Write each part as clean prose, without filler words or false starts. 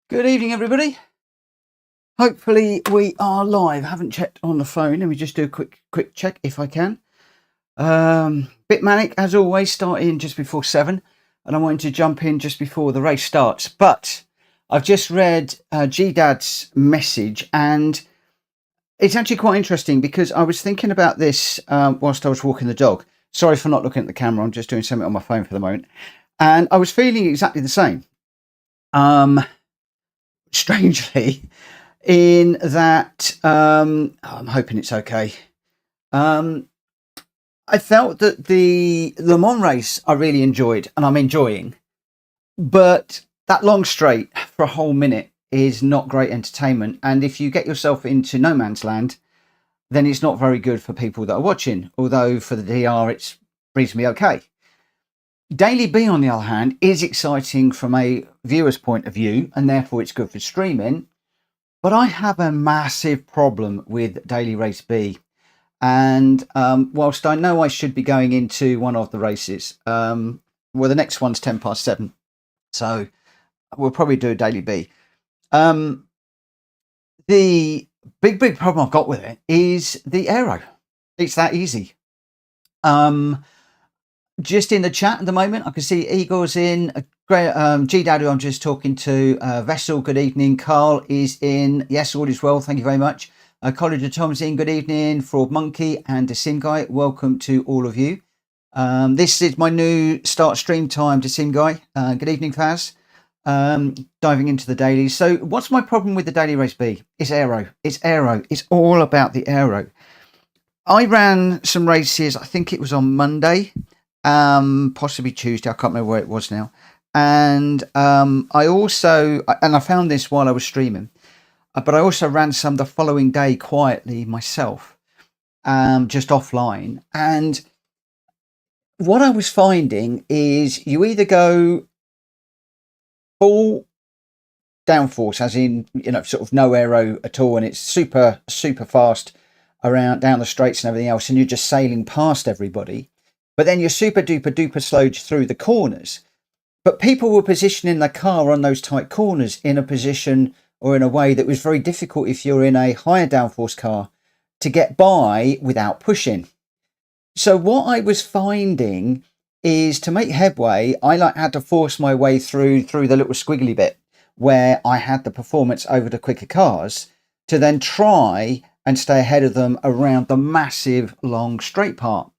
Good evening, everybody. Hopefully we are live. I haven't checked on the phone. Let me just do a quick check if I can. Bit manic as always, starting just before 7, and I wanted to jump in just before the race starts. But I've just read G-Dad's message, and it's actually quite interesting because I was thinking about this whilst I was walking the dog. Sorry for not looking at the camera. I'm just doing something on my phone for the moment, and I was feeling exactly the same. Strangely, in that I'm hoping it's okay. I felt that the Le Mans race I really enjoyed, and I'm enjoying, but that long straight for a whole minute is not great entertainment. And if you get yourself into no man's land, then it's not very good for people that are watching. Although for the DR, it's reasonably okay. Daily B, on the other hand, is exciting from a viewer's point of view, and therefore it's good for streaming. But I have a massive problem with Daily Race B. And whilst I know I should be going into one of the races, well, the next one's 7 past. So we'll probably do a Daily B. The big problem I've got with it is the aero. It's that easy. Just in the chat at the moment, I can see Igor's in. G-Dad, who I'm just talking to. Vessel, good evening. Carl is in. Yes, all is well. Thank you very much. College of Tom's in. Good evening. Fraud Monkey and the Sim Guy. Welcome to all of you. This is my new start stream time to Sim Guy. Good evening, Faz. Diving into the daily. So what's my problem with the Daily Race B? It's aero. It's aero. It's all about the aero. I ran some races, I think it was on Monday. Possibly Tuesday, I can't remember where it was now. And I found this while I was streaming, but I also ran some the following day quietly myself, just offline. And what I was finding is you either go full downforce, as in, sort of no aero at all, and it's super fast around down the straights and everything else, and you're just sailing past everybody. But then you're super duper slow through the corners. But people were positioning their car on those tight corners in a position or in a way that was very difficult if you're in a higher downforce car to get by without pushing. So what I was finding is to make headway, I had to force my way through the little squiggly bit where I had the performance over the quicker cars to then try and stay ahead of them around the massive long straight part.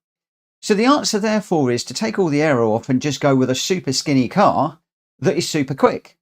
So the answer, therefore, is to take all the aero off and just go with a super skinny car that is super quick.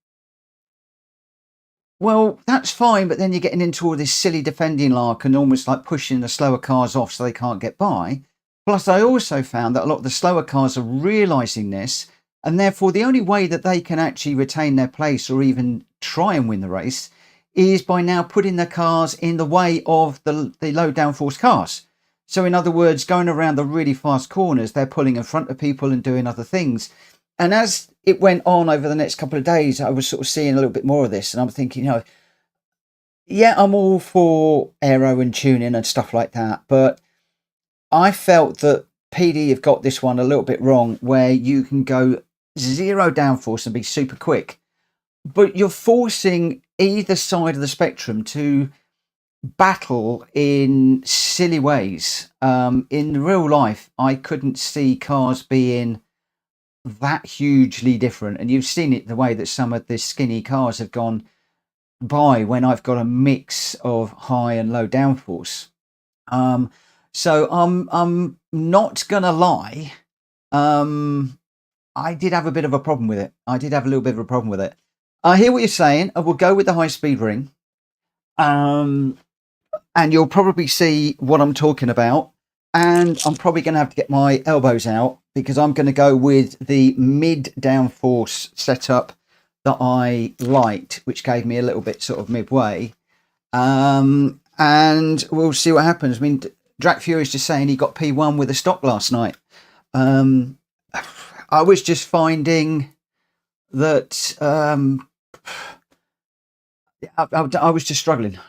Well, that's fine, but then you're getting into all this silly defending lark and almost like pushing the slower cars off so they can't get by. Plus, I also found that a lot of the slower cars are realising this, and therefore the only way that they can actually retain their place or even try and win the race is by now putting their cars in the way of the low downforce cars. So in other words, going around the really fast corners, they're pulling in front of people and doing other things. And as it went on over the next couple of days, I was sort of seeing a little bit more of this. And I'm thinking, yeah, I'm all for aero and tuning and stuff like that. But I felt that PD have got this one a little bit wrong, where you can go zero downforce and be super quick. But you're forcing either side of the spectrum to battle in silly ways. In real life, I couldn't see cars being that hugely different, and you've seen it the way that some of the skinny cars have gone by when I've got a mix of high and low downforce. So I'm not gonna lie, I did have a bit of a problem with it. I did have a little bit of a problem with it. I hear what you're saying. I will go with the high speed ring. And you'll probably see what I'm talking about. And I'm probably going to have to get my elbows out because I'm going to go with the mid downforce setup that I liked, which gave me a little bit sort of midway. And we'll see what happens. I mean, Drac Fury is just saying he got P1 with a stock last night. I was just finding that I was just struggling.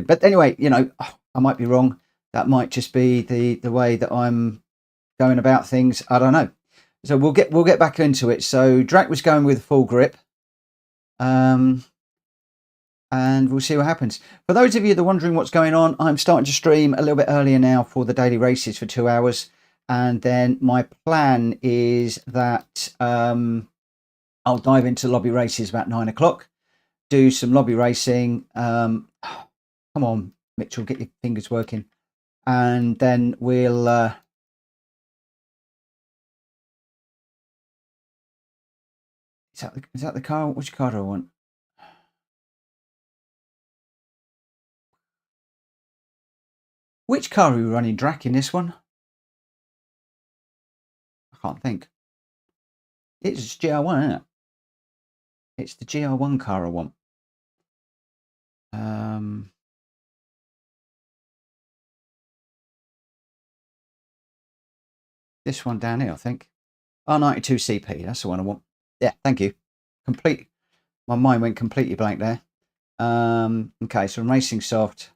But anyway, I might be wrong. That might just be the way that I'm going about things. I don't know. So we'll get back into it. So Drac was going with full grip. and we'll see what happens. For those of you that are wondering what's going on, I'm starting to stream a little bit earlier now for the daily races for 2 hours. And then my plan is that I'll dive into lobby races about 9 o'clock, do some lobby racing. Come on, Mitchell, get your fingers working. And then we'll... Is that the car? Which car do I want? Which car are we running Drac in this one? I can't think. It's GR1, isn't it? It's the GR1 car I want. This one down here, I think. R92 CP, that's the one I want. Yeah, thank you. My mind went completely blank there. Okay, so I'm racing soft.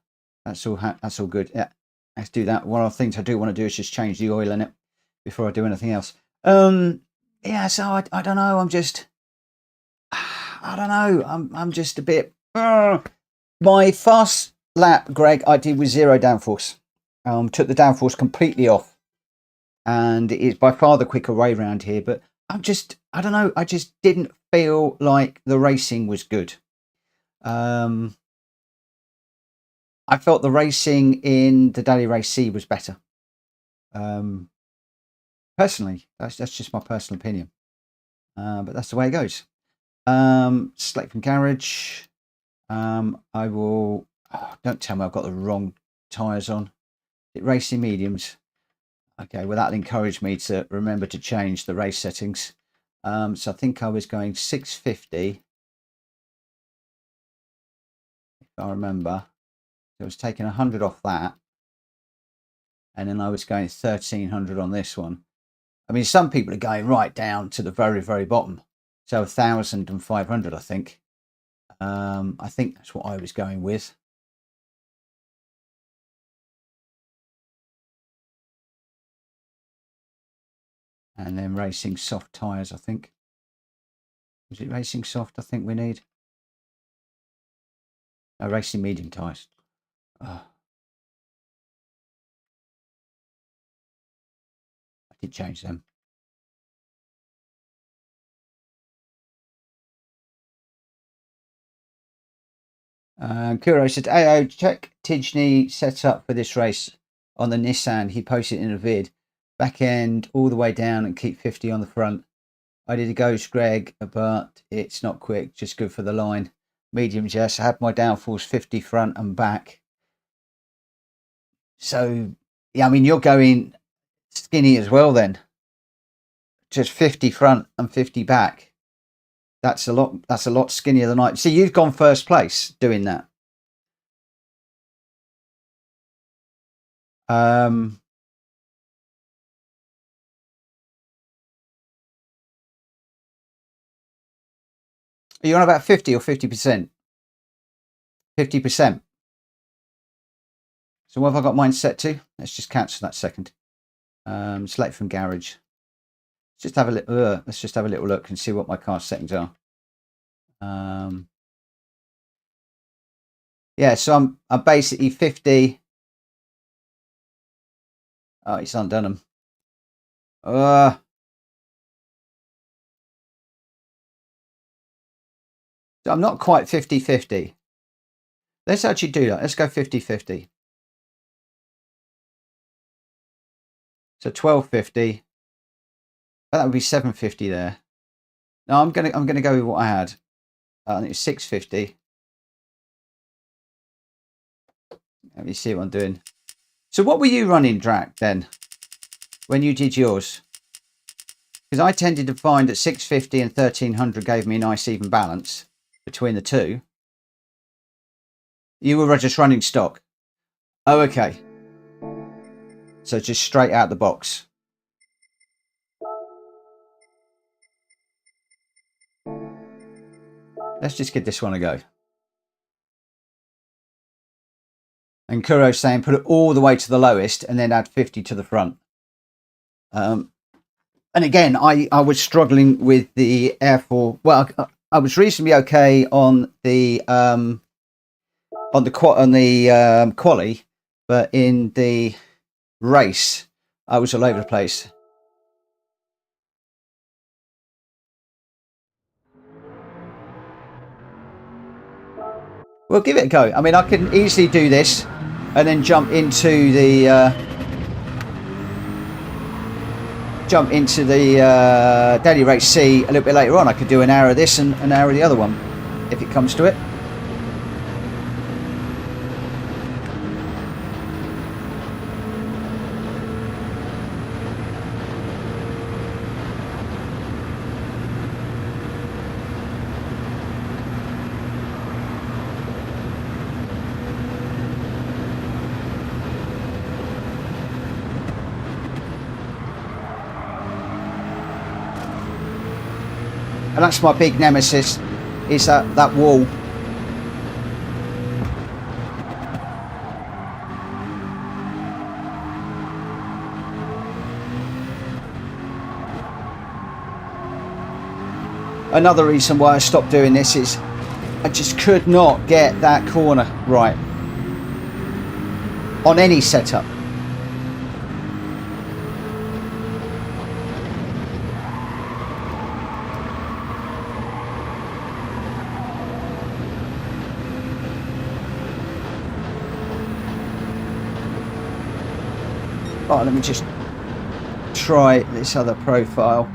That's all good. Yeah, let's do that. One of the things I do want to do is just change the oil in it before I do anything else. Yeah, so I don't know. I don't know. I'm just a bit. My fast lap, Greg, I did with 0 downforce. Took the downforce completely off, and it's by far the quicker way around here. But I don't know. I just didn't feel like the racing was good. I felt the racing in the Daily Race C was better. Personally, that's just my personal opinion. But that's the way it goes. Select from garage. I will. Don't tell me I've got the wrong tyres on. Racing mediums. Okay, well that'll encourage me to remember to change the race settings. So I think I was going 650. If I remember, I was taking 100 off that, and then I was going 1300 on this one. I mean, some people are going right down to the very, very bottom. So 1500, I think. I think that's what I was going with. And then racing soft tyres, I think. Was it racing soft? I think we need. No, racing medium tyres. I did change them. Kuro said, "Ayo, check Tidgney set up for this race on the Nissan. He posted in a vid. Back end all the way down and keep 50 on the front. I did a ghost, Greg, but it's not quick. Just good for the line. Mediums, yes. I had my downforce 50 front and back. So, yeah, I mean, you're going skinny as well then. Just 50 front and 50 back. That's a lot skinnier than I. See, you've gone first place doing that. Are you on about 50 or 50%? 50%. So what have I got mine set to? Let's just cancel that second. Select from garage. Let's just have a little look and see what my car settings are. Yeah, so I'm basically 50. Oh, it's undone them. So I'm not quite 50-50. Let's actually do that. Let's go 50-50. So 1250. That would be 750 there. No, I'm gonna go with what I had. I think it's 650. Let me see what I'm doing. So what were you running, Drac, then, when you did yours? Because I tended to find that 650 and 1300 gave me a nice even balance between the two. You were just running stock. Oh, okay. So just straight out the box. Let's just give this one a go. And Kuro's saying put it all the way to the lowest and then add 50 to the front. And again, I was struggling with the airflow. Well, I was reasonably okay on the on the quali, but in the race, I was all over the place. We'll give it a go. I mean, I can easily do this and then jump into the daily race C a little bit later on. I could do an hour of this and an hour of the other one if it comes to it. And that's my big nemesis, is that wall. Another reason why I stopped doing this is I just could not get that corner right on any setup. Right, let me just try this other profile,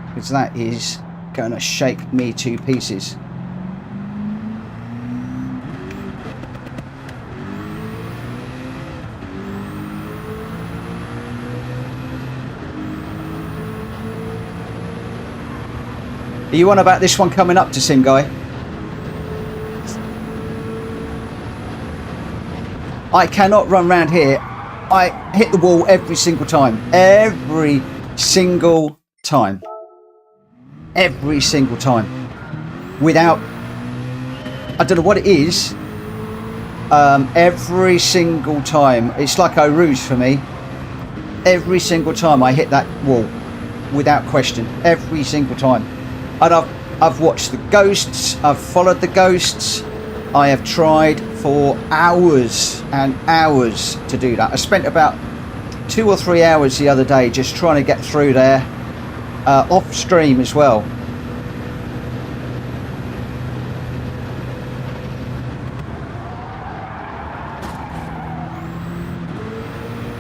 because that is going to shake me to pieces. Are you on about this one coming up to Sim Guy? I cannot run around here. I hit the wall every single time. Every single time. Every single time. Without... I don't know what it is. Every single time. It's like Eau Rouge for me. Every single time I hit that wall. Without question. Every single time. And I've watched the ghosts. I've followed the ghosts. I have tried for hours and hours to do that. I spent about 2 or 3 hours the other day just trying to get through there, off stream as well.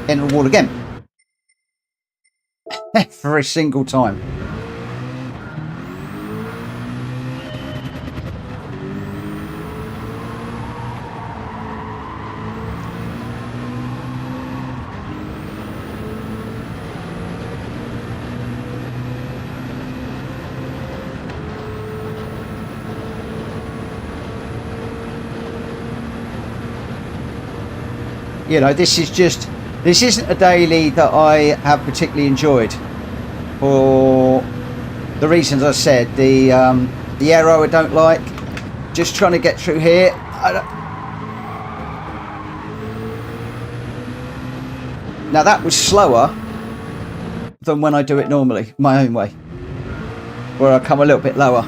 In the wall again. Every single time. You know, this isn't a daily that I have particularly enjoyed for the reasons I said. The aero I don't like, just trying to get through here. Now that was slower than when I do it normally, my own way, where I come a little bit lower.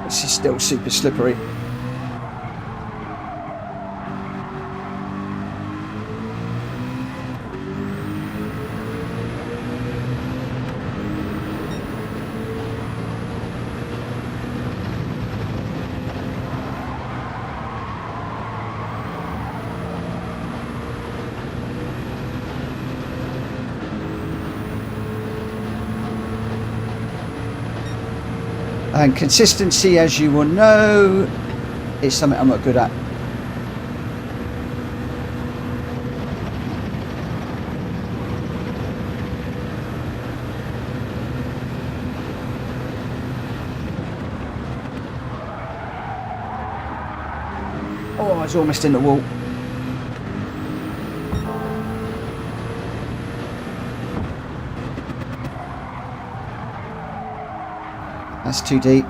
This is still super slippery. And consistency, as you will know, It's something I'm not good at. Oh, I was almost in the wall. That's too deep.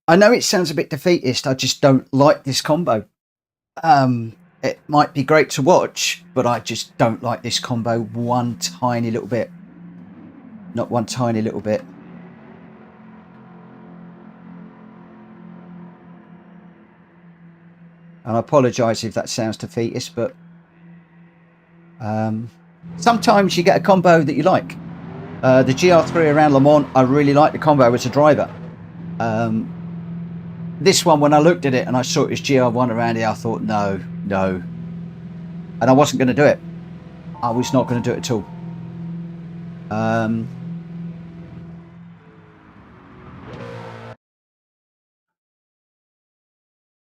I know it sounds a bit defeatist. I just don't like this combo. It might be great to watch, but I just don't like this combo one tiny little bit. Not one tiny little bit. And I apologise if that sounds defeatist, but sometimes you get a combo that you like. The GR3 around Le Mans, I really like the combo as a driver. This one, when I looked at it and I saw it was GR1 around here, I thought, no. And I wasn't going to do it. I was not going to do it at all.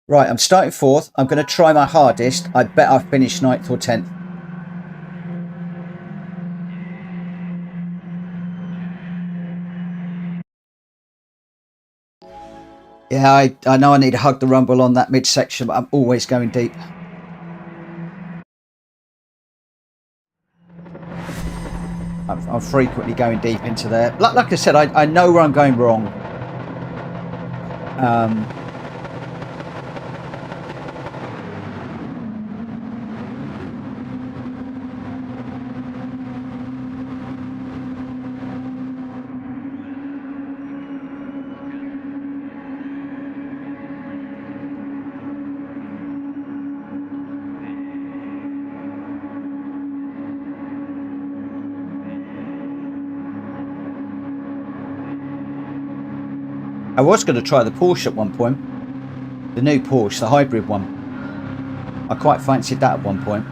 Right, I'm starting 4th. I'm going to try my hardest. I bet I've finished 9th or 10th. Yeah, I know I need to hug the rumble on that midsection, but I'm always going deep. I'm frequently going deep into there. Like I said, I know where I'm going wrong. I was going to try the Porsche at one point. The new Porsche, the hybrid one. I quite fancied that at one point.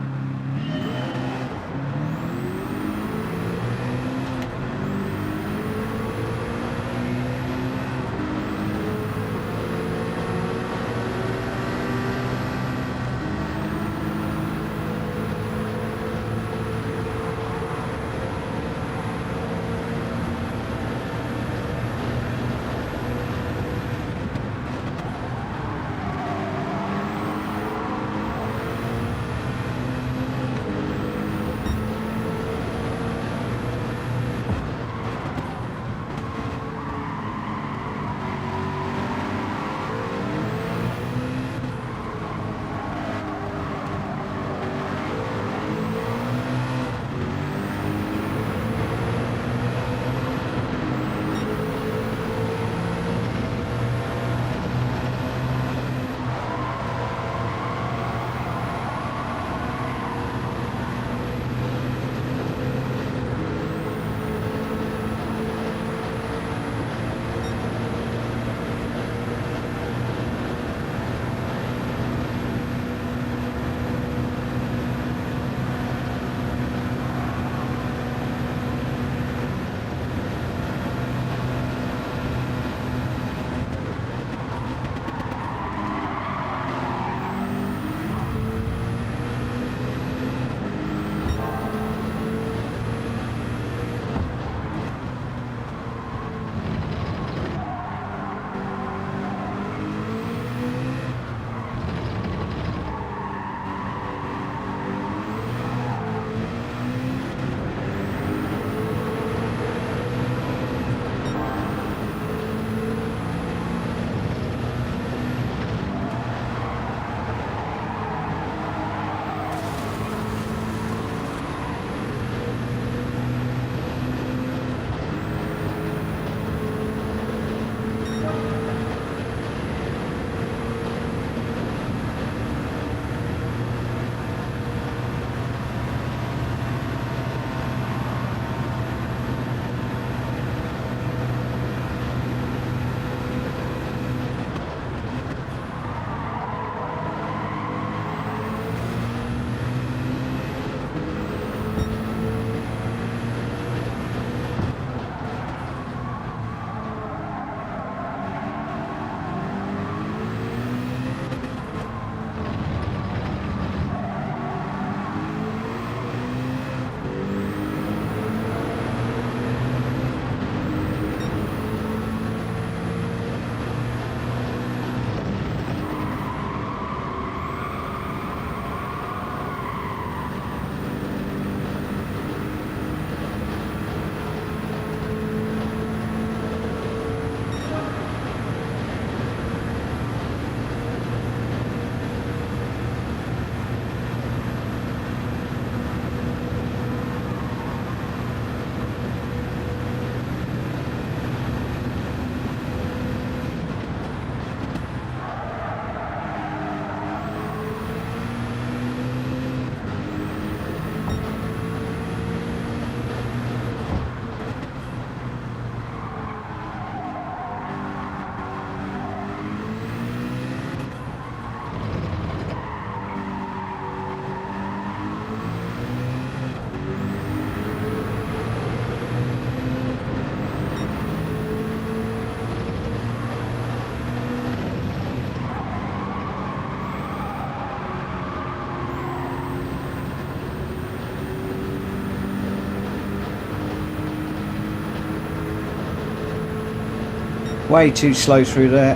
Way too slow through there.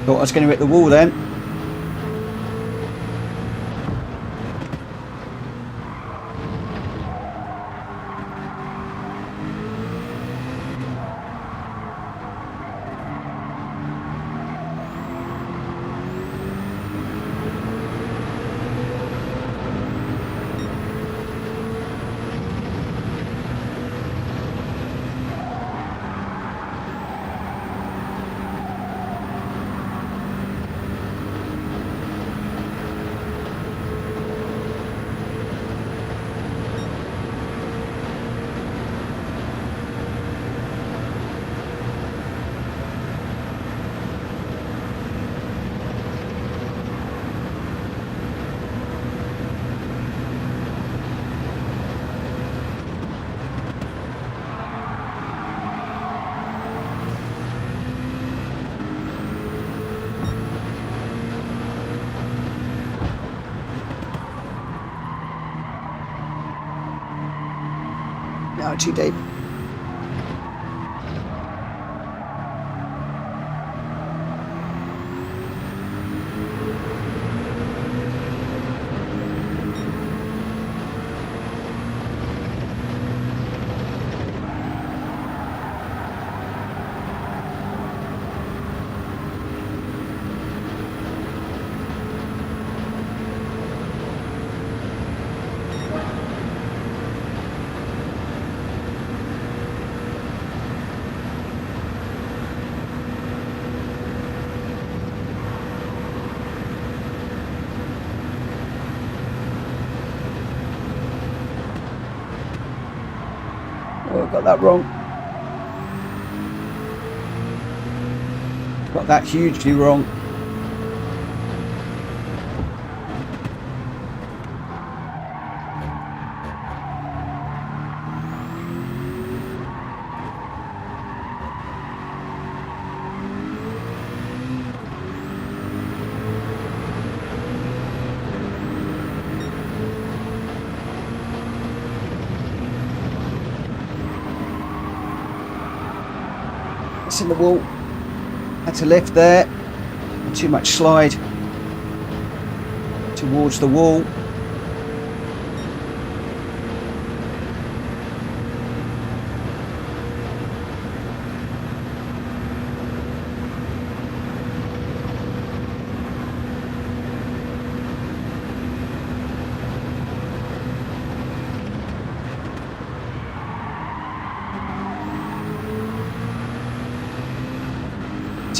Thought I was going to hit the wall then. No, too deep. Oh, I got that wrong. Got that hugely wrong. In the wall, had to lift there, too much slide towards the wall.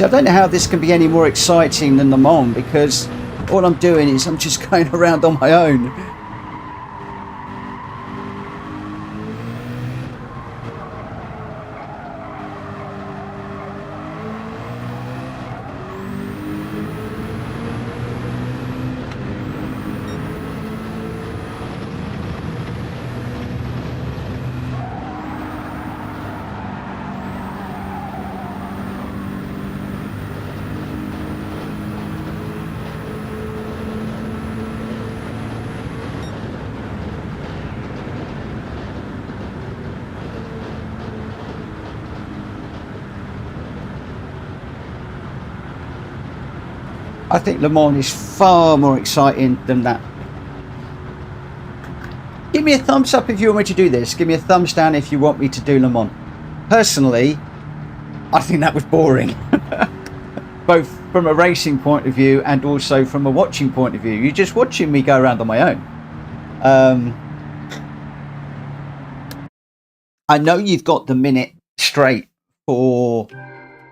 I don't know how this can be any more exciting than Le Mans, because all I'm doing is I'm just going around on my own. I think Le Mans is far more exciting than that. Give me a thumbs up if you want me to do this. Give me a thumbs down if you want me to do Le Mans. Personally, I think that was boring. Both from a racing point of view and also from a watching point of view. You're just watching me go around on my own. I know you've got the minute straight for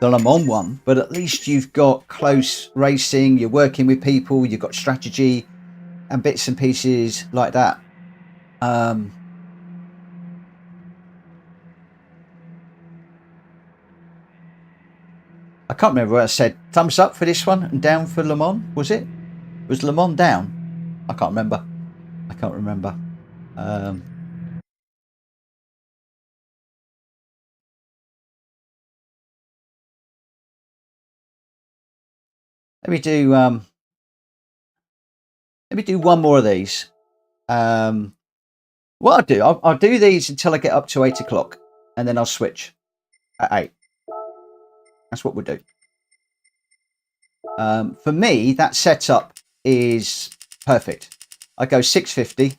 the Le Mans one, but at least you've got close racing, you're working with people, you've got strategy and bits and pieces like that. I can't remember what I said. Thumbs up for this one and down for Le Mans, was it? Was Le Mans down? I can't remember. Let me do one more of these. What I'll do, I'll do these until I get up to 8 o'clock, and then I'll switch at 8. That's what we'll do. For me, that setup is perfect. I go 650, I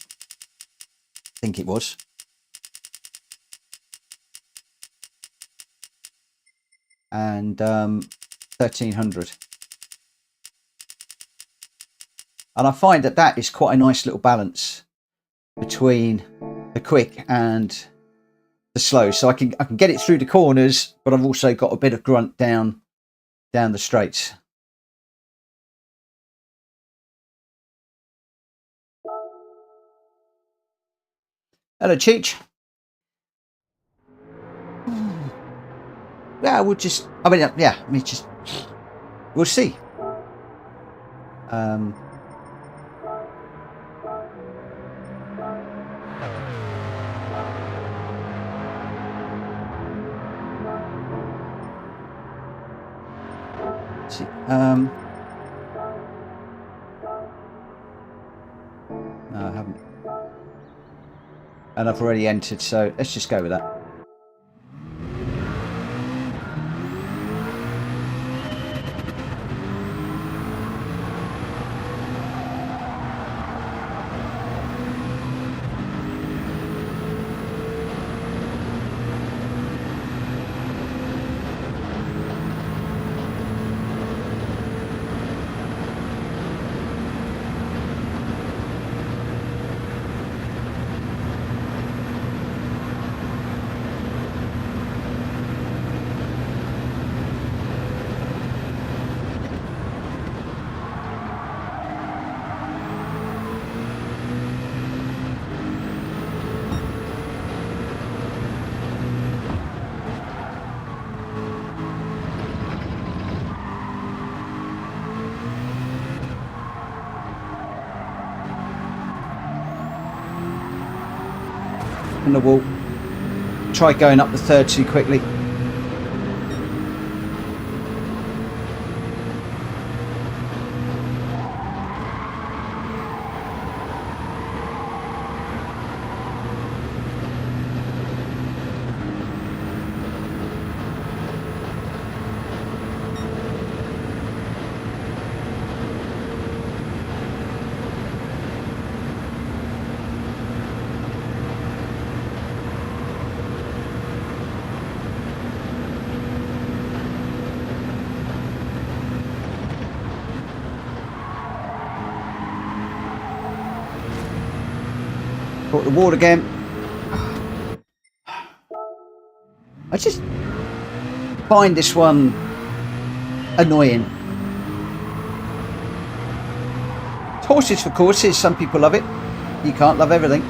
think it was. And 1300. And I find that that is quite a nice little balance between the quick and the slow. So I can get it through the corners, but I've also got a bit of grunt down the straights. Hello, Cheech. Yeah, we'll just. I mean, yeah. I mean, just. We'll see. See. No, I haven't. And I've already entered, so let's just go with that. And I will try going up the third too quickly. Caught the wall again. I just find this one annoying. It's horses for courses. Some people love it. You can't love everything.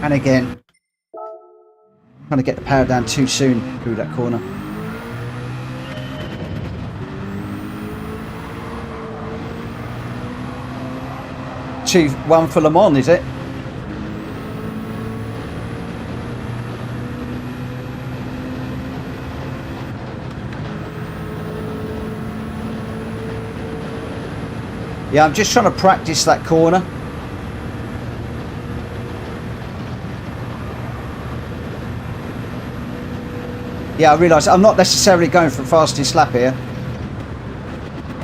And again, trying to get the power down too soon through that corner. One for Le Mans, is it? Yeah, I'm just trying to practice that corner. Yeah, I realise I'm not necessarily going for fastest lap here.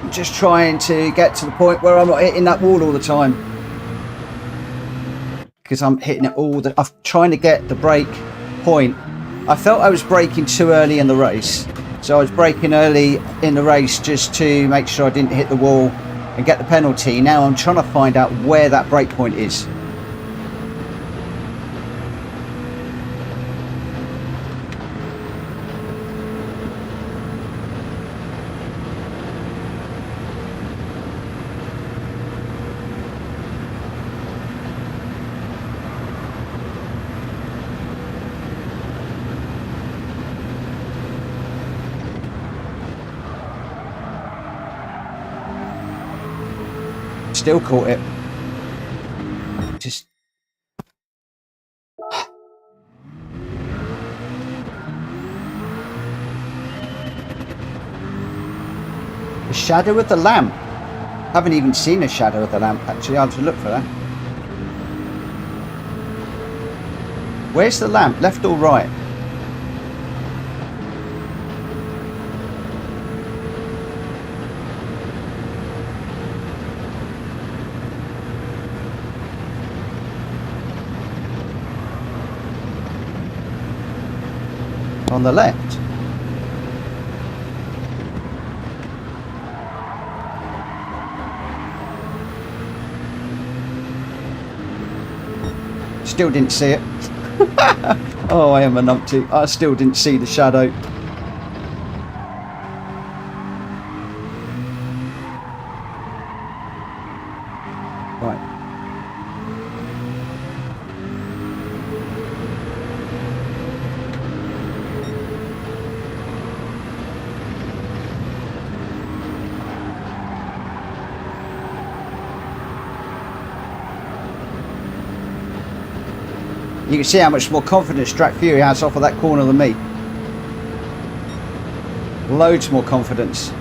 I'm just trying to get to the point where I'm not hitting that wall all the time. Because I'm hitting it all the... I'm trying to get the brake point. I felt I was braking too early in the race. So I was braking early in the race just to make sure I didn't hit the wall and get the penalty. Now I'm trying to find out where that brake point is. Still caught it. Just... The shadow of the lamp. Haven't even seen a shadow of the lamp, actually. I'll have to look for that. Where's the lamp? Left or right? On the left. Still didn't see it. Oh, I am a numpty. I still didn't see the shadow. Right. You can see how much more confidence Drac Fury has off of that corner than me. Loads more confidence.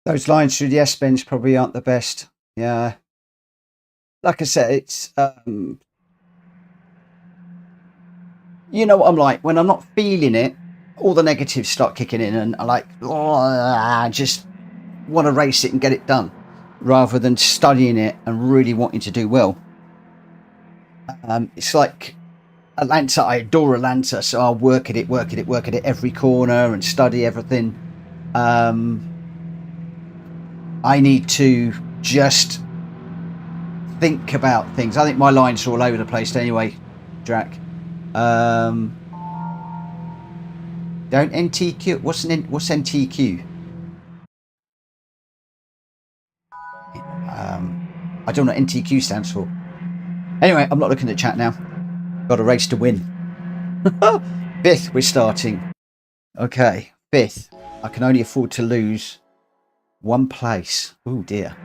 Those lines through the S-bends probably aren't the best. Yeah. Like I said, it's... you know what I'm like. When I'm not feeling it, all the negatives start kicking in and I like... Oh, I just want to race it and get it done. Rather than studying it and really wanting to do well. It's like Atlanta. I adore Atlanta, so I'll work at it every corner and study everything. I need to just think about things. I think my lines are all over the place anyway, Drac. Don't NTQ. What's NTQ? I don't know what NTQ stands for. Anyway, I'm not looking at chat now. Got a race to win. 5th, we're starting. Okay, 5th. I can only afford to lose 1 place. Oh dear.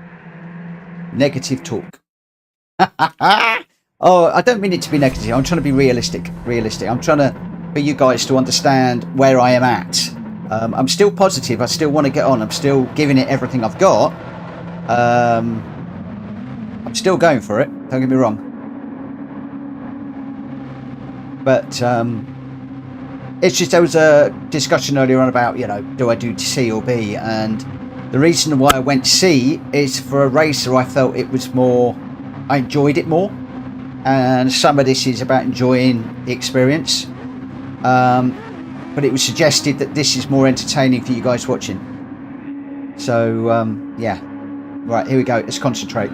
Negative talk. Oh, I don't mean it to be negative. I'm trying to be realistic. I'm trying for you guys to understand where I am at. I'm still positive. I still want to get on. I'm still giving it everything I've got. I'm still going for it. Don't get me wrong. But it's just, there was a discussion earlier on about, you know, do I do C or B? And the reason why I went C is for a racer, I felt it was more, I enjoyed it more. And some of this is about enjoying the experience. But it was suggested that this is more entertaining for you guys watching. So, yeah. Right, here we go. Let's concentrate.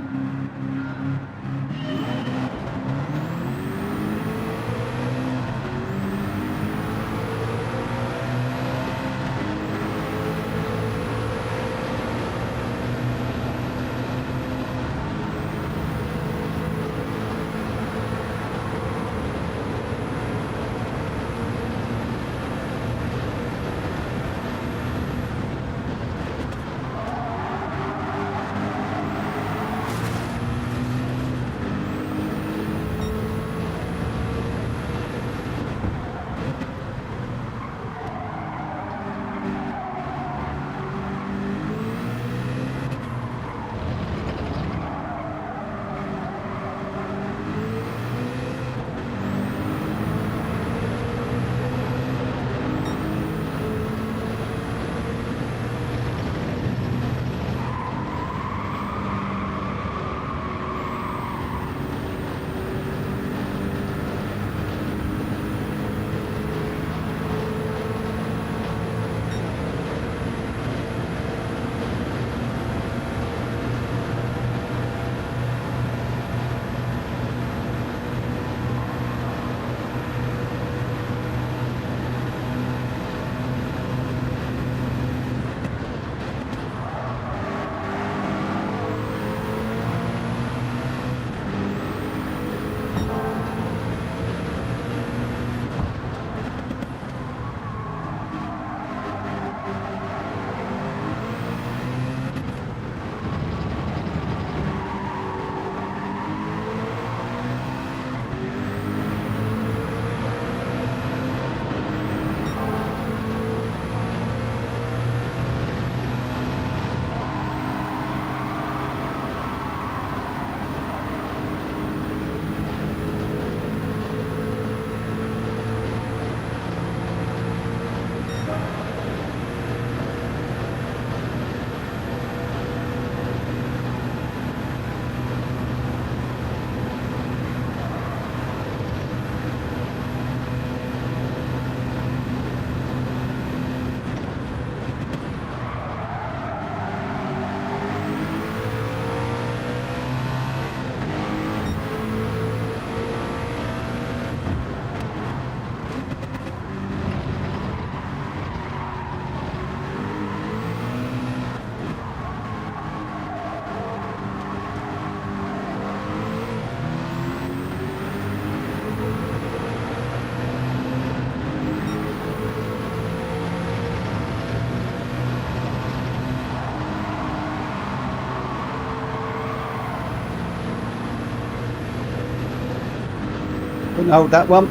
Couldn't hold that one.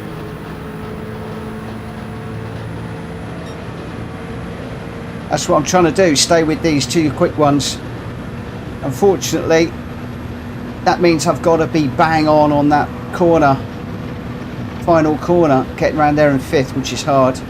That's what I'm trying to do, stay with these two quick ones. Unfortunately, that means I've got to be bang on that corner, final corner, getting around there in fifth, which is hard.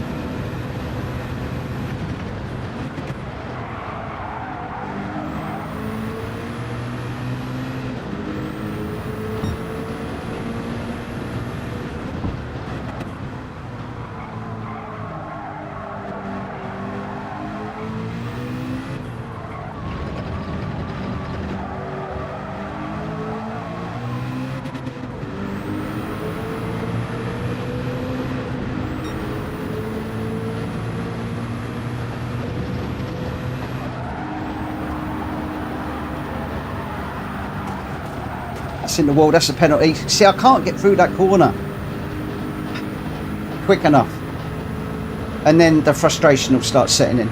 That's in the wall, that's a penalty. See, I can't get through that corner quick enough. And then the frustration will start setting in.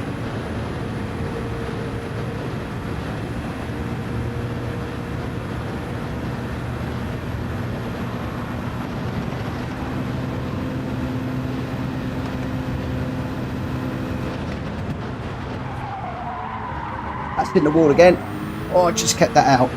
That's in the wall again. Oh, I just kept that out.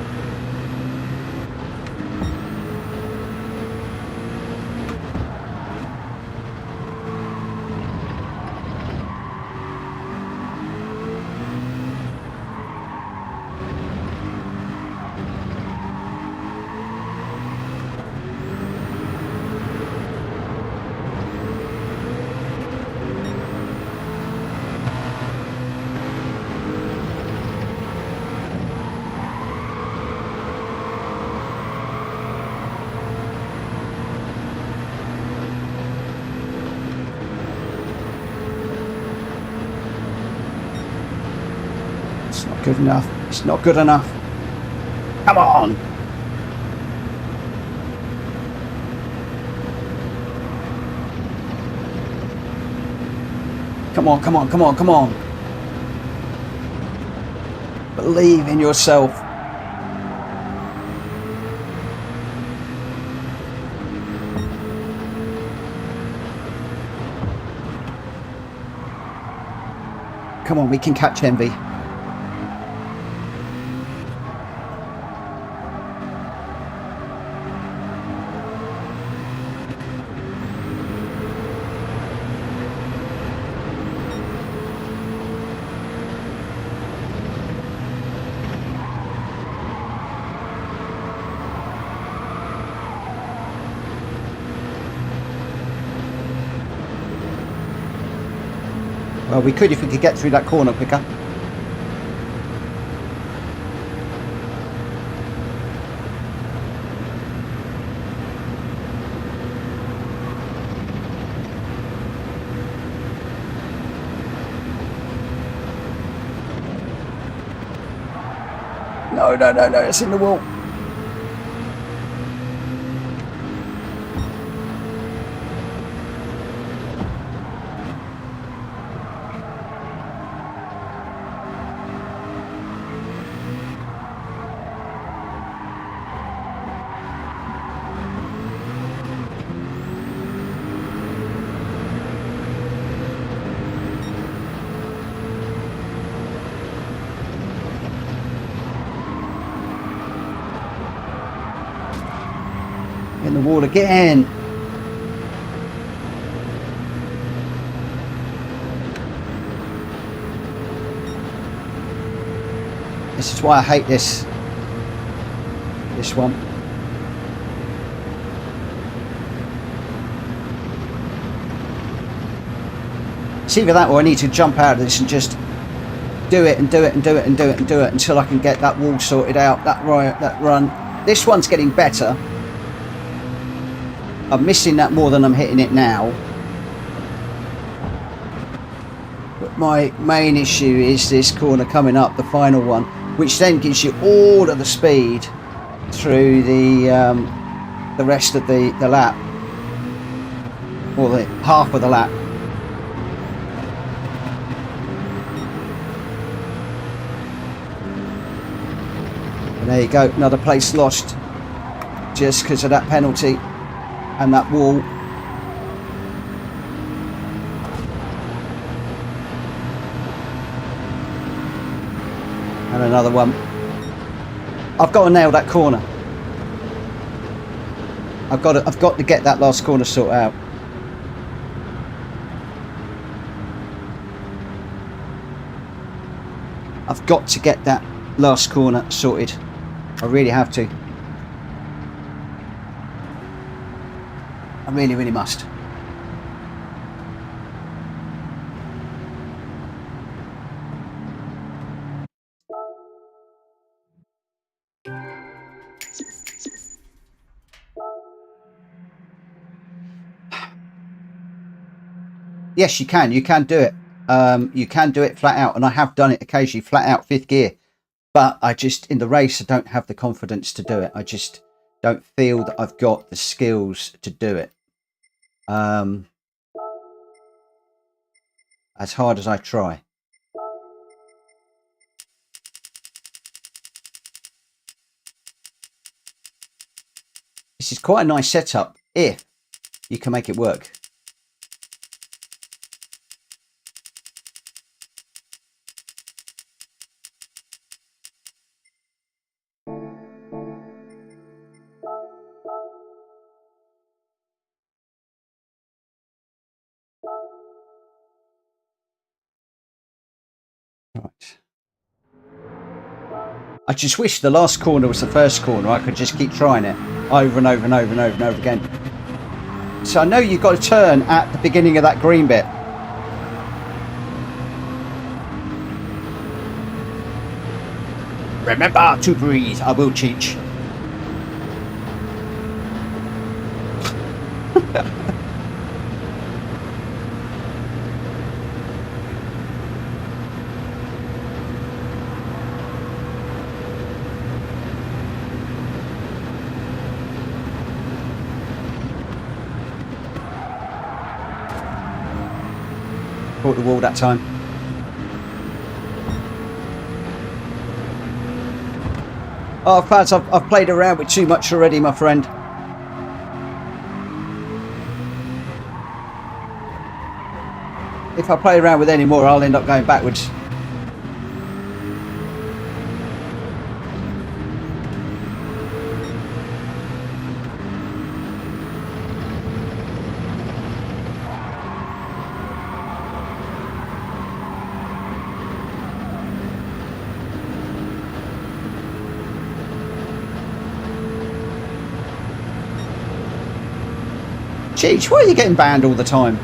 good enough. It's not good enough. Come on. Come on, come on, come on, come on. Believe in yourself. Come on, we can catch Envy. Well, we could if we could get through that corner quicker. No, no, no, no, it's in the wall. In the wall again. This is why I hate this one. It's either that or I need to jump out of this and just do it and do it and do it and do it and do it until I can get that wall sorted out, that run. This one's getting better. I'm missing that more than I'm hitting it now. But my main issue is this corner coming up, the final one, which then gives you all of the speed through the rest of the lap, or the half of the lap. And there you go, another place lost just because of that penalty. And that wall. And another one. I've got to nail that corner. I've got to get that last corner sorted out. I've got to get that last corner sorted. I really have to. I really, really must. Yes, you can. You can do it. You can do it flat out, and I have done it occasionally flat out fifth gear. But I just, in the race, I don't have the confidence to do it. I just don't feel that I've got the skills to do it. As hard as I try. This is quite a nice setup if you can make it work. Right. I just wish the last corner was the first corner. I could just keep trying it over and over and over and over and over again. So I know you've got to turn at the beginning of that green bit. Remember to breathe. I will teach. caught the wall that time. Oh, Faz, I've played around with too much already, my friend. If I play around with any more, I'll end up going backwards. Cheech, why are you getting banned all the time?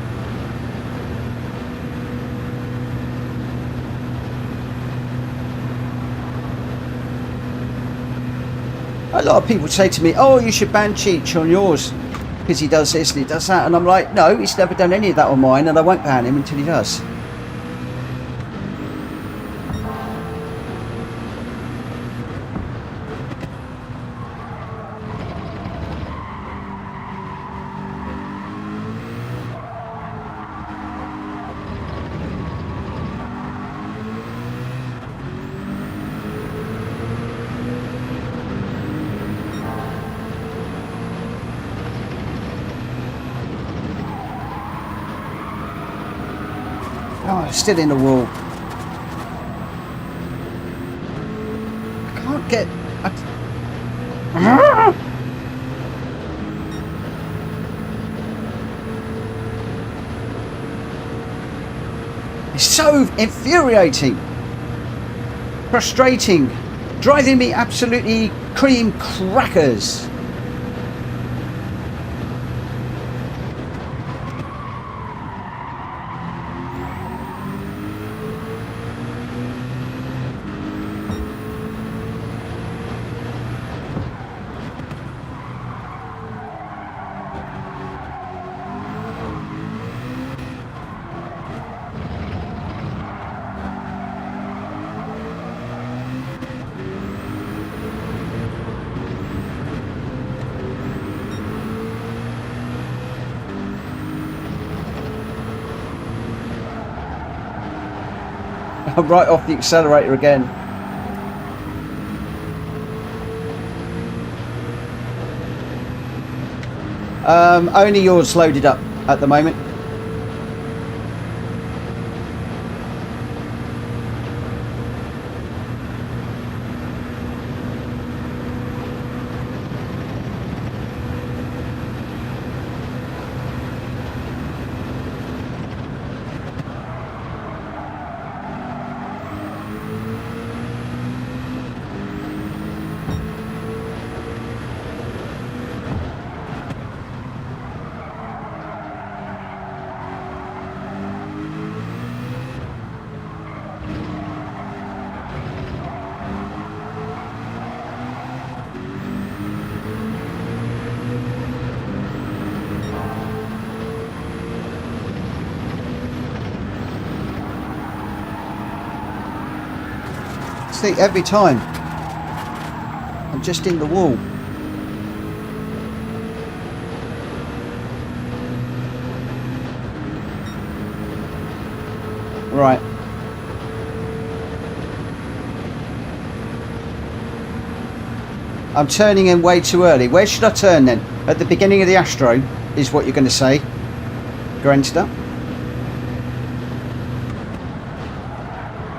A lot of people say to me, oh, you should ban Cheech on yours because he does this and he does that. And I'm like, no, he's never done any of that on mine, and I won't ban him until he does. Oh, still in the wall. I can't get... It's so infuriating. Frustrating. Driving me absolutely cream crackers. I'm right off the accelerator again. Only yours loaded up at the moment. See, every time I'm just in the wall. Right. I'm turning in way too early. Where should I turn then? At the beginning of the Astro is what you're going to say, Grandster.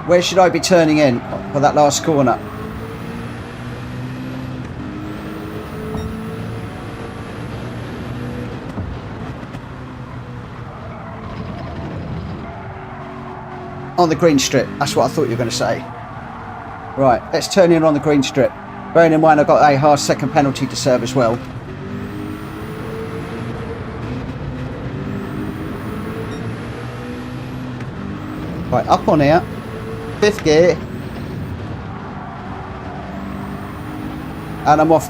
Where should I be turning in for that last corner? On the green strip. That's what I thought you were going to say. Right, let's turn in on the green strip. Bearing in mind I've got a half second penalty to serve as well. Right, up on here. 5th gear, and I'm off.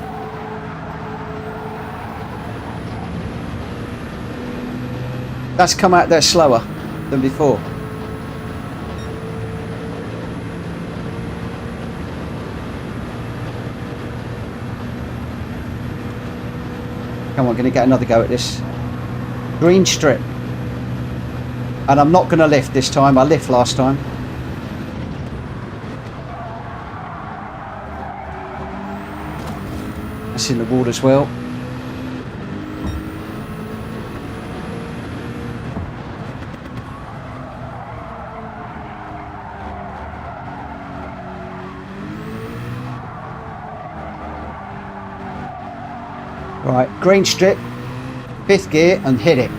That's come out there slower than before. Come on, going to get another go at this. Green strip. And I'm not going to lift this time. I lift last time. That's in the wall as well. Right, green strip, 5th gear and hit it.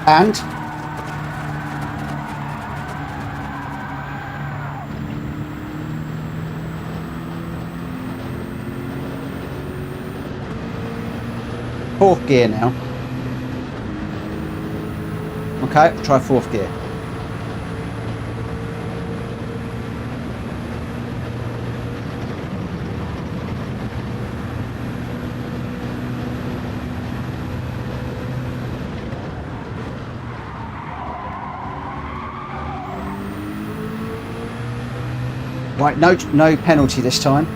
And 4th gear now. Okay, try 4th gear. Right, no penalty this time.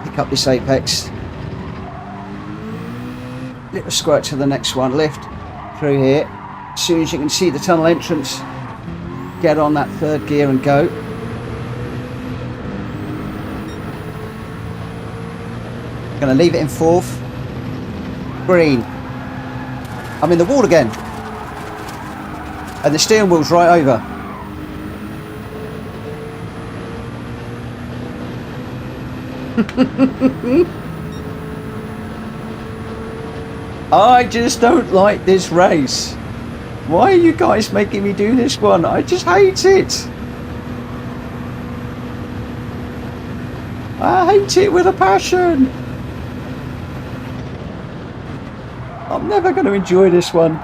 Pick up this apex. Little squirt to the next one, lift through here. As soon as you can see the tunnel entrance, get on that 3rd gear and go. Gonna leave it in 4th. Green. I'm in the wall again. And the steering wheel's right over. I just don't like this race. Why are you guys making me do this one? I just hate it. I hate it with a passion. I'm never going to enjoy this one.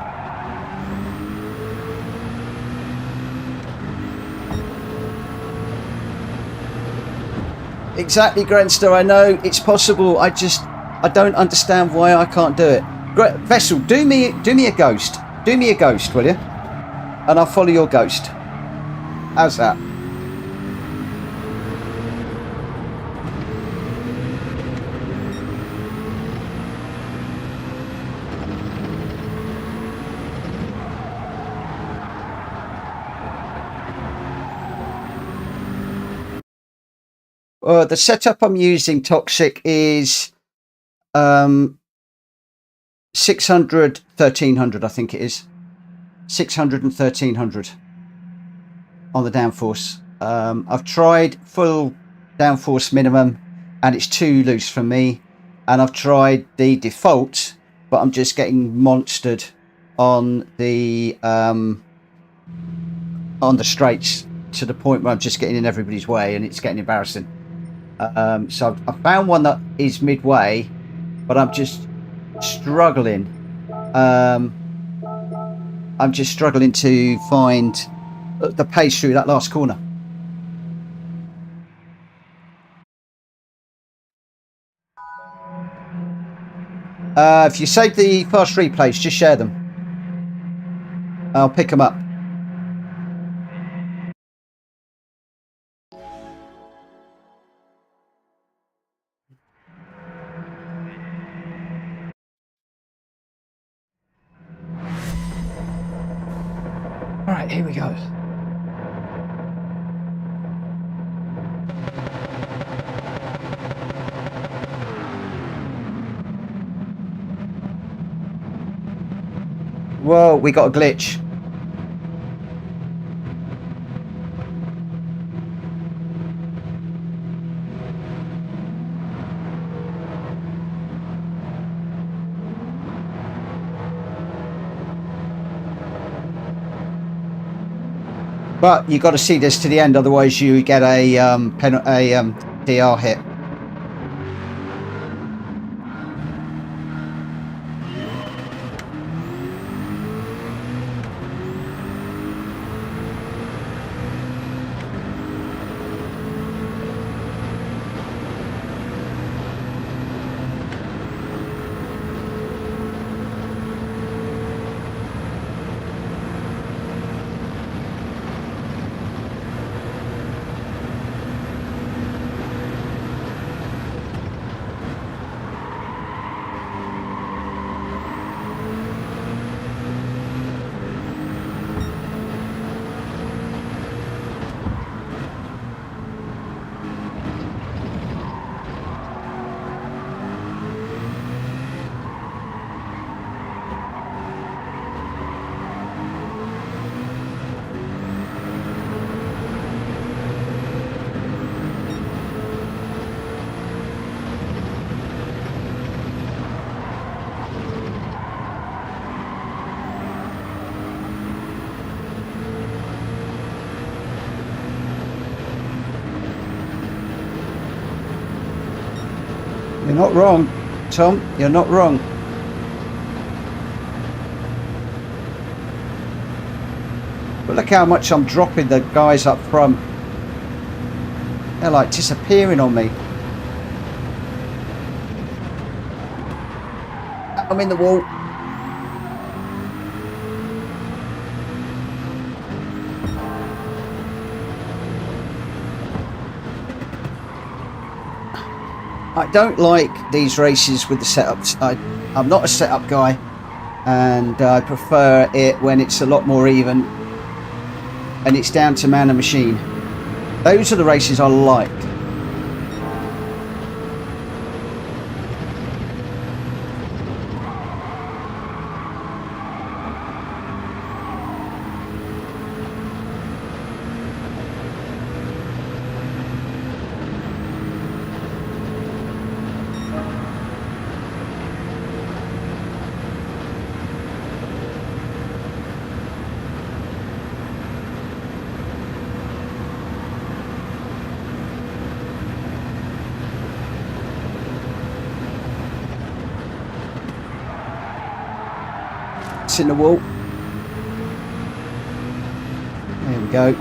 Exactly, Grandster. I know it's possible. I don't understand why I can't do it. Vessel, do me a ghost. Do me a ghost, will you? And I'll follow your ghost. How's that? The setup I'm using, Toxic, is 600, 1300, I think it is. 600 and 1300 on the downforce. I've tried full downforce minimum and it's too loose for me. And I've tried the default, but I'm just getting monstered on the straights to the point where I'm just getting in everybody's way and it's getting embarrassing. So I found one that is midway, but I'm just struggling. I'm just struggling to find the pace through that last corner. If you save the fast replays, just share them. I'll pick them up. All right, here we go. Whoa, we got a glitch. But you got to see this to the end, otherwise you get a DR hit. You're not wrong, Tom. You're not wrong. But look how much I'm dropping the guys up front. They're like disappearing on me. I'm in the wall. I don't like these races with the setups. I'm not a setup guy, and I prefer it when it's a lot more even and it's down to man and machine. Those are the races I like. In the wall. There we go.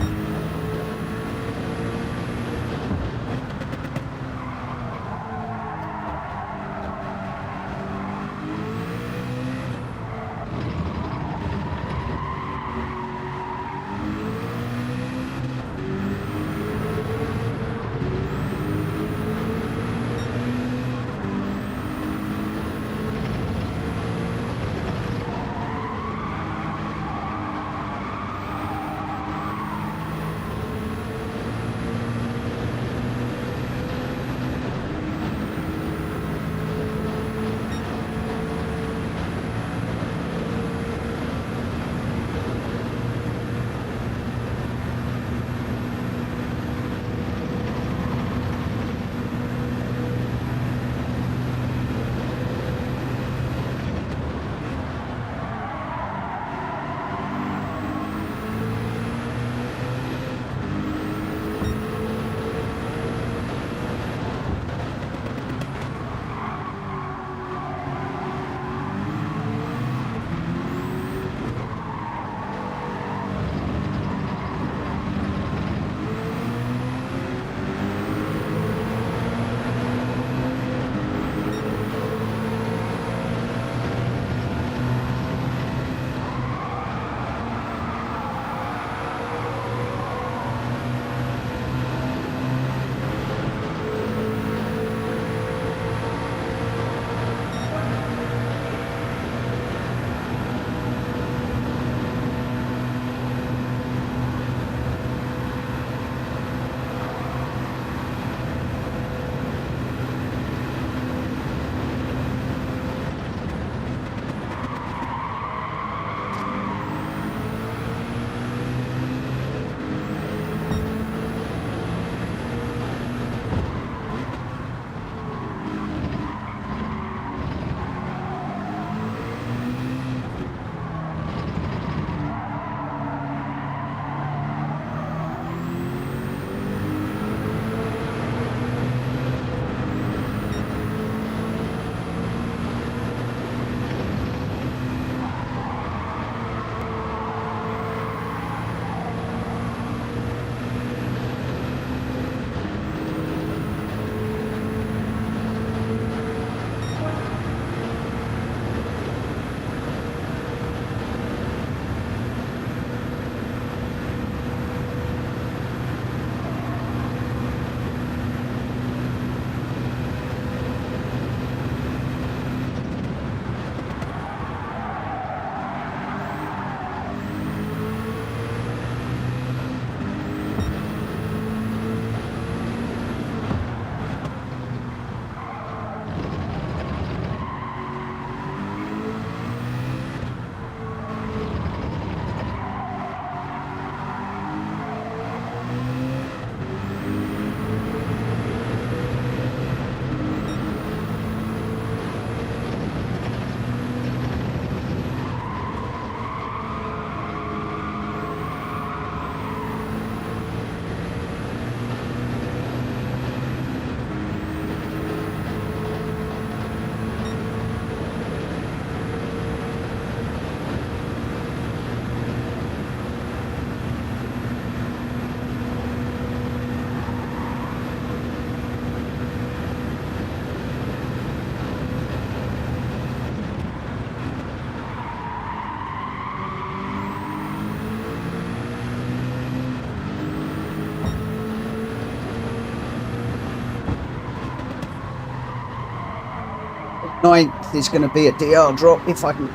9th is going to be a DR drop if I can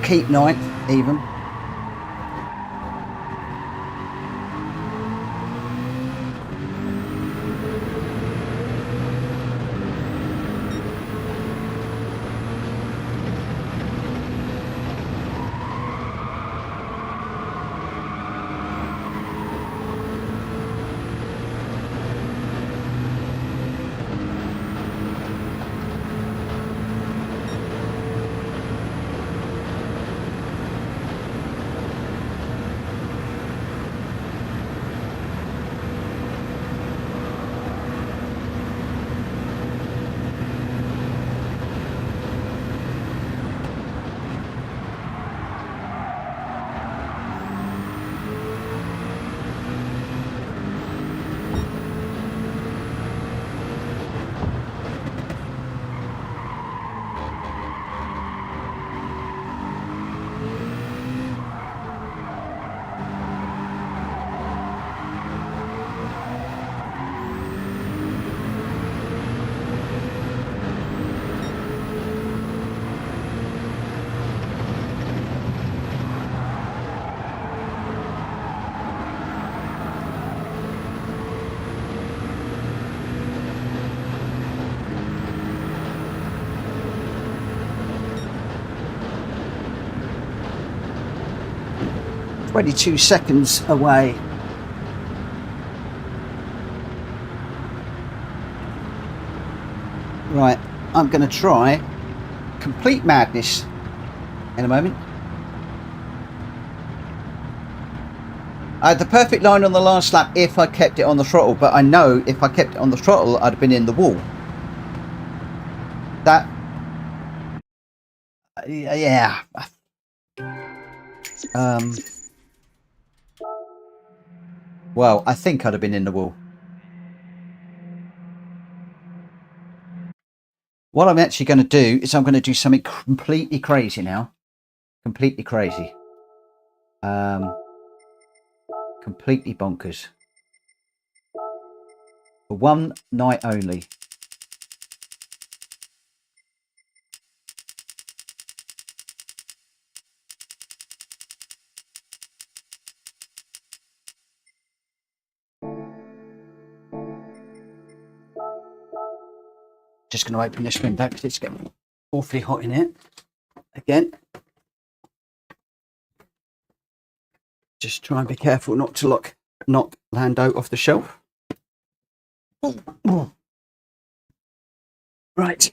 keep 9th even. "22 seconds away." Right, I'm going to try complete madness in a moment. I had the perfect line on the last lap if I kept it on the throttle, but I know if I kept it on the throttle, I'd have been in the wall. That, yeah. Well, I think I'd have been in the wall. What I'm actually going to do is I'm going to do something completely crazy now. Completely crazy. Completely bonkers. For one night only. Just going to open this window because it's getting awfully hot in here. Again. Just try and be careful not to knock Lando off the shelf. Right.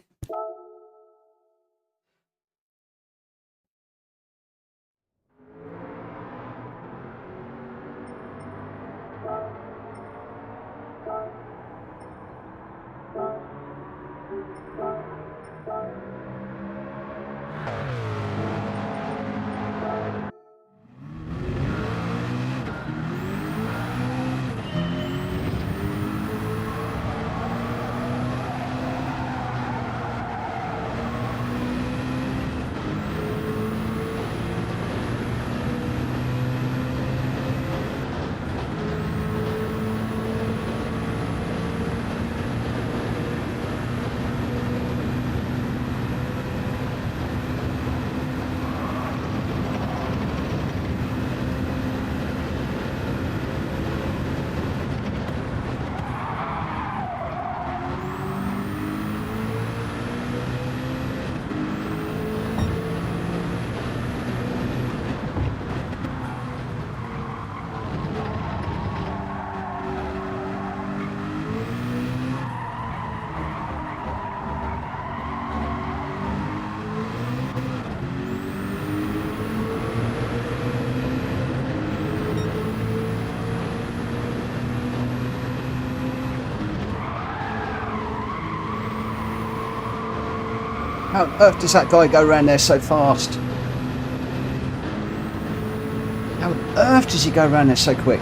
How on earth does that guy go around there so fast? How on earth does he go around there so quick?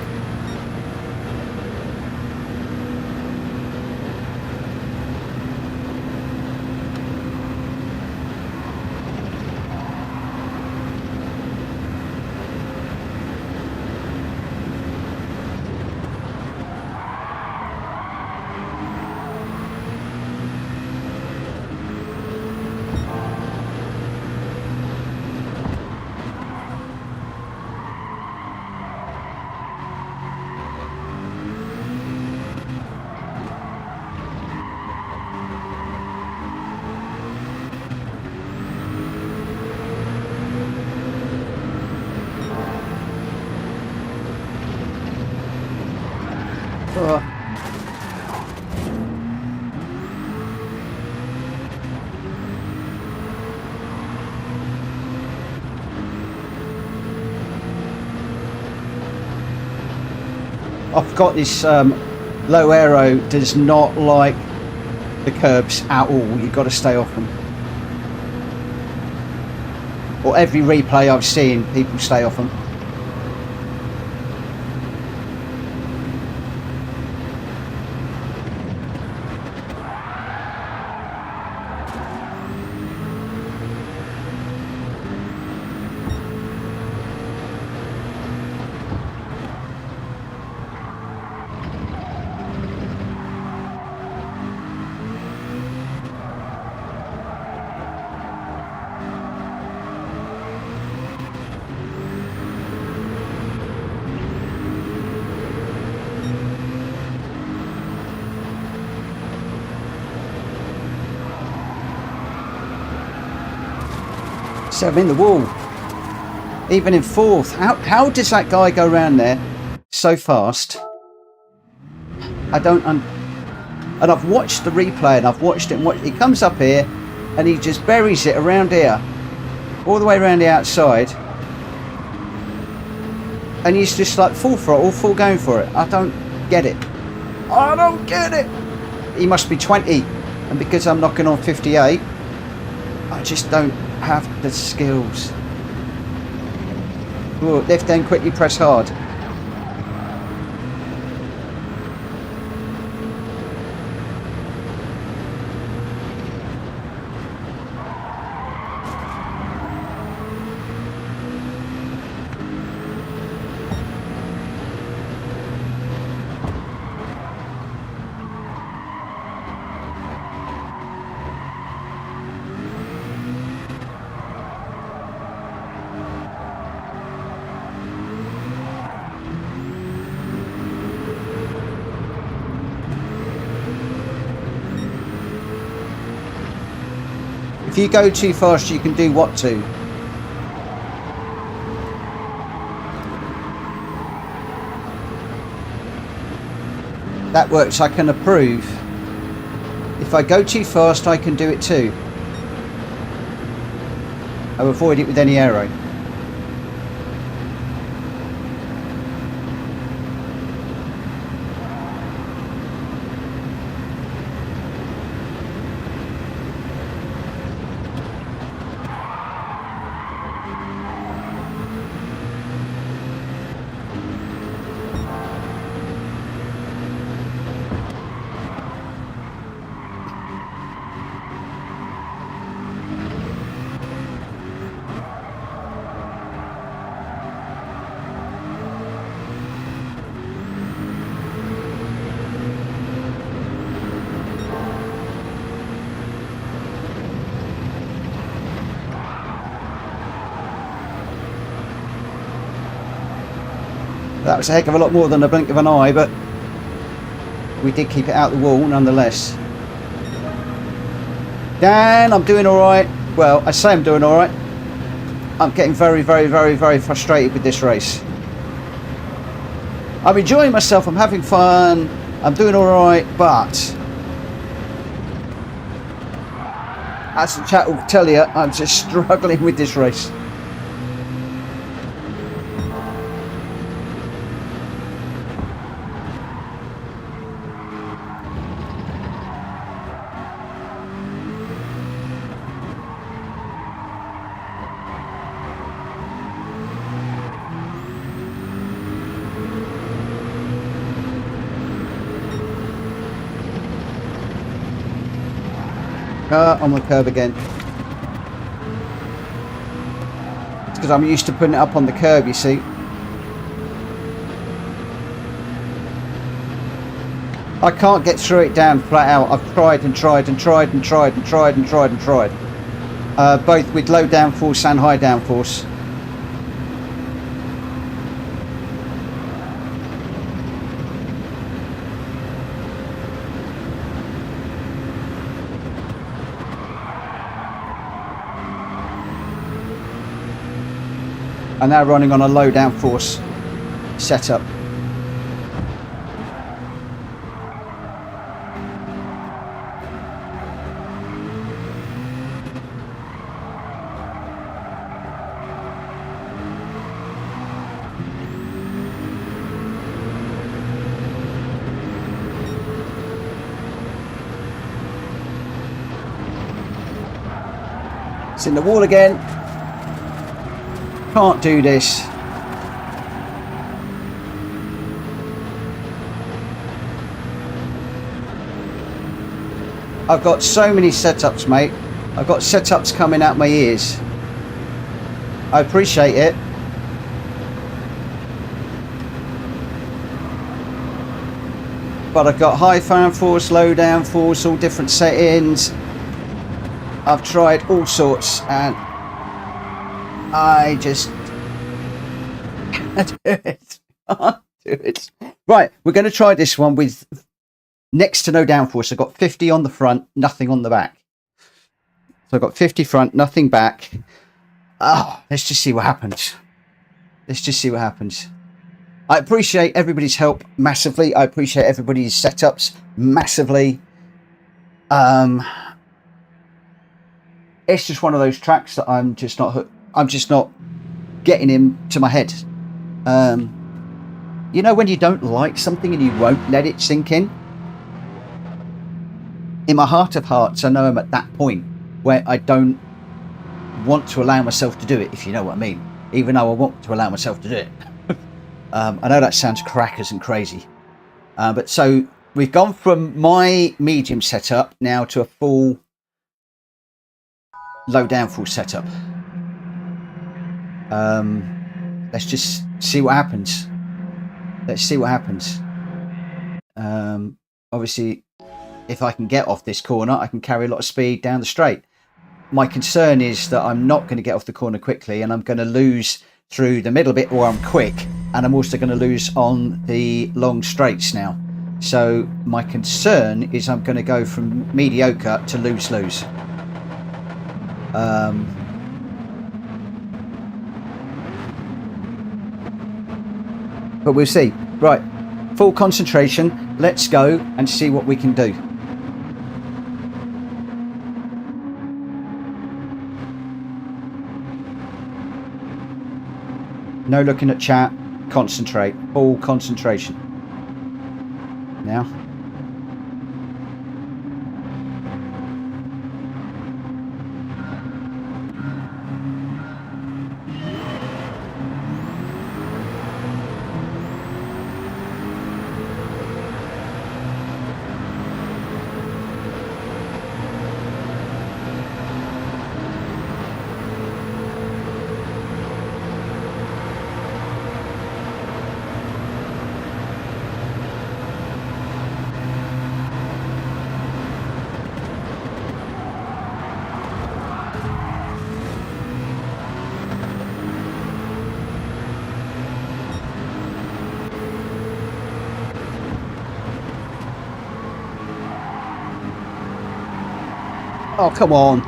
Oh. I've got this low aero does not like the curbs at all. You've got to stay off them. Or every replay I've seen, people stay off them. So I'm in the wall, even in fourth. How does that guy go around there so fast? I don't. And I've watched the replay and I've watched it. And he comes up here and he just buries it around here, all the way around the outside, and he's just like full throttle, full going for it. I don't get it. I don't get it. He must be 20, and because I'm knocking on 58, I just don't have the skills. Ooh, lift then quickly press hard. If you go too fast, you can do what to? That works, I can approve. If I go too fast, I can do it too. I'll avoid it with any aero. That was a heck of a lot more than a blink of an eye, but we did keep it out the wall nonetheless. Dan, I'm doing all right. Well, I say I'm doing all right. I'm getting very, very, very, very frustrated with this race. I'm enjoying myself. I'm having fun. I'm doing all right, but as the chat will tell you, I'm just struggling with this race. On the curb again. It's because I'm used to putting it up on the curb, you see. I can't get through it down flat out. I've tried and tried and tried and tried and tried and tried and tried. Both with low downforce and high downforce. And now running on a low downforce setup. It's in the wall again. Can't do this. I've got so many setups, mate. I've got setups coming out my ears. I appreciate it. But I've got high fan force, low down force, all different settings. I've tried all sorts and I just can't do it. Can't do it. Right, we're going to try this one with next to no downforce. I've got 50 on the front, nothing on the back. So I've got 50 front, nothing back. Oh, let's just see what happens. Let's just see what happens. I appreciate everybody's help massively. I appreciate everybody's setups massively. It's just one of those tracks that I'm just not getting into my head. You know when you don't like something and you won't let it sink in? In my heart of hearts, I know I'm at that point where I don't want to allow myself to do it, if you know what I mean. Even though I want to allow myself to do it. I know that sounds crackers and crazy. But so we've gone from my medium setup now to a full low downforce setup. Let's just see what happens. Let's see what happens. Obviously, if I can get off this corner, I can carry a lot of speed down the straight. My concern is that I'm not going to get off the corner quickly and I'm going to lose through the middle bit where I'm quick, and I'm also going to lose on the long straights now. So my concern is I'm going to go from mediocre to lose-lose. But we'll see. Right, full concentration. Let's go and see what we can do. No looking at chat. Concentrate. Full concentration. Now. Oh, come on.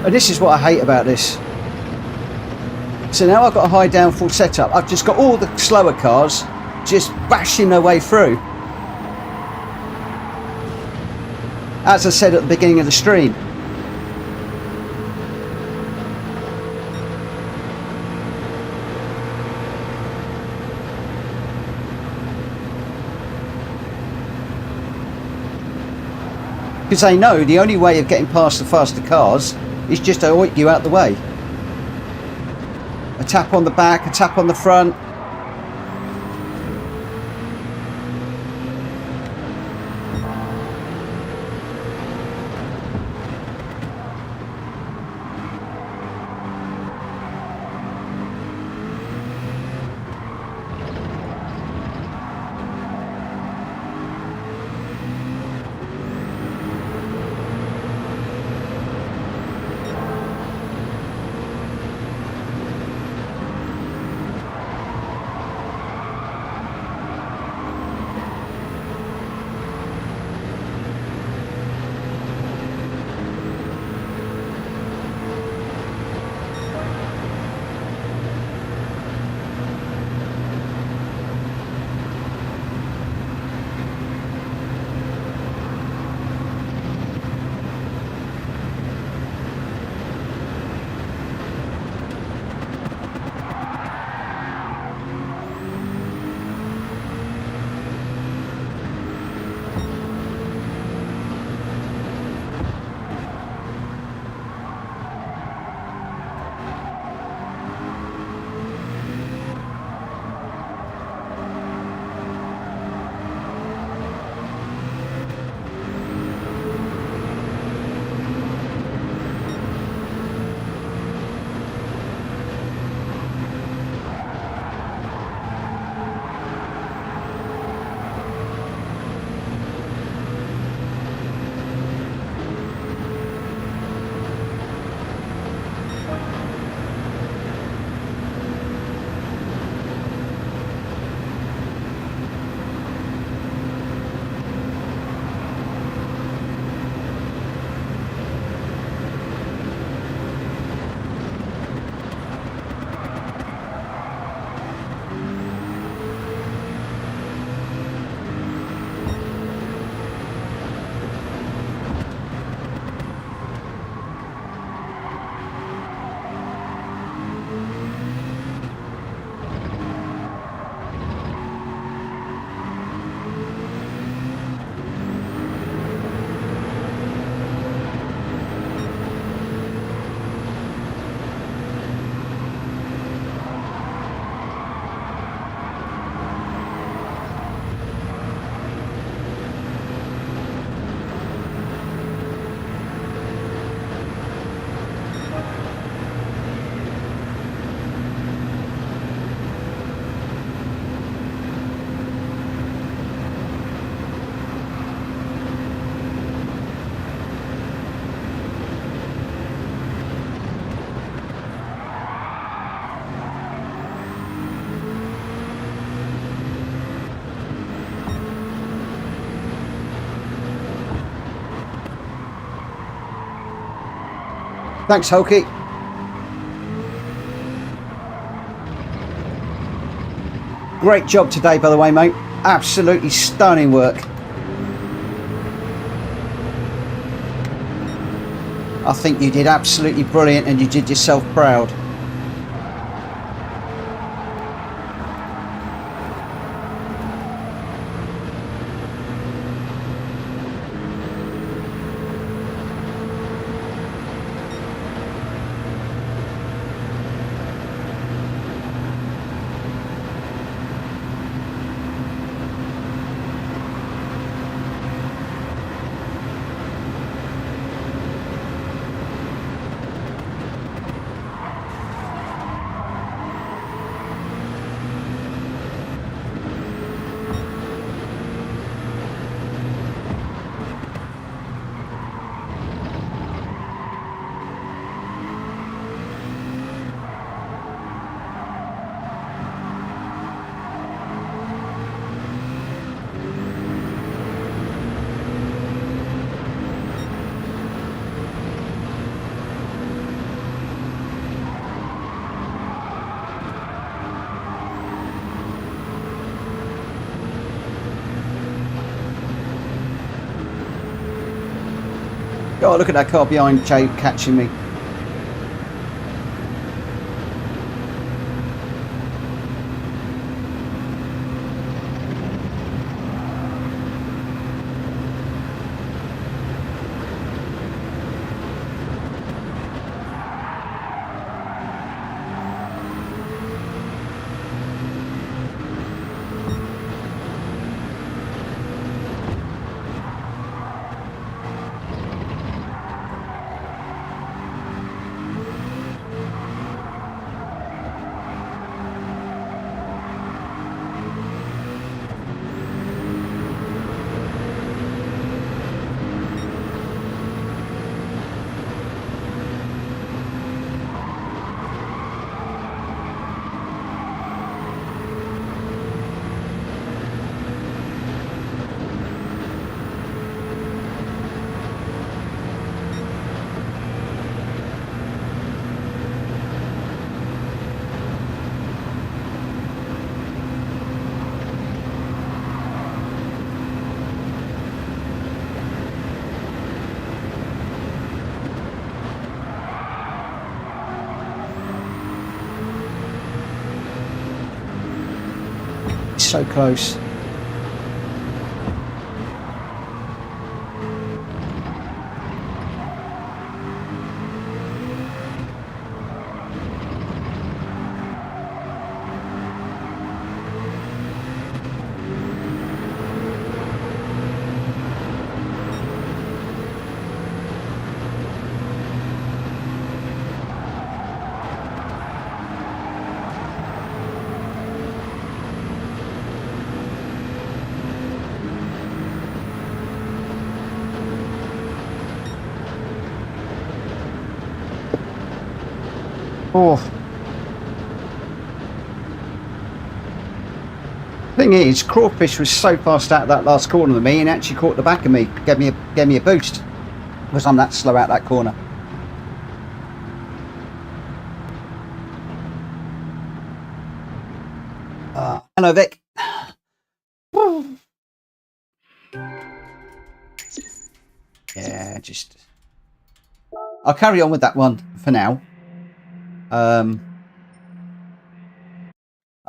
And this is what I hate about this. So now I've got a high downforce setup. I've just got all the slower cars just bashing their way through. As I said at the beginning of the stream. Because they know the only way of getting past the faster cars is just to oink you out the way. A tap on the back, a tap on the front. Thanks, Hulky. Great job today, by the way, mate. Absolutely stunning work. I think you did absolutely brilliant and you did yourself proud. Oh, look at that car behind Jay catching me. So close. Oh. Thing is, Crawfish was so fast out of that last corner of me and actually caught the back of me, gave me a boost because I'm that slow out that corner. Hello, Vic. Yeah, just I'll carry on with that one for now. I'll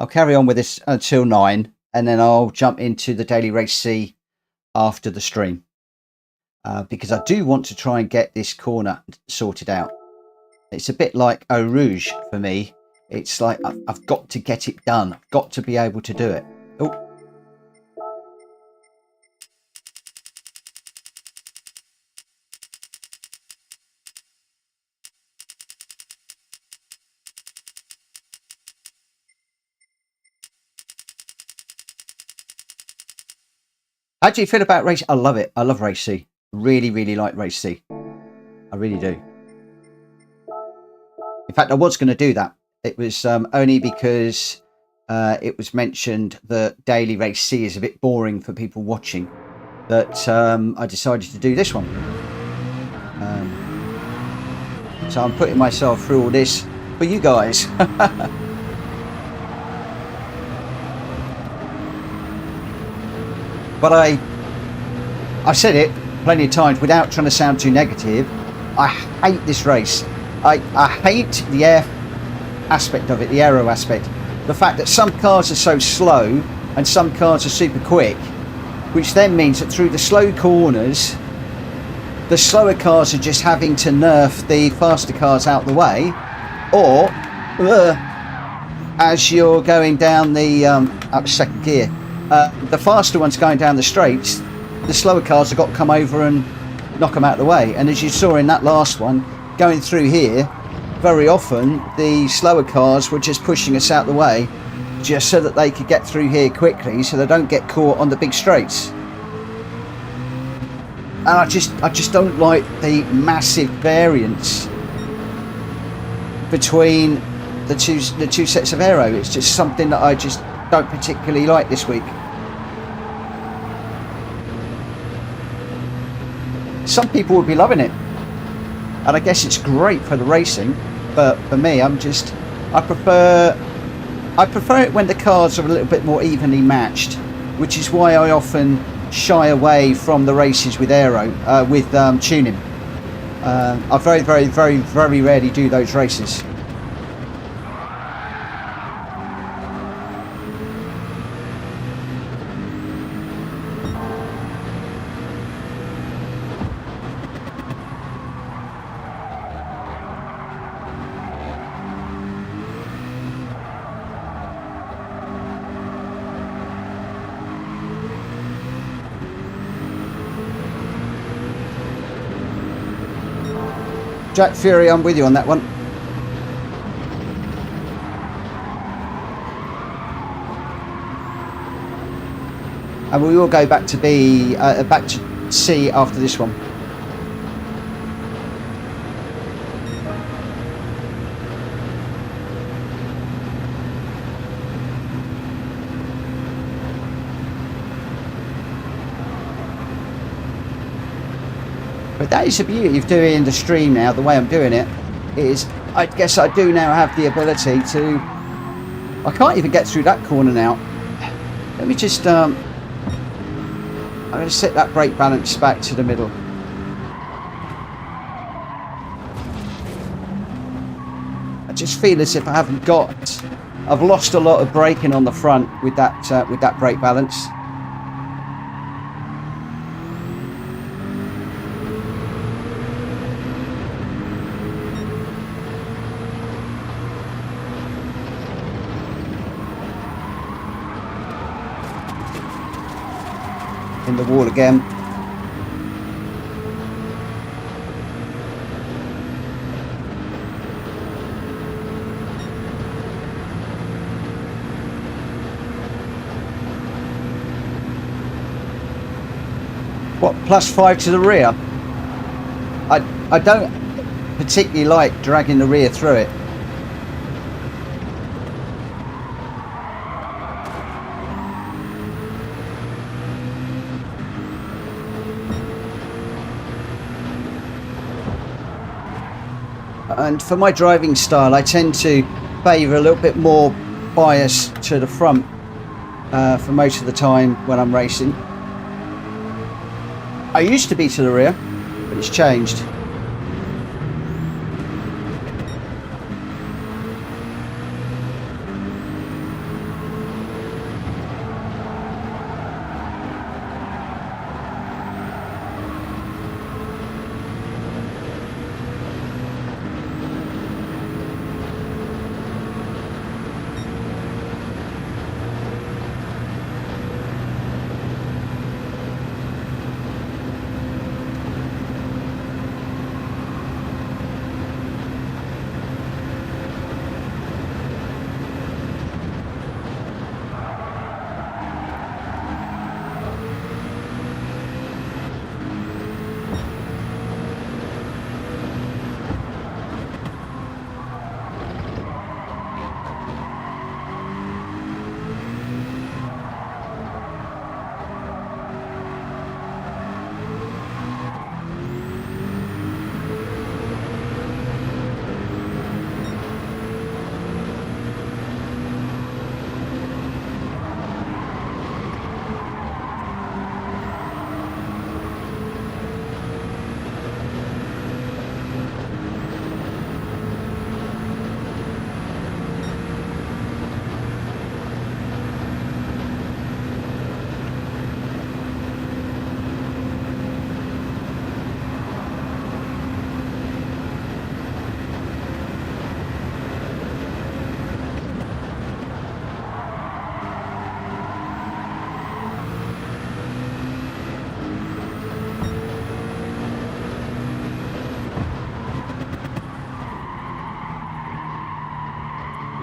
carry on with this until 9, and then I'll jump into the Daily Race C after the stream because I do want to try and get this corner sorted out. It's a bit like Eau Rouge for me. It's like I've got to get it done. I've got to be able to do it. Oh. How do you feel about race? I love it. I love Race C. Really, really like Race C. I really do. In fact, I was going to do that. It was only because it was mentioned that Daily Race C is a bit boring for people watching that I decided to do this one. So I'm putting myself through all this for you guys. But I said it plenty of times without trying to sound too negative. I hate this race. I hate the air aspect of it, the aero aspect. The fact that some cars are so slow and some cars are super quick, which then means that through the slow corners, the slower cars are just having to nerf the faster cars out the way, or as you're going down the up second gear, the faster ones going down the straights, the slower cars have got to come over and knock them out of the way. And as you saw in that last one, going through here, very often the slower cars were just pushing us out the way just so that they could get through here quickly, so they don't get caught on the big straights. And I just don't like the massive variance between the two sets of aero. It's just something that I just don't particularly like this week. Some people would be loving it, and I guess it's great for the racing, but for me, I prefer it when the cars are a little bit more evenly matched, which is why I often shy away from the races with aero, with tuning. I very rarely do those races. Jack Fury, I'm with you on that one. And we will go back to B, back to C after this one. But that is the beauty of doing the stream now, the way I'm doing it, is I guess I do now have the ability to... I can't even get through that corner now. Let me just... I'm going to set that brake balance back to the middle. I just feel as if I haven't got... I've lost a lot of braking on the front with that brake balance. In the wall again. What, +5 to the rear? I don't particularly like dragging the rear through it. And for my driving style, I tend to favour a little bit more bias to the front for most of the time when I'm racing. I used to be to the rear, but it's changed.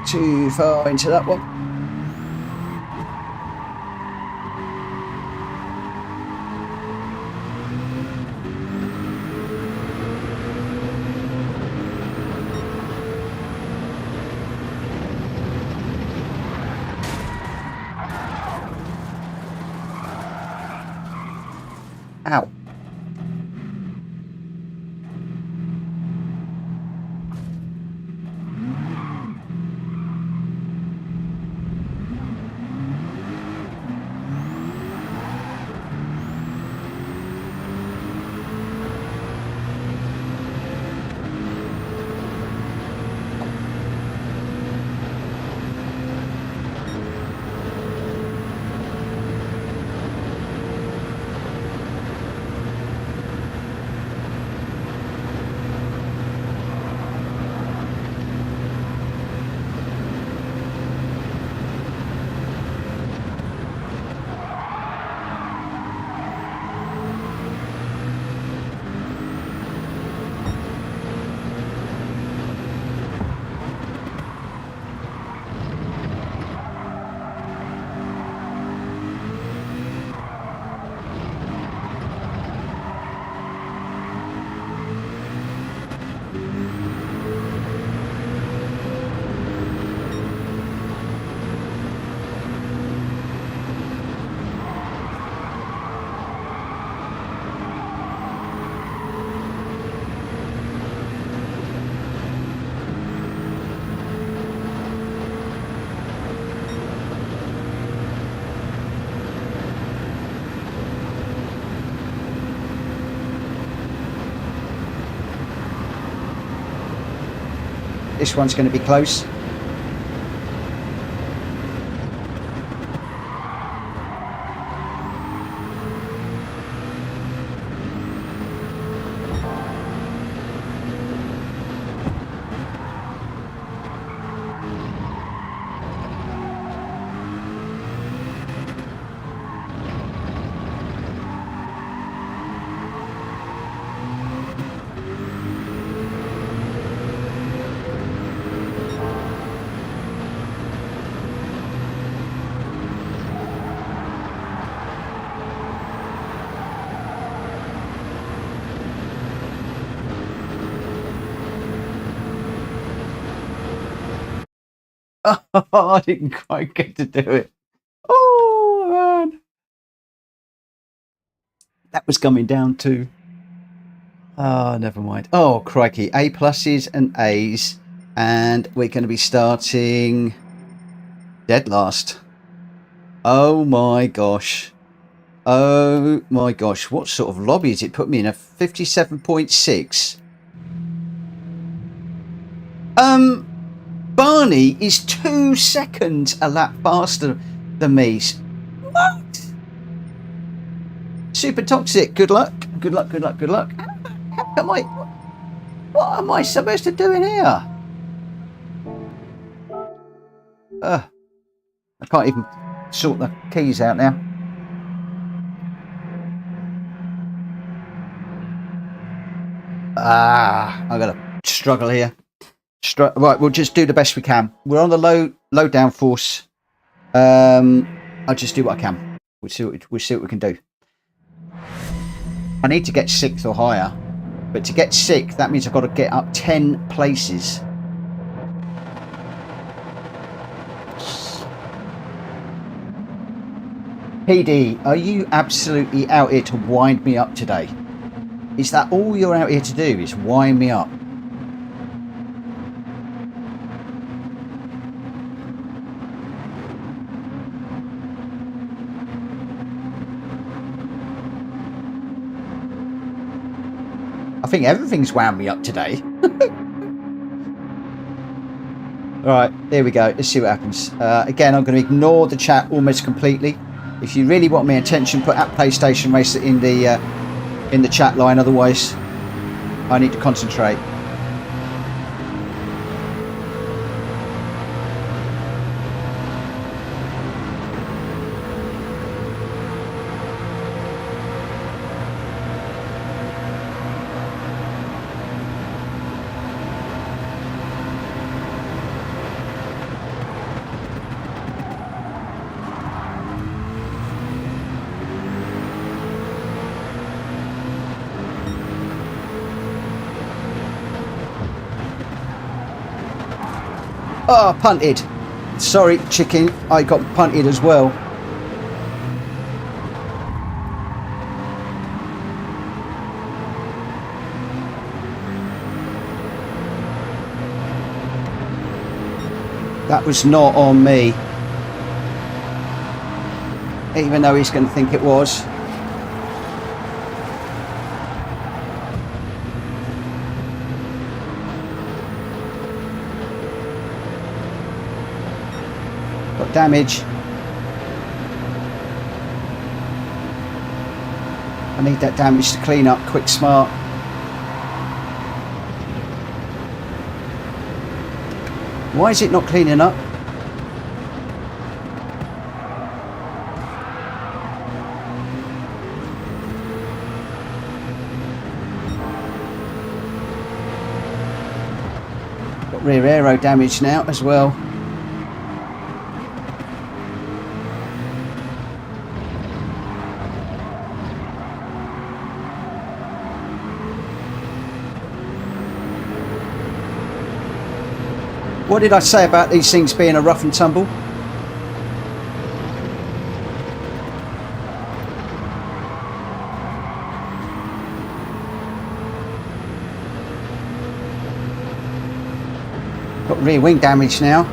too far into that one. Ow. This one's going to be close. Oh, I didn't quite get to do it. Oh, man. That was coming down to... Oh, never mind. Oh, crikey. A pluses and A's. And we're going to be starting dead last. Oh, my gosh. Oh, my gosh. What sort of lobby has it put me in? A 57.6? Barney is 2 seconds a lap faster than me. What? Super toxic. Good luck. Good luck, good luck, good luck. How am I... What am I supposed to do in here? I can't even sort the keys out now. I've got to struggle here. Right, we'll just do the best we can. We're on the low downforce. I'll just do what I can. We'll see what we can do. I need to get 6th or higher, but to get 6th, that means I've got to get up 10 places. PD, are you absolutely out here to wind me up today? Is that all you're out here to do, is wind me up? I think everything's wound me up today. Right, there we go. Let's see what happens. Again, I'm going to ignore the chat almost completely. If you really want my attention, put at PlayStation Racer in the chat line. Otherwise, I need to concentrate. Oh, punted. Sorry, chicken. I got punted as well. That was not on me. Even though he's going to think it was. Got damage. I need that damage to clean up quick, smart. Why is it not cleaning up? Got rear aero damage now as well. What did I say about these things being a rough and tumble? Got rear wing damage now.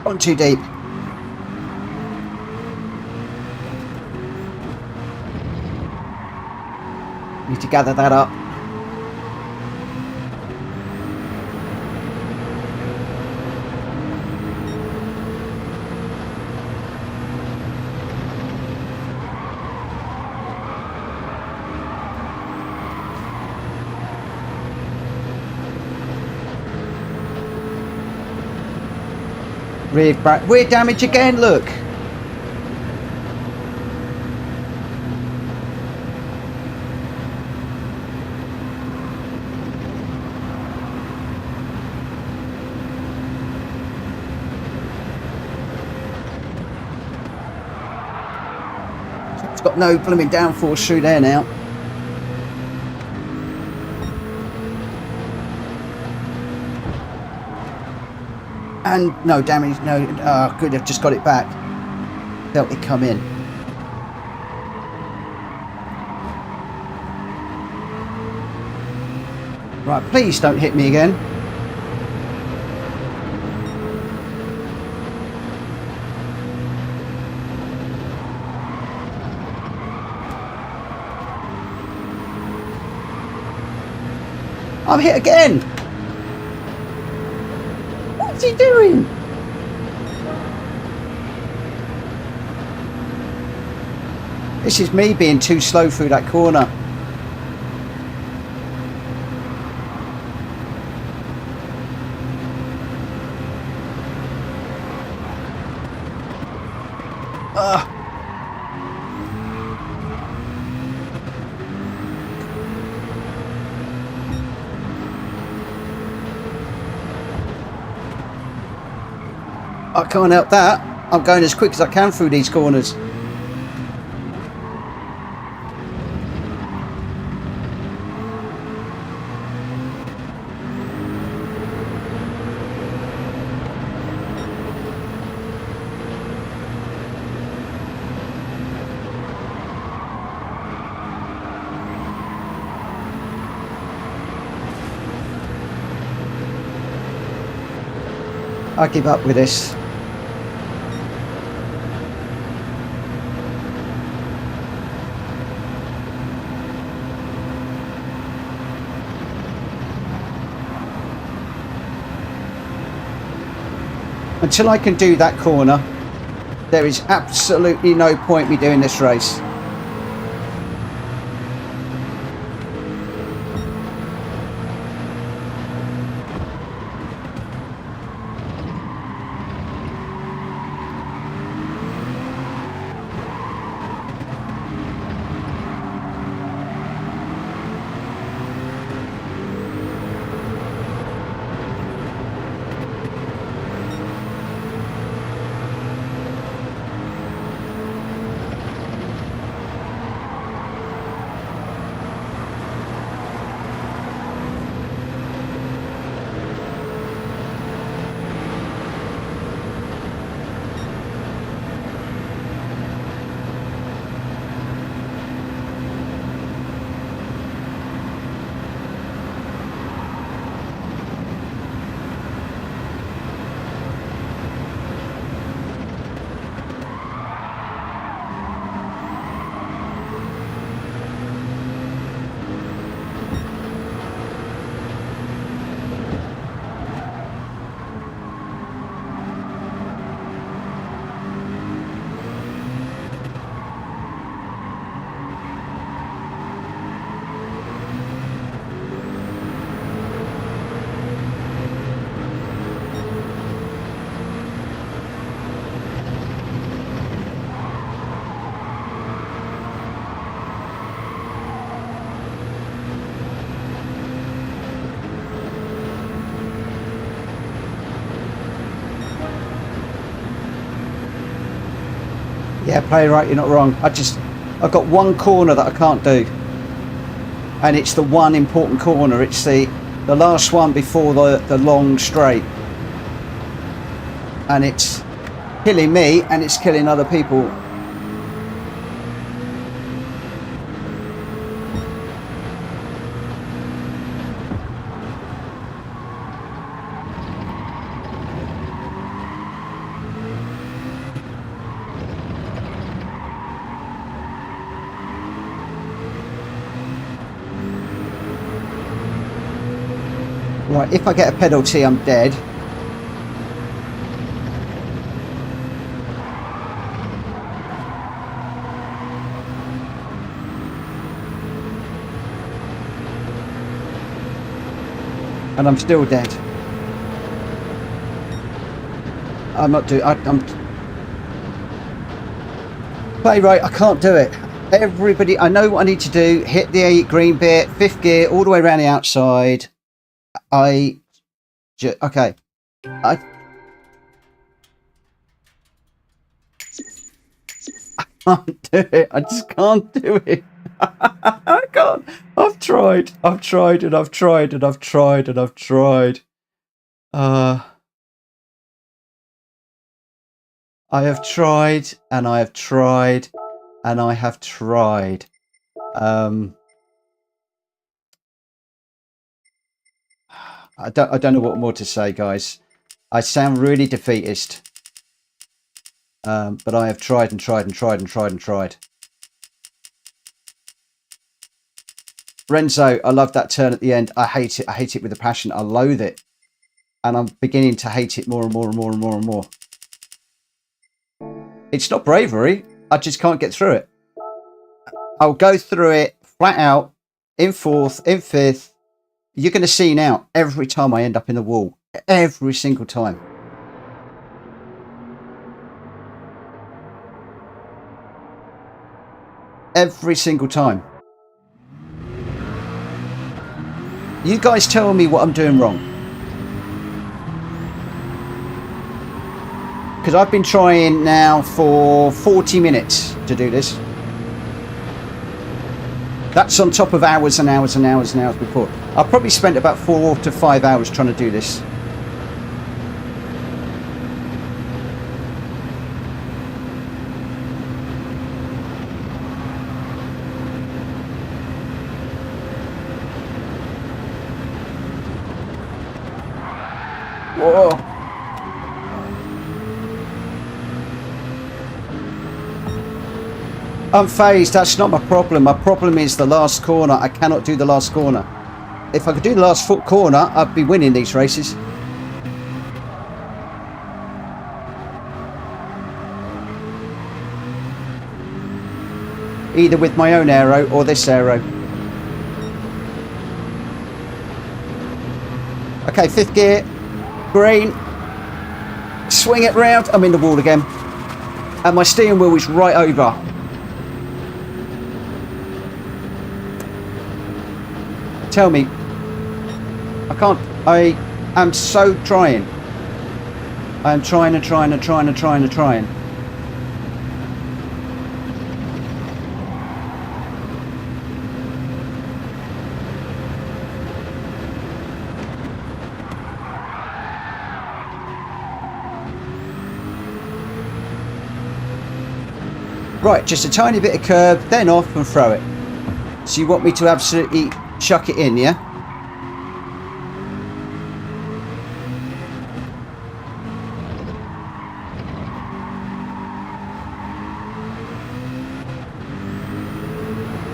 On too deep. Need to gather that up. Rear damage again, look. It's got no blooming downforce through there now. And no damage, no, oh good, I've just got it back. Felt it come in. Right, please don't hit me again. I'm hit again. What's he doing? This is me being too slow through that corner. I can't help that. I'm going as quick as I can through these corners. I give up with this. Until I can do that corner, there is absolutely no point me doing this race. Yeah, playwright, you're not wrong. I've got one corner that I can't do. And it's the one important corner. It's the last one before the long straight. And it's killing me and it's killing other people. Right, if I get a penalty, I'm dead. And I'm still dead. I'm not doing... I'm... Playwright, I can't do it. Everybody, I know what I need to do. Hit the green bit, 5th gear, all the way around the outside. Okay. I can't do it. I just can't do it. I can't. I've tried and I've tried and I've tried and I've tried. I have tried and I have tried and I have tried. I don't know what more to say, guys. I sound really defeatist. But I have tried and tried and tried and tried and tried. Renzo, I love that turn at the end. I hate it. I hate it with a passion. I loathe it. And I'm beginning to hate it more and more and more and more and more. It's not bravery. I just can't get through it. I'll go through it flat out, in 4th, in 5th. You're going to see now, every time I end up in the wall. Every single time. Every single time. You guys tell me what I'm doing wrong. Because I've been trying now for 40 minutes to do this. That's on top of hours and hours and hours and hours before. I've probably spent about 4 to 5 hours trying to do this. Whoa. Unfazed, that's not my problem. My problem is the last corner. I cannot do the last corner. If I could do the last corner, I'd be winning these races. Either with my own aero or this aero. Okay, 5th gear, green, swing it round. I'm in the wall again. And my steering wheel is right over. Tell me, I can't. I am so trying. I am trying and trying and trying and trying and trying. Right, just a tiny bit of curb, then off and throw it. So you want me to absolutely chuck it in, yeah?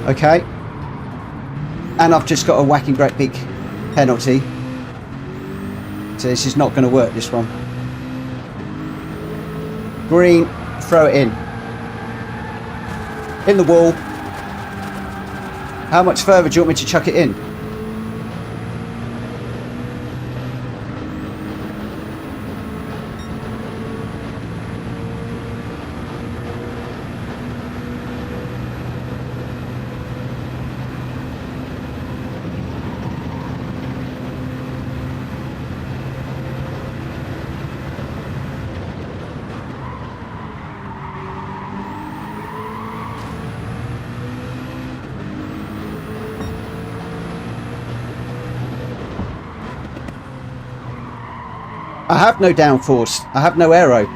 Okay. And I've just got a whacking great big penalty. So this is not going to work, this one. Green, throw it in. In the wall. How much further do you want me to chuck it in? I have no downforce. I have no aero.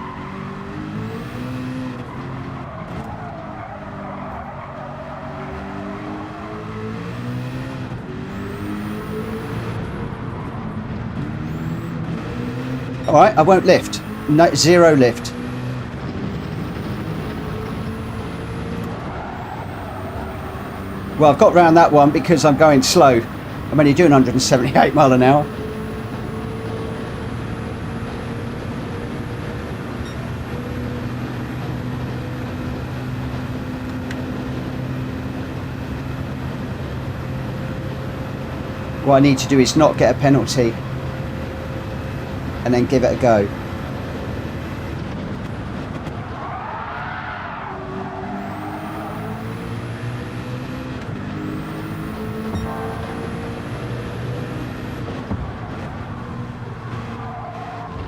All right, I won't lift. No, zero lift. Well, I've got round that one because I'm going slow. I'm only doing 178 mile an hour. What I need to do is not get a penalty and then give it a go.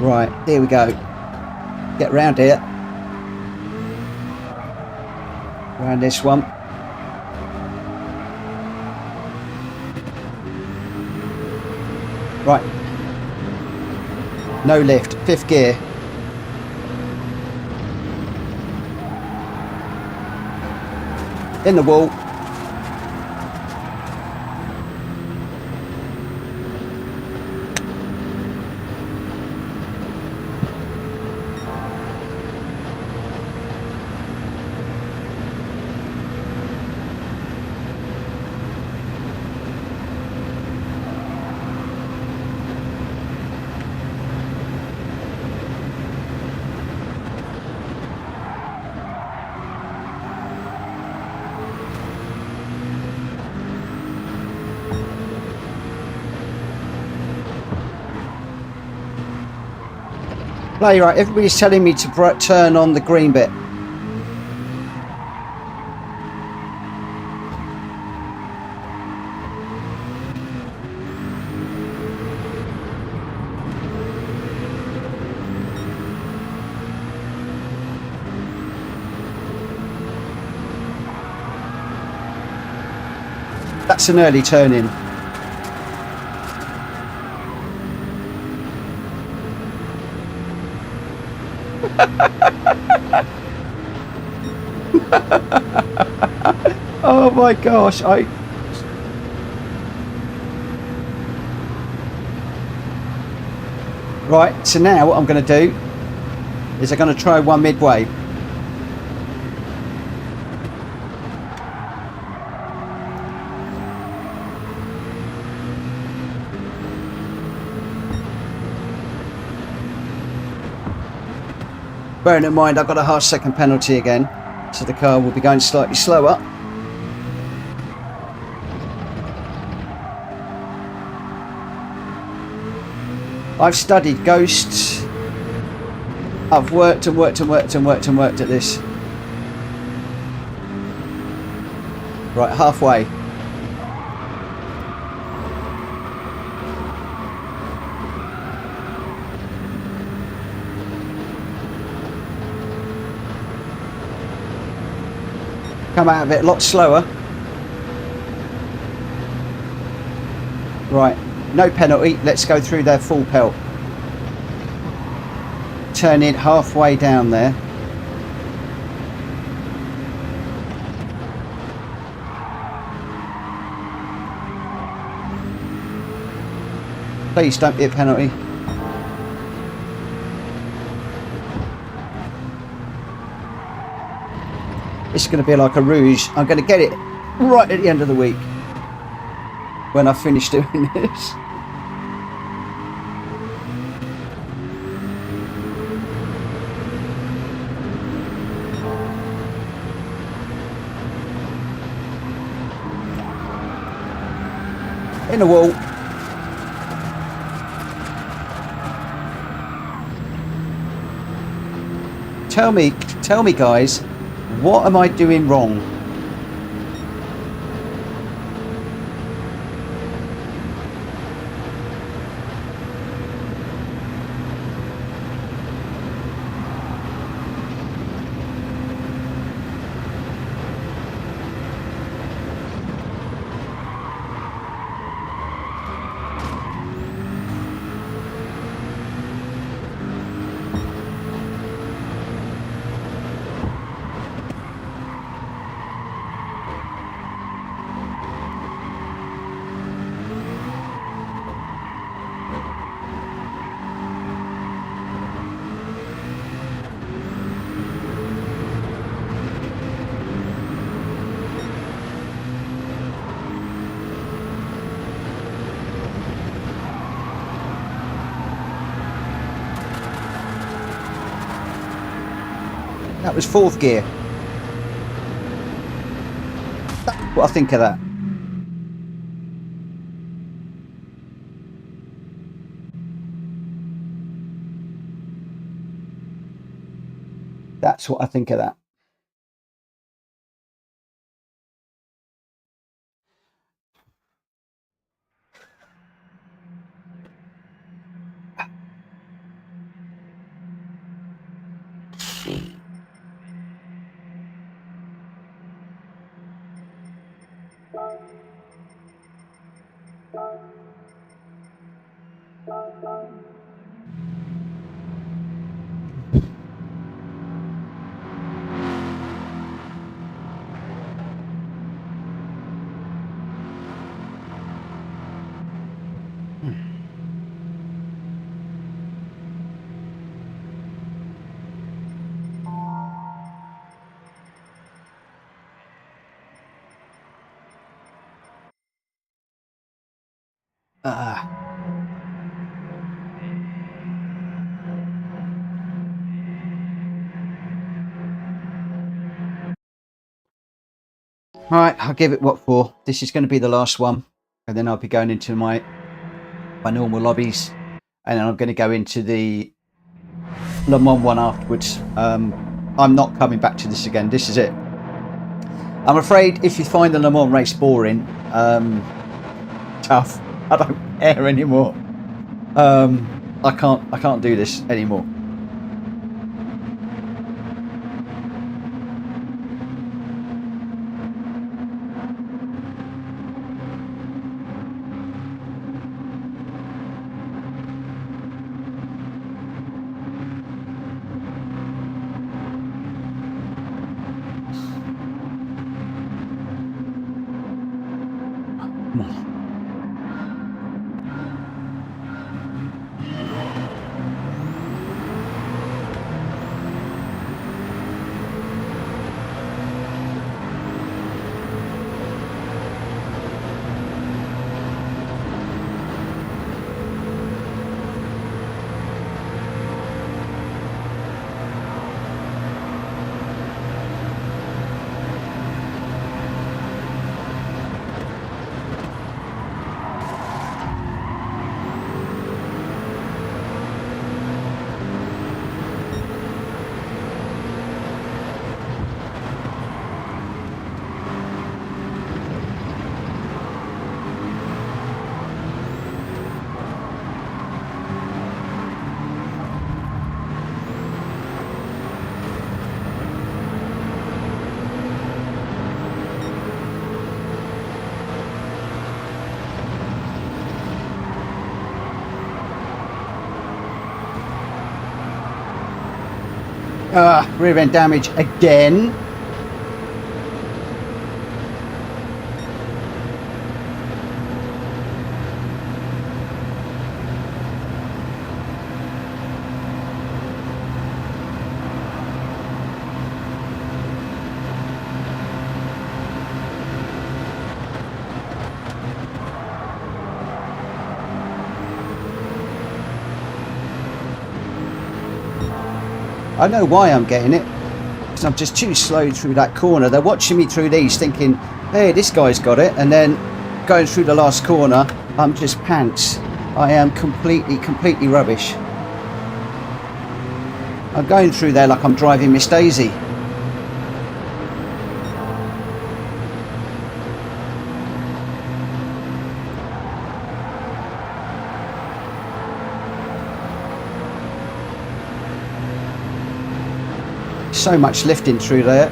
Right, here we go. Get round here. Round this one. Right. No lift. 5th gear. In the wall. Play right, everybody's telling me to turn on the green bit. That's an early turn in. Oh my gosh, Right, so now what I'm going to do is I'm going to try one midway. Bearing in mind I've got a half second penalty again, so the car will be going slightly slower. I've studied ghosts. I've worked and worked and worked and worked and worked at this. Right, halfway. Come out of it a lot slower. Right, no penalty. Let's go through their full pelt. Turn in halfway down there. Please don't be a penalty. It's going to be like a rouge. I'm going to get it right at the end of the week when I finish doing this. In the wall. Tell me guys, what am I doing wrong? That was fourth gear. That's what I think of that. That's what I think of that. All right, I'll give it what for. This is going to be the last one, and then I'll be going into my normal lobbies, and then I'm going to go into the Le Mans one afterwards. I'm not coming back to this again. This is it. I'm afraid if you find the Le Mans race boring, tough. I don't care anymore. I can't do this anymore. Rear end damage again. I know why I'm getting it, because I'm just too slow through that corner. They're watching me through these thinking, hey, this guy's got it, and then going through the last corner, I'm just pants. I am completely rubbish. I'm going through there like I'm driving Miss Daisy. So much lifting through there.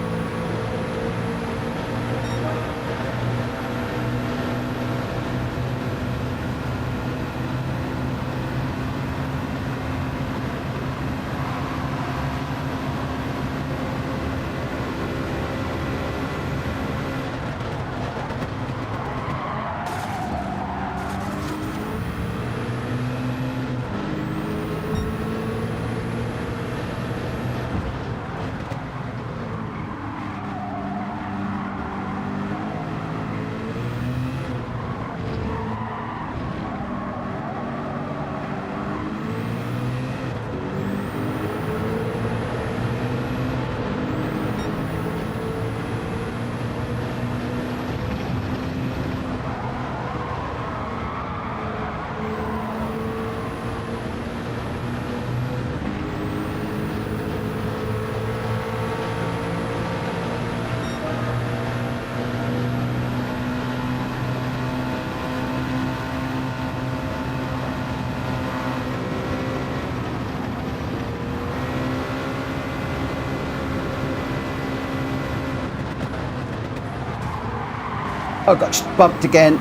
I got bumped again.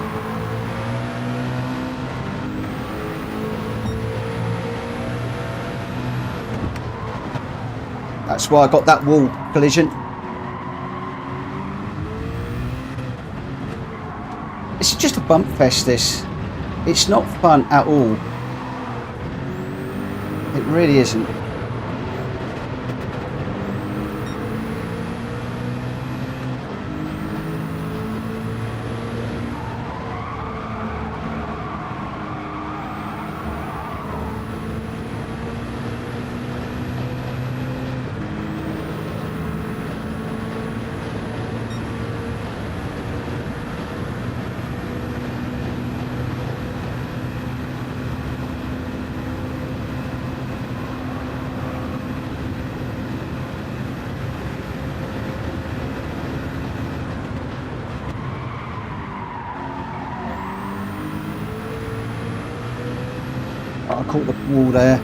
That's why I got that wall collision. It's just a bump fest, this. It's not fun at all. It really isn't. I caught the wall there.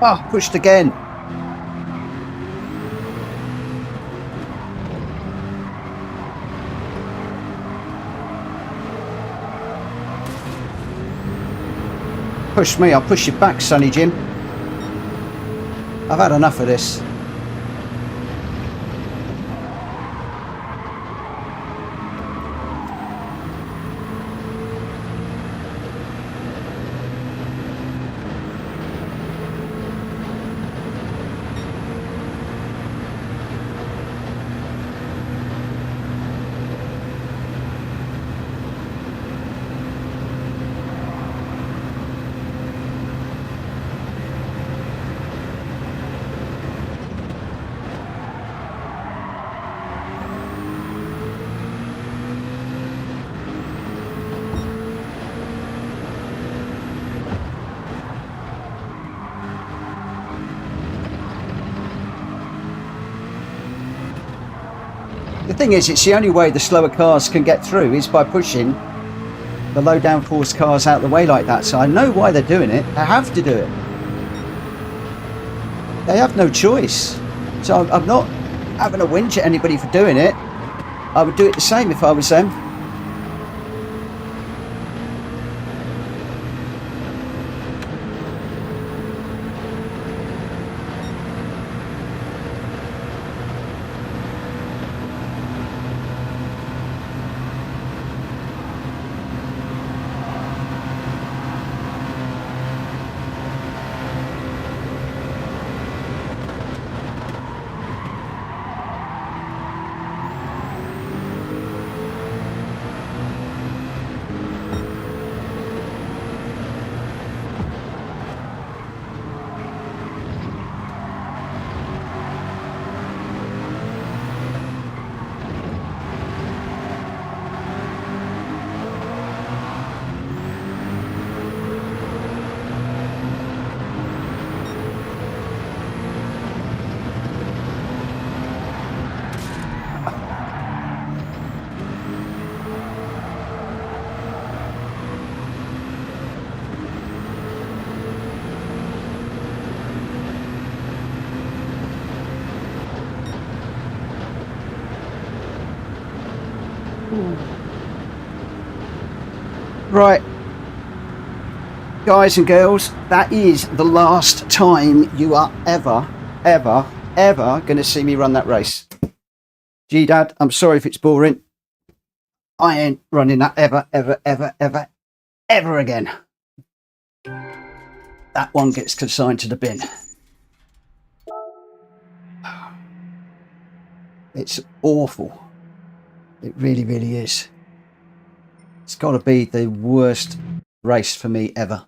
Oh, pushed again. Push me, I'll push you back, Sonny Jim. I've had enough of this. The thing is, it's the only way the slower cars can get through is by pushing the low downforce cars out of the way like that. So I know why they're doing it. They have to do it. They have no choice. So I'm not having a whinge at anybody for doing it. I would do it the same if I was them. Right, guys and girls, that is the last time you are ever ever going to see me run that race. Gee, Dad, I'm sorry if it's boring. I ain't running that ever again. That one gets consigned to the bin. It's awful. It really, really is. It's got to be the worst race for me ever.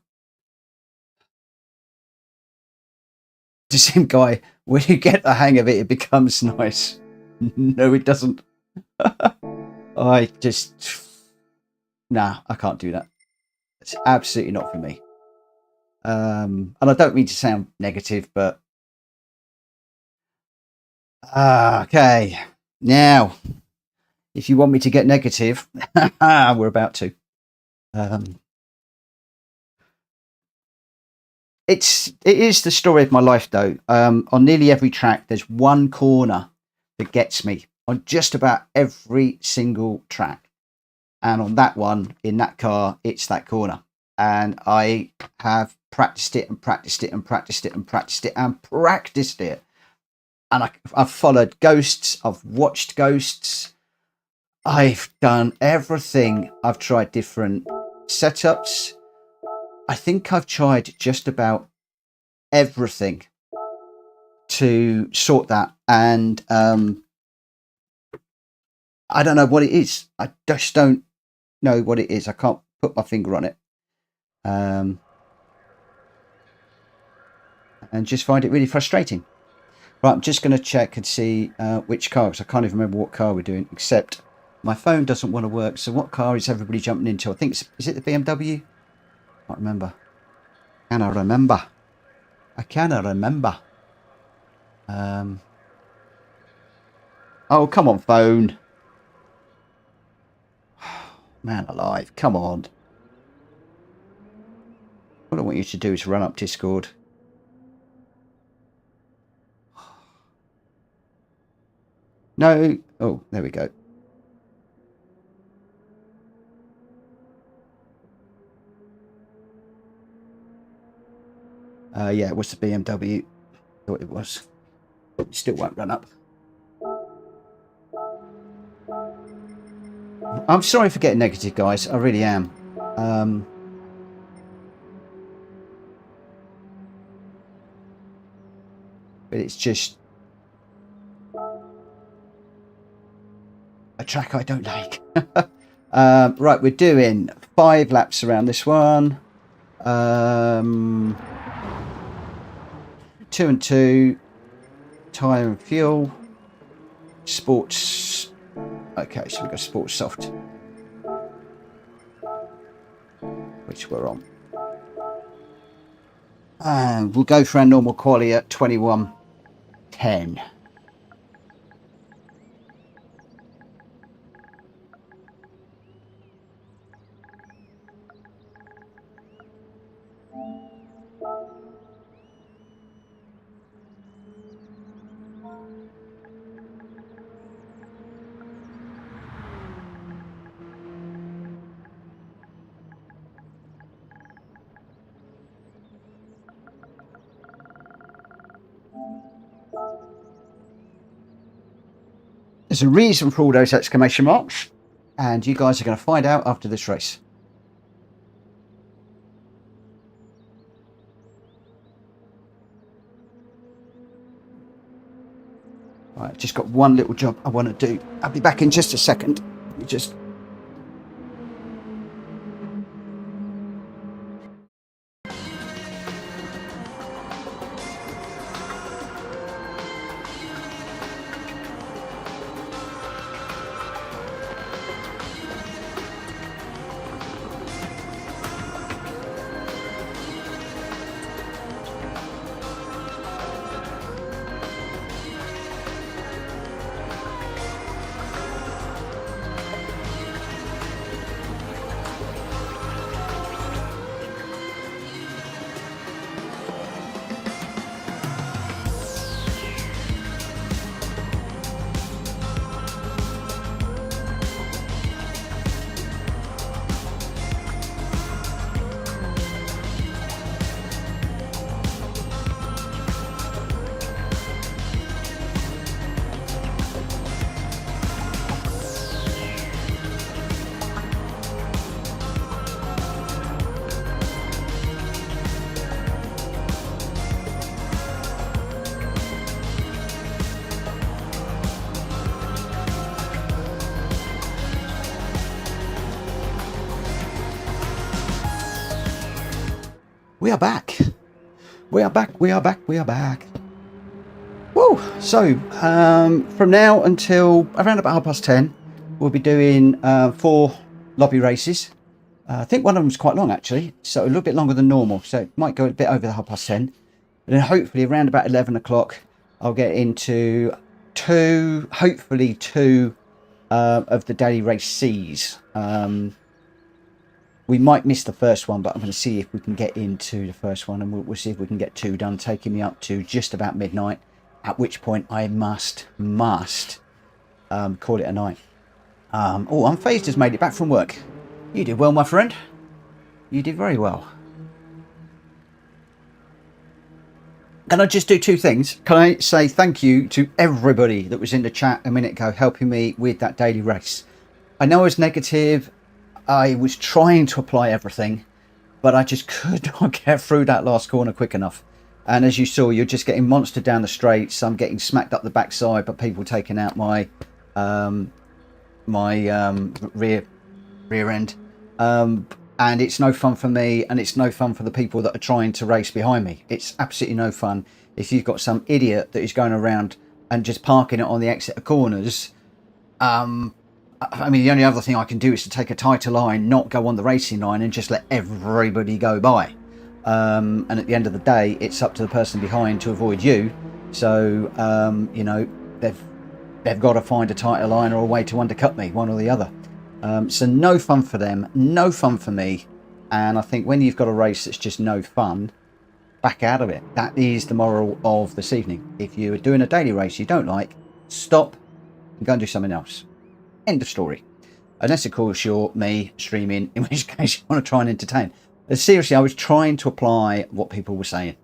The sim guy, when you get the hang of it, it becomes nice. No, it doesn't. I can't do that. It's absolutely not for me. And I don't mean to sound negative, but okay. Now, if you want me to get negative, we're about to. It is the story of my life, though. On nearly every track, there's one corner that gets me on just about every single track. And on that one, in that car, it's that corner. And I have practiced it and practiced it and practiced it and practiced it and practiced it. And I've followed ghosts. I've watched ghosts. I've done everything. I've tried different setups. I think I've tried just about everything to sort that. And I don't know what it is. I just don't know what it is. I can't put my finger on it. And just find it really frustrating. Right, I'm just going to check and see which car, because I can't even remember what car we're doing, except my phone doesn't want to work. So what car is everybody jumping into? I think, is it the BMW? I can't remember. Can I remember? I cannot remember. Oh, come on, phone. Man alive, come on. What I want you to do is run up Discord. No. Oh, there we go. Yeah, it was the BMW. Thought it was. It still won't run up. I'm sorry for getting negative, guys. I really am. But it's just a track I don't like. Right, we're doing 5 laps around this one. 2 and 2. Tyre and fuel. Sports. Okay, so we've got sports soft, which we're on. And we'll go for our normal quali at 21:10. There's a reason for all those exclamation marks, and you guys are going to find out after this race. Right, I've just got one little job I want to do. I'll be back in just a second. Let me just... We are back. We are back. We are back. We are back. Woo! So, from now until around about 10:30, we'll be doing 4 lobby races. I think one of them's quite long, actually, so a little bit longer than normal. So it might go a bit over the 10:30. And then hopefully around about 11 o'clock, I'll get into hopefully two of the daily race C's. We might miss the first one, but I'm going to see if we can get into the first one, and we'll see if we can get 2 done, taking me up to just about midnight, at which point I must call it a night. Oh, Unfazed has made it back from work. You did well, my friend. You did very well. Can I just do 2 things? Can I say thank you to everybody that was in the chat a minute ago helping me with that daily race? I know I was negative. I was trying to apply everything, but I just could not get through that last corner quick enough. And as you saw, you're just getting monstered down the straights. I'm getting smacked up the backside, but people taking out my rear end. And it's no fun for me, and it's no fun for the people that are trying to race behind me. It's absolutely no fun if you've got some idiot that is going around and just parking it on the exit of corners. I mean, the only other thing I can do is to take a tighter line, not go on the racing line, and just let everybody go by. And at the end of the day, it's up to the person behind to avoid you. So, you know, they've got to find a tighter line or a way to undercut me, one or the other. So no fun for them, no fun for me. And I think when you've got a race that's just no fun, back out of it. That is the moral of this evening. If you are doing a daily race you don't like, stop and go and do something else. End of story. Unless, of course, you're me streaming, in which case you want to try and entertain. But seriously, I was trying to apply what people were saying.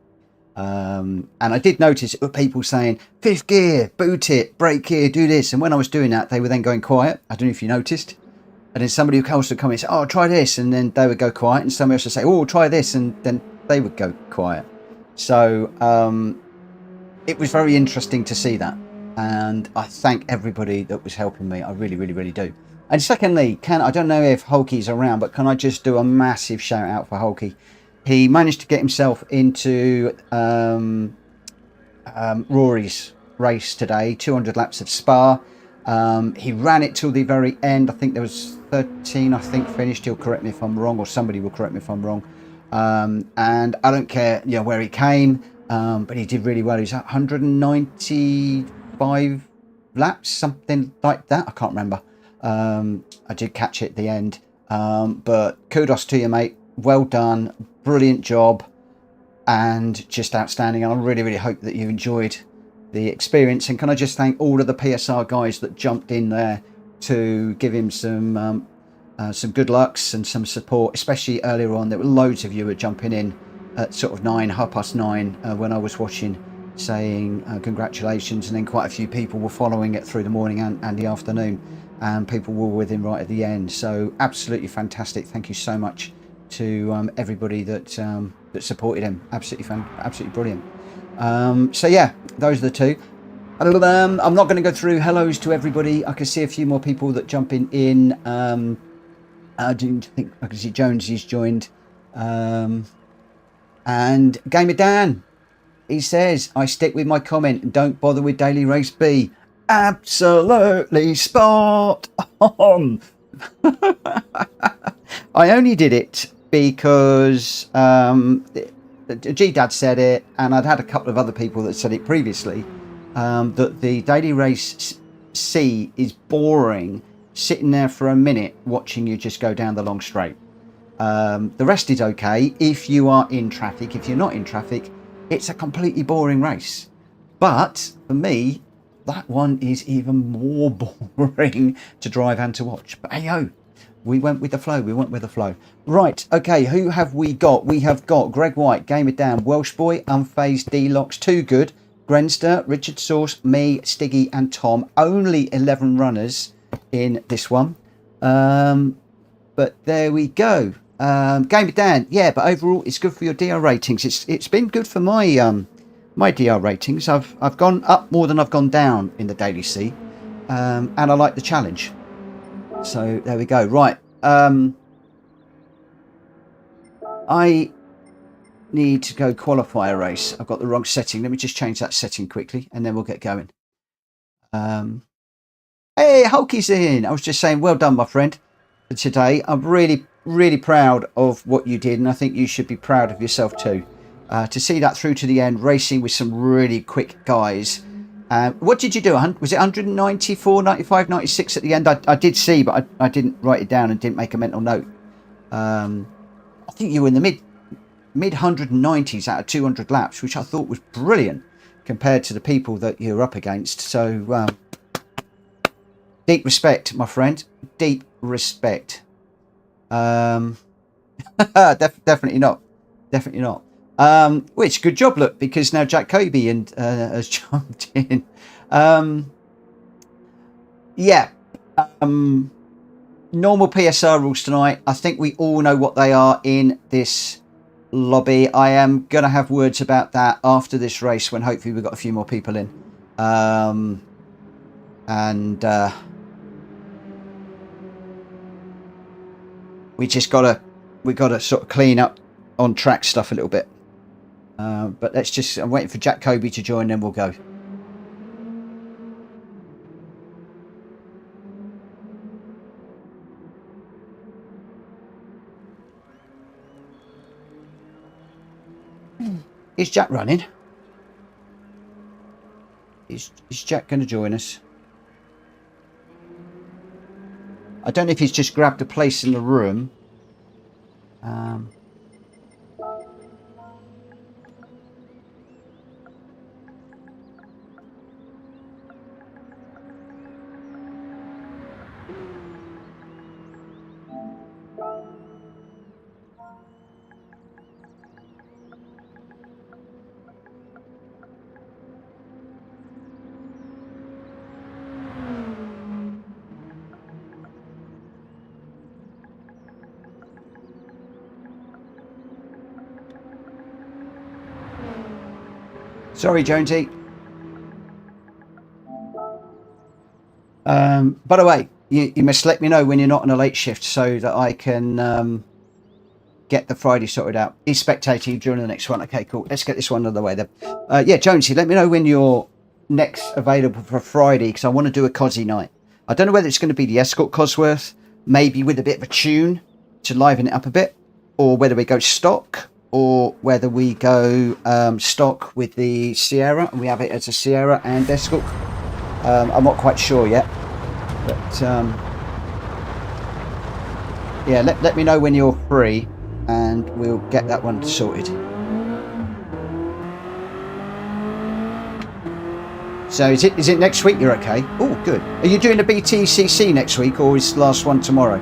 And I did notice it were people saying, 5th gear, boot it, brake here, do this. And when I was doing that, they were then going quiet. I don't know if you noticed. And then somebody else would come in and say, oh, try this. And then they would go quiet. And somebody else would say, oh, try this. And then they would go quiet. So it was very interesting to see that. And I thank everybody that was helping me. I really, really, really do. And secondly, I don't know if Hulky's around, but can I just do a massive shout out for Hulky? He managed to get himself into Rory's race today, 200 laps of Spa. He ran it till the very end. I think there was 13, I think, finished. He'll correct me if I'm wrong, or somebody will correct me if I'm wrong. And I don't care, you know, where he came, but he did really well. He's at 195 laps, something like that. I can't remember. I did catch it at the end. But kudos to you, mate. Well done. Brilliant job. And just outstanding. And I really, really hope that you enjoyed the experience. And can I just thank all of the PSR guys that jumped in there to give him some good lucks and some support, especially earlier on. There were loads of you who were jumping in at sort of 9:30 when I was watching, saying congratulations, and then quite a few people were following it through the morning and the afternoon, and people were with him right at the end. So absolutely fantastic. Thank you so much to everybody that supported him. Absolutely brilliant. So yeah, those are the 2. I'm not going to go through hellos to everybody. I can see a few more people that jumping in. I do think I can see Jonesy's joined. And Gamer Dan, he says, I stick with my comment and don't bother with Daily Race B. Absolutely spot on. I only did it because G-Dad said it, and I'd had a couple of other people that said it previously, that the Daily Race C is boring, sitting there for a minute watching you just go down the long straight. The rest is okay if you are in traffic. If you're not in traffic, it's a completely boring race. But for me, that one is even more boring to drive and to watch. But hey ho, we went with the flow. Right, okay, who have we got? We have got Greg White, Gamer Dan, Welsh Boy, Unfazed, D-Locks, Too Good, Grenster, Richard Sauce, me, Stiggy and Tom. Only 11 runners in this one. But there we go. Gamer Dan, yeah, but overall it's good for your DR ratings. It's been good for my my DR ratings. I've gone up more than I've gone down in the Daily C, and I like the challenge. So there we go. Right, I need to go qualify a race. I've got the wrong setting. Let me just change that setting quickly and then we'll get going. Hey, Hulky's in. I was just saying, well done, my friend, for today. I'm really, really proud of what you did, and I think you should be proud of yourself too. To see that through to the end, racing with some really quick guys. What did you do? Was it 194, 95, 96 at the end? I did see, but I didn't write it down and didn't make a mental note. I think you were in the mid 190s out of 200 laps, which I thought was brilliant compared to the people that you're up against. So deep respect, my friend. Deep respect. Definitely not. Definitely not. Which good job, look, because now Jack Kobe has jumped in. Yeah. Normal PSR rules tonight. I think we all know what they are in this lobby. I am going to have words about that after this race when hopefully we've got a few more people in. We gotta sort of clean up on track stuff a little bit. But I'm waiting for Jack Kobe to join, then we'll go. Is Jack running? Is Jack going to join us? I don't know if he's just grabbed a place in the room. Sorry, Jonesy. By the way, you must let me know when you're not on a late shift so that I can get the Friday sorted out. He's spectating during the next one. Okay, cool. Let's get this one out of the way then. Yeah, Jonesy, let me know when you're next available for Friday, because I want to do a Cosy night. I don't know whether it's going to be the Escort Cosworth, maybe with a bit of a tune to liven it up a bit, or whether we go stock, or whether we go stock with the Sierra and we have it as a Sierra and Escort. I'm not quite sure yet, but yeah, let me know when you're free and we'll get that one sorted. So is it next week you're okay? Oh, good. Are you doing the BTCC next week, or is the last one tomorrow?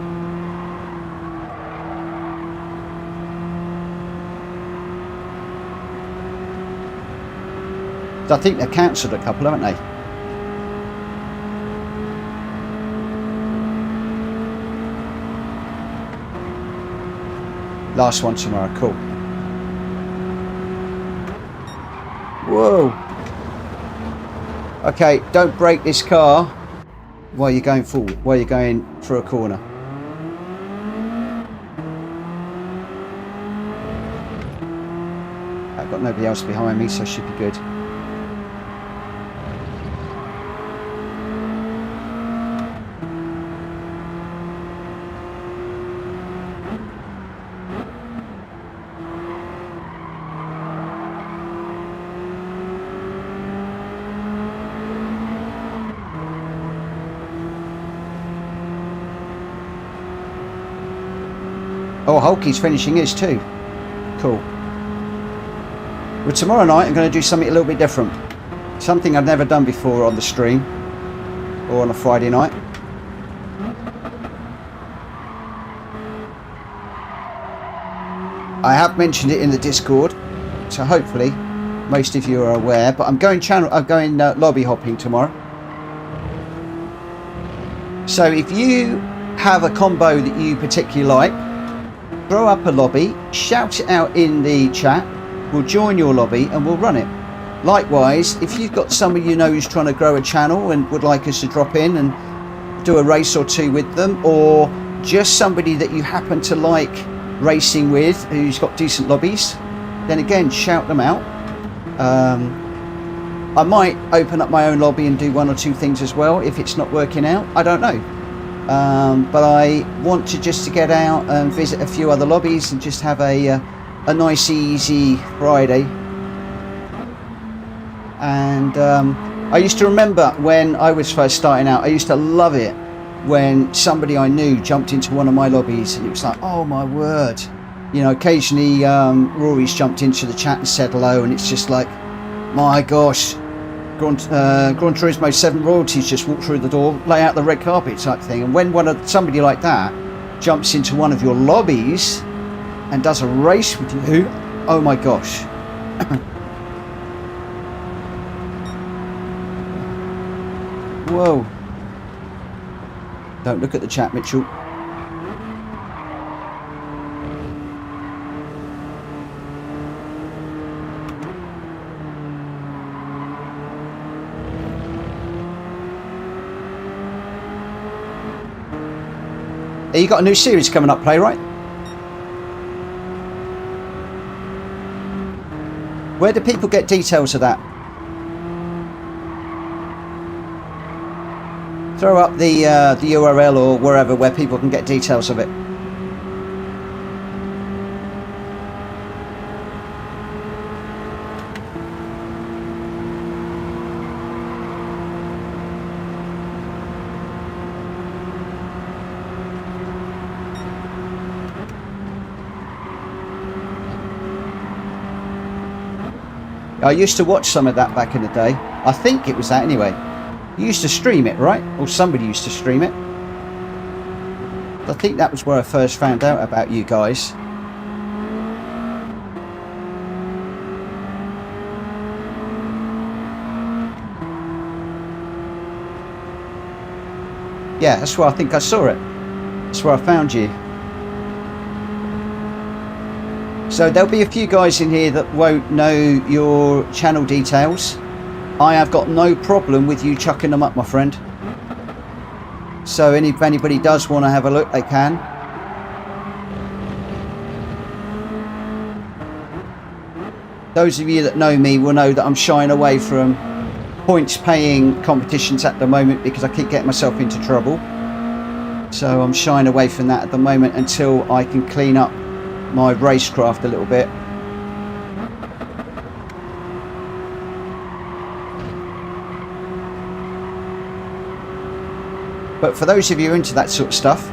I think they've cancelled a couple, haven't they? Last one tomorrow, cool. Whoa. Okay, don't break this car while you're going forward, while you're going through a corner. I've got nobody else behind me, so I should be good. Oh, Hulky's finishing his too. Cool. Well, tomorrow night I'm going to do something a little bit different. Something I've never done before on the stream or on a Friday night. I have mentioned it in the Discord, so hopefully most of you are aware. But I'm going lobby hopping tomorrow. So if you have a combo that you particularly like, throw up a lobby, shout it out in the chat, we'll join your lobby and we'll run it. Likewise, if you've got somebody you know who's trying to grow a channel and would like us to drop in and do a race or two with them, or just somebody that you happen to like racing with who's got decent lobbies, then again, shout them out. I might open up my own lobby and do 1 or 2 things as well if it's not working out. I don't know. But I want to just to get out and visit a few other lobbies and just have a nice easy Friday. And I used to remember when I was first starting out, I used to love it when somebody I knew jumped into one of my lobbies and it was like, oh my word. You know, occasionally Rory's jumped into the chat and said hello, and it's just like, my gosh, Gran Turismo 7 royalties just walk through the door, lay out the red carpet type thing. And when somebody like that jumps into one of your lobbies and does a race with you, oh my gosh. Whoa. Don't look at the chat, Mitchell. You got a new series coming up, Playwright? Where do people get details of that? Throw up the URL or wherever where people can get details of it. I used to watch some of that back in the day. I think it was that anyway. You used to stream it, right? Or somebody used to stream it. I think that was where I first found out about you guys. Yeah, that's where I think I saw it. That's where I found you. So there'll be a few guys in here that won't know your channel details. I have got no problem with you chucking them up, my friend. So if anybody does want to have a look, they can. Those of you that know me will know that I'm shying away from points paying competitions at the moment because I keep getting myself into trouble. So I'm shying away from that at the moment until I can clean up my racecraft a little bit. But for those of you into that sort of stuff,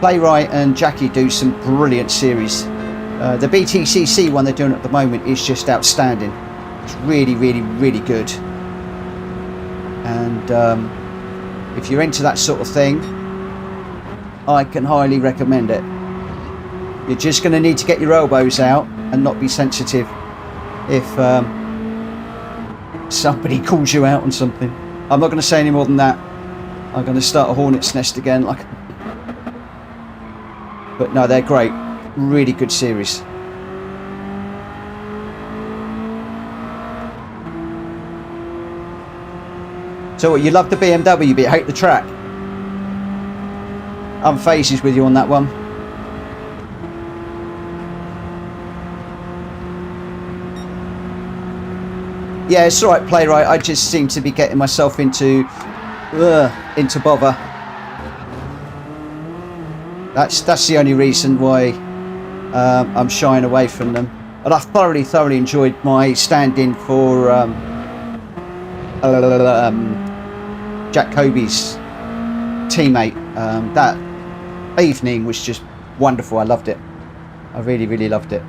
Playwright and Jackie do some brilliant series. The BTCC one they're doing at the moment is just outstanding. It's really, really, really good. And if you're into that sort of thing, I can highly recommend it. You're just going to need to get your elbows out and not be sensitive if somebody calls you out on something. I'm not going to say any more than that. I'm going to start a hornet's nest again. But no, they're great. Really good series. So what, you love the BMW but you hate the track? I'm phases with you on that one. Yeah, it's alright, Playwright. I just seem to be getting myself into bother. That's the only reason why I'm shying away from them. And I thoroughly enjoyed my stand-in for Jack Kobe's teammate. That evening was just wonderful. I loved it. I really, really loved it.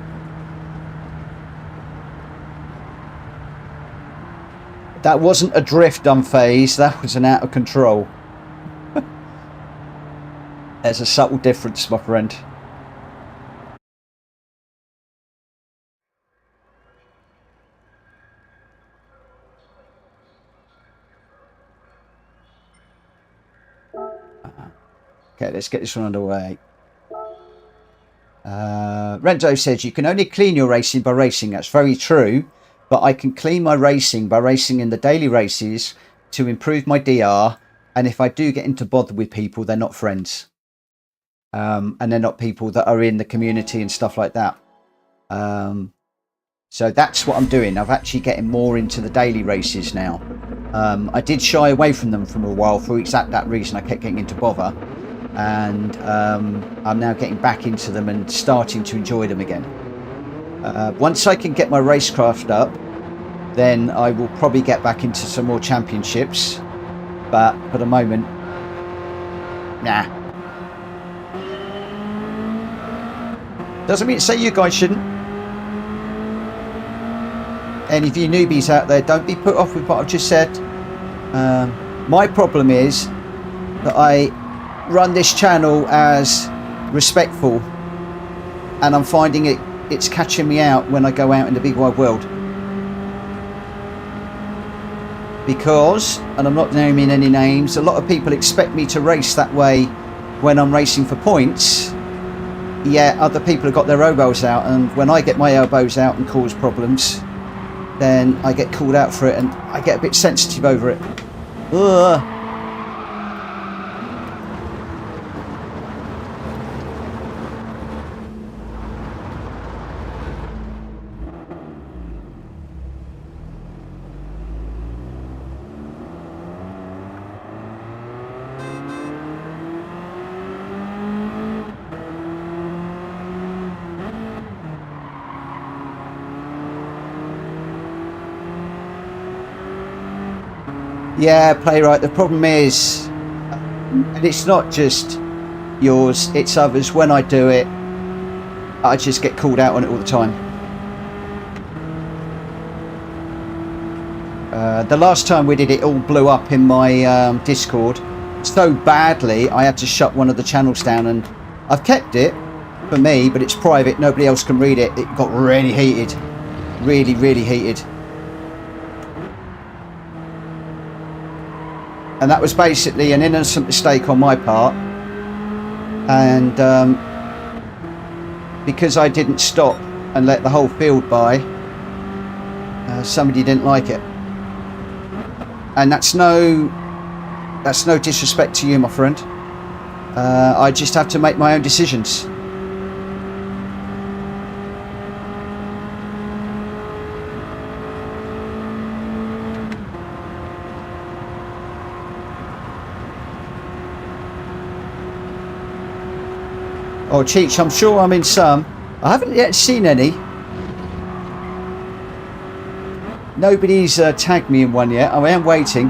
That wasn't a drift unfazed, that was an out of control. There's a subtle difference, my friend. Okay, let's get this one underway. Renzo says you can only clean your racing by racing. That's very true. But I can clean my racing by racing in the daily races to improve my DR. And if I do get into bother with people, they're not friends. And they're not people that are in the community and stuff like that. So that's what I'm doing. I'm actually getting more into the daily races now. I did shy away from them for a while for exactly that reason. I kept getting into bother, and I'm now getting back into them and starting to enjoy them again. Once I can get my racecraft up, then I will probably get back into some more championships, but for the moment, nah. Doesn't mean to say you guys shouldn't. Any of you newbies out there, don't be put off with what I've just said. My problem is that I run this channel as respectful, and I'm finding it's catching me out when I go out in the big wide world. Because, and I'm not naming any names, a lot of people expect me to race that way when I'm racing for points. Yeah, other people have got their elbows out, and when I get my elbows out and cause problems, then I get called out for it, and I get a bit sensitive over it. Ugh. Yeah, playwright, the problem is, and it's not just yours, it's others, when I do it, I just get called out on it all the time. The last time we did it, all blew up in my Discord so badly I had to shut one of the channels down, and I've kept it for me, but it's private, nobody else can read it. It got really heated, really heated. And that was basically an innocent mistake on my part, and because I didn't stop and let the whole field by, somebody didn't like it, and that's no disrespect to you, my friend. I just have to make my own decisions. Oh, Cheech, I'm sure I'm in some. I haven't yet seen any. Nobody's tagged me in one yet. I am waiting.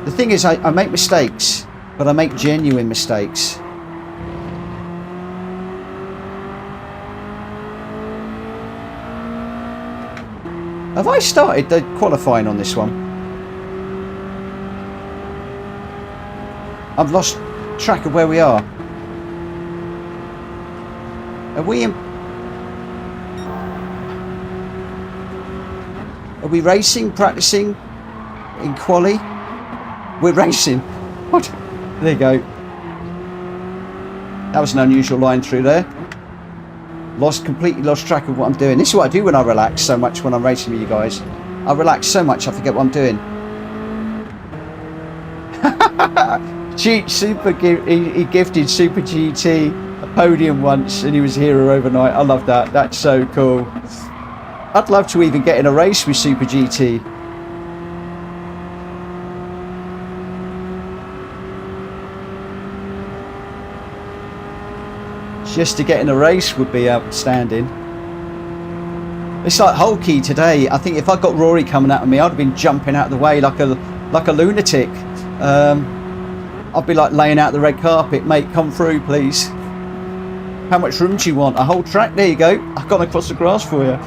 The thing is, I make mistakes, but I make genuine mistakes. Have I started the qualifying on this one? I've lost track of where we are. Are we in... Are we racing, practicing, in quali? We're racing. What? There you go. That was an unusual line through there. Completely lost track of what I'm doing. This is what I do when I relax so much when I'm racing with you guys. I relax so much I forget what I'm doing. Cheat Super, he gifted Super GT a podium once, and he was a hero overnight. I love that. That's so cool. I'd love to even get in a race with Super GT. Just to get in a race would be outstanding. It's like Hulky today. I think if I got Rory coming out of me, I'd have been jumping out of the way like a lunatic. I'd be like laying out the red carpet. Mate, come through, please. How much room do you want? A whole track? There you go. I've gone across the grass for you.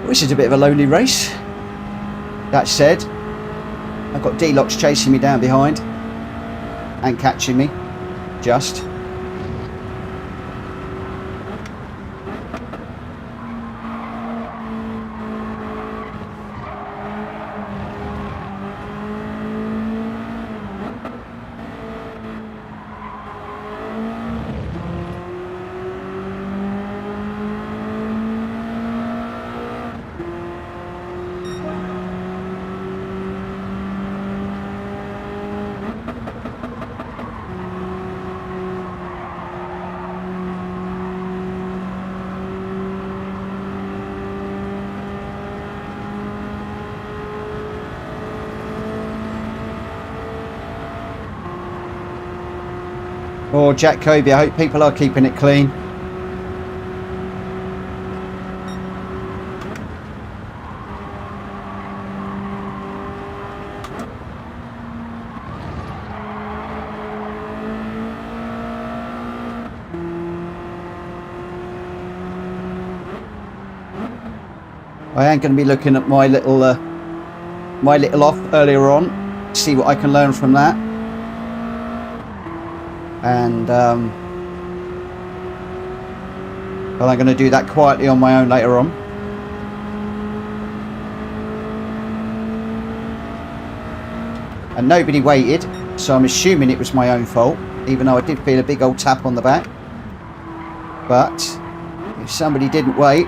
This is a bit of a lonely race. That said, I've got D-Locks chasing me down behind and catching me, just. Or Jack Kobe, I hope people are keeping it clean. I am going to be looking at my little off earlier on, see what I can learn from that, and well, I'm going to do that quietly on my own later on. And nobody waited, so I'm assuming it was my own fault, even though I did feel a big old tap on the back. But if somebody didn't wait,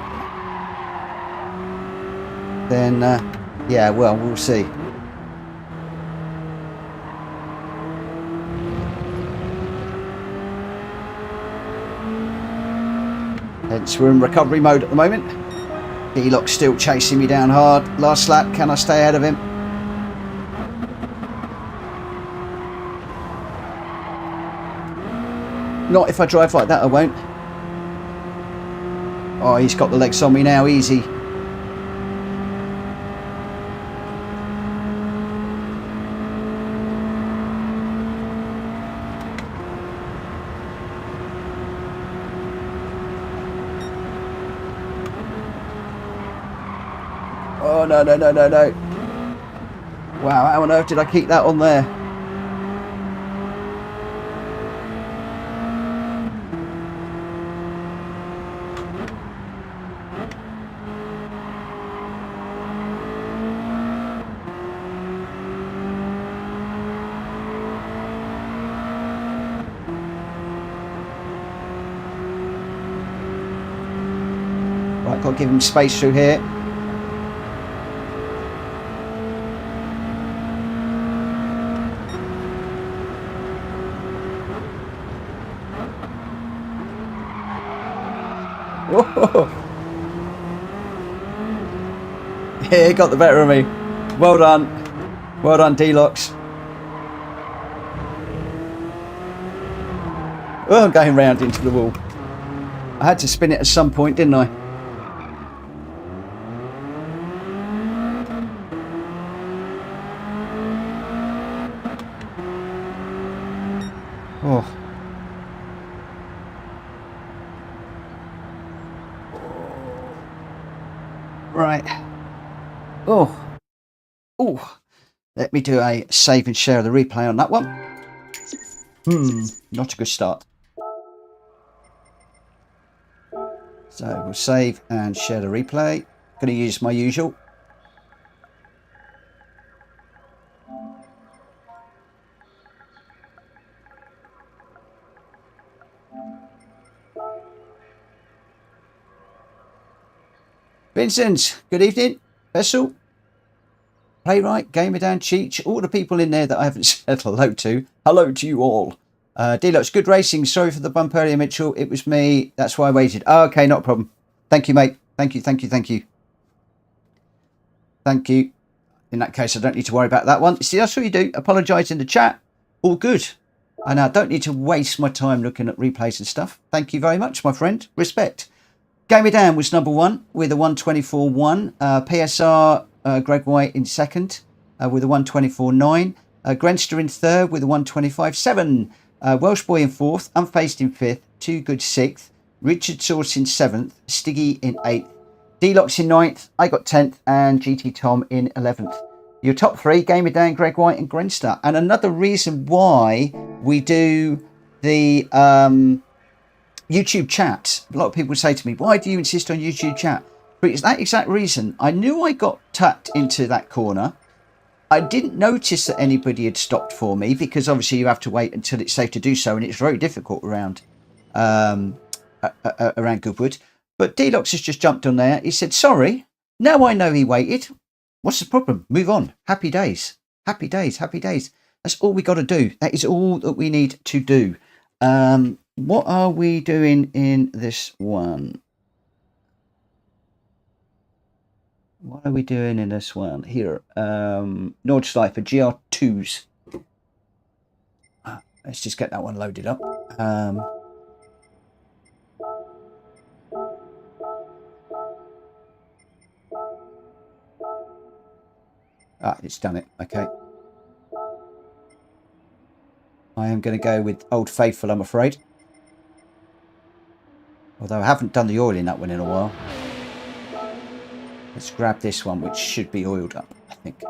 then yeah, well, we'll see. Hence we're in recovery mode at the moment. D-Lock's still chasing me down hard. Last lap, can I stay ahead of him? Not if I drive like that, I won't. Oh, he's got the legs on me now, easy. Oh, no, no, no, no, no. Wow, how on earth did I keep that on there? Right, got to give him space through here. Whoa. Yeah, he got the better of me. Well done. Well done, D-Locks. Oh, I'm going round into the wall. I had to spin it at some point, didn't I? Oh. Right. Oh. Oh. Let me do a save and share of the replay on that one. Not a good start. So we'll save and share the replay. Going to use my usual. Vincent, good evening. Vessel, Playwright, Gamer Dan, Cheech, all the people in there that I haven't said hello to. Hello to you all. D-Lux, good racing. Sorry for the bump earlier, Mitchell. It was me. That's why I waited. Oh, okay, not a problem. Thank you, mate. Thank you, thank you, thank you. Thank you. In that case, I don't need to worry about that one. See, that's what you do. Apologise in the chat. All good. And I don't need to waste my time looking at replays and stuff. Thank you very much, my friend. Respect. Gamer Dan was number one with a 124.1. PSR, Greg White in second with a 124.9. Grenster in third with a 125.7. Welsh Boy in fourth. Unfaced in fifth. Too Good sixth. Richard Source in seventh. Stiggy in eighth. D-Locks in ninth. I got 10th. And GT Tom in 11th. Your top three, Gamer Dan, Greg White and Grenster. And another reason why we do the YouTube chat. A lot of people say to me, why do you insist on YouTube chat? But it's that exact reason. I knew I got tucked into that corner. I didn't notice that anybody had stopped for me because obviously you have to wait until it's safe to do so, and it's very difficult around around Goodwood. But D-Locks has just jumped on there. He said, sorry, now I know he waited. What's the problem? Move on. Happy days. Happy days. Happy days. That's all we got to do. That is all that we need to do. What are we doing in this one? What are we doing in this one? Here. Nordschleifer GR2s. Let's just get that one loaded up. It's done it. Okay. I am going to go with Old Faithful, I'm afraid. Although I haven't done the oil in that one in a while. Let's grab this one, which should be oiled up, I think.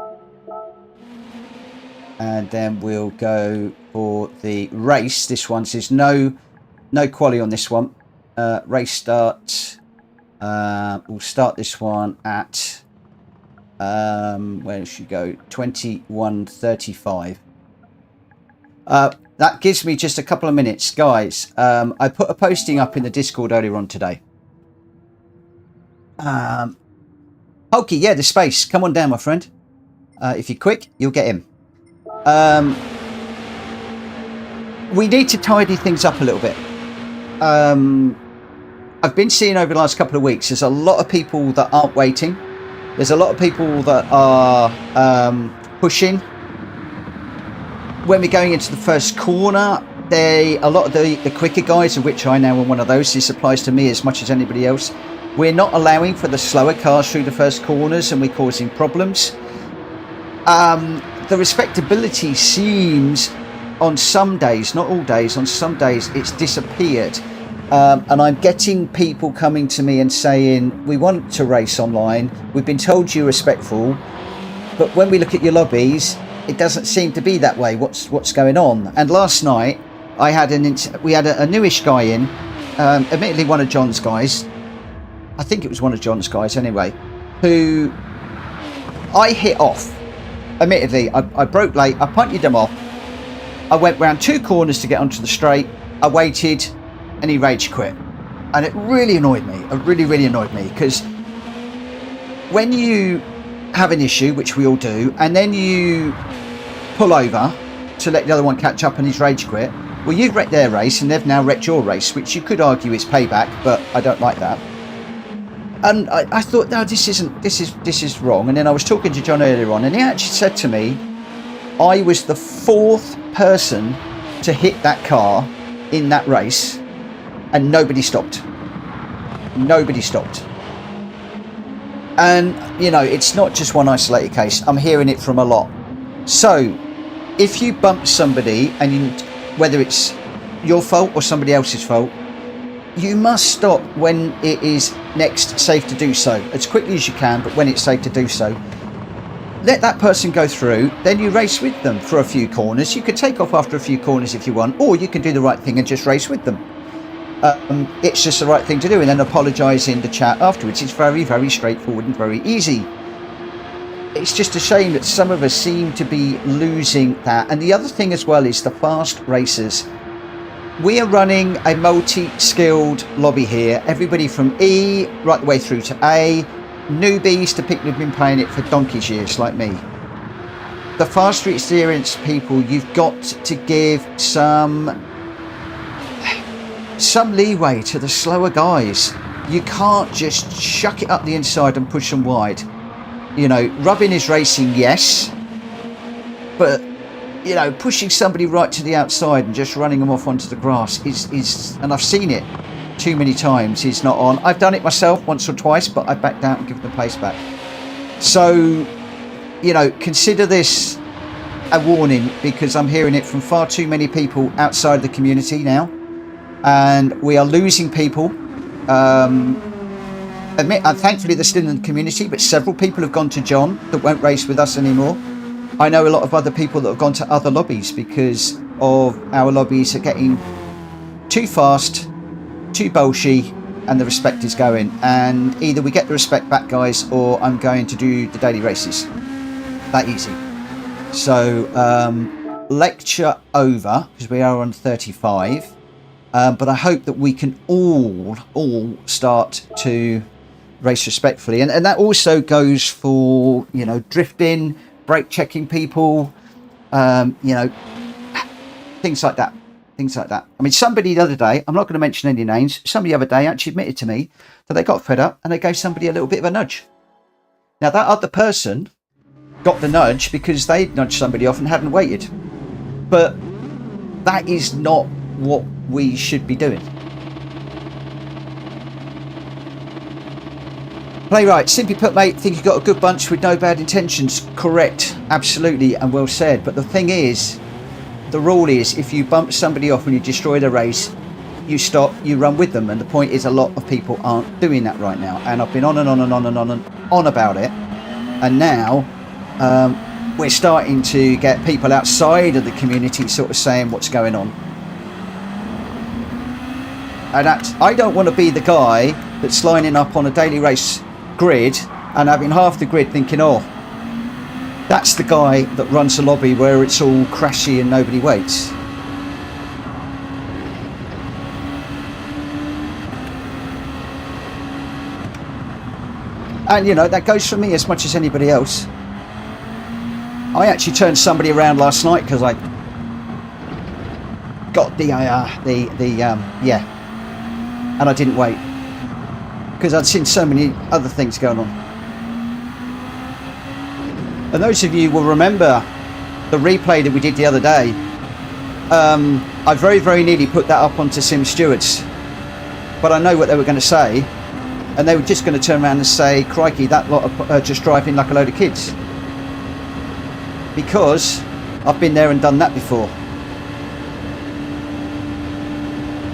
And then we'll go for the race. This one says no quali on this one. Race start. We'll start this one at where should we go? 21:35. That gives me just a couple of minutes, guys. I put a posting up in the Discord earlier on today. Hulky, yeah, the space. Come on down, my friend. If you're quick, you'll get in. We need to tidy things up a little bit. I've been seeing over the last couple of weeks, there's a lot of people that aren't waiting. There's a lot of people that are pushing. When we're going into the first corner, a lot of the quicker guys, of which I now am one of those, this applies to me as much as anybody else. We're not allowing for the slower cars through the first corners, and we're causing problems. The respectability seems, on some days, not all days, on some days it's disappeared. And I'm getting people coming to me and saying, we want to race online, we've been told you're respectful, but when we look at your lobbies, it doesn't seem to be that way. What's going on? And last night we had a newish guy in, admittedly one of John's guys, I think it was one of John's guys anyway, who I hit off. Admittedly, I broke late, I punted him off, I went round 2 corners to get onto the straight, I waited, and he rage quit. And it really annoyed me. It really annoyed me, because when you have an issue, which we all do, and then you pull over to let the other one catch up and he's rage quit, well, you've wrecked their race and they've now wrecked your race, which you could argue is payback, but I don't like that. And I thought, no, this is wrong. And then I was talking to John earlier on, and he actually said to me, I was the 4th person to hit that car in that race, and nobody stopped. Nobody stopped. And, you know, it's not just one isolated case. I'm hearing it from a lot. So, if you bump somebody, and whether it's your fault or somebody else's fault, you must stop when it is next safe to do so, as quickly as you can, but when it's safe to do so. Let that person go through, then you race with them for a few corners. You could take off after a few corners if you want, or you can do the right thing and just race with them. It's just the right thing to do, and then apologise in the chat afterwards. It's very straightforward and very easy. It's just a shame that some of us seem to be losing that. And the other thing as well is the fast racers. We are running a multi-skilled lobby here. Everybody from E right the way through to A. Newbies to people who've been playing it for donkey's years like me. The faster experienced people, you've got to give some leeway to the slower guys. You can't just shuck it up the inside and push them wide. You know, rubbing is racing, yes, but you know, pushing somebody right to the outside and just running them off onto the grass is and I've seen it too many times, is not on. I've done it myself once or twice, but I backed out and given the pace back. So, you know, consider this a warning, because I'm hearing it from far too many people outside the community now, and we are losing people. Thankfully they're still in the community, but several people have gone to John that won't race with us anymore. I know a lot of other people that have gone to other lobbies because of our lobbies are getting too fast, too bolshy, and the respect is going. And either we get the respect back, guys, or I'm going to do the daily races. That easy. So lecture over, because we are on 35. But I hope that we can all start to race respectfully, and that also goes for, you know, drifting, brake checking people, you know, things like that. I mean, somebody the other day, I'm not going to mention any names, somebody the other day actually admitted to me that they got fed up and they gave somebody a little bit of a nudge. Now that other person got the nudge because they nudged somebody off and hadn't waited, but that is not what we should be doing. Playwright, simply put, mate, think you've got a good bunch with no bad intentions. Correct, absolutely, and well said. But the thing is, the rule is, if you bump somebody off and you destroy the race, you stop, you run with them. And the point is, a lot of people aren't doing that right now. And I've been on and on and on and on and on about it. And now we're starting to get people outside of the community sort of saying what's going on. And I don't want to be the guy that's lining up on a daily race grid and having half the grid thinking, oh, that's the guy that runs a lobby where it's all crashy and nobody waits. And you know, that goes for me as much as anybody else. I actually turned somebody around last night because I got and I didn't wait because I'd seen so many other things going on. And those of you will remember the replay that we did the other day. I very, very nearly put that up onto Sim Stewards, but I know what they were going to say, and they were just going to turn around and say, crikey, that lot are just driving like a load of kids. Because I've been there and done that before.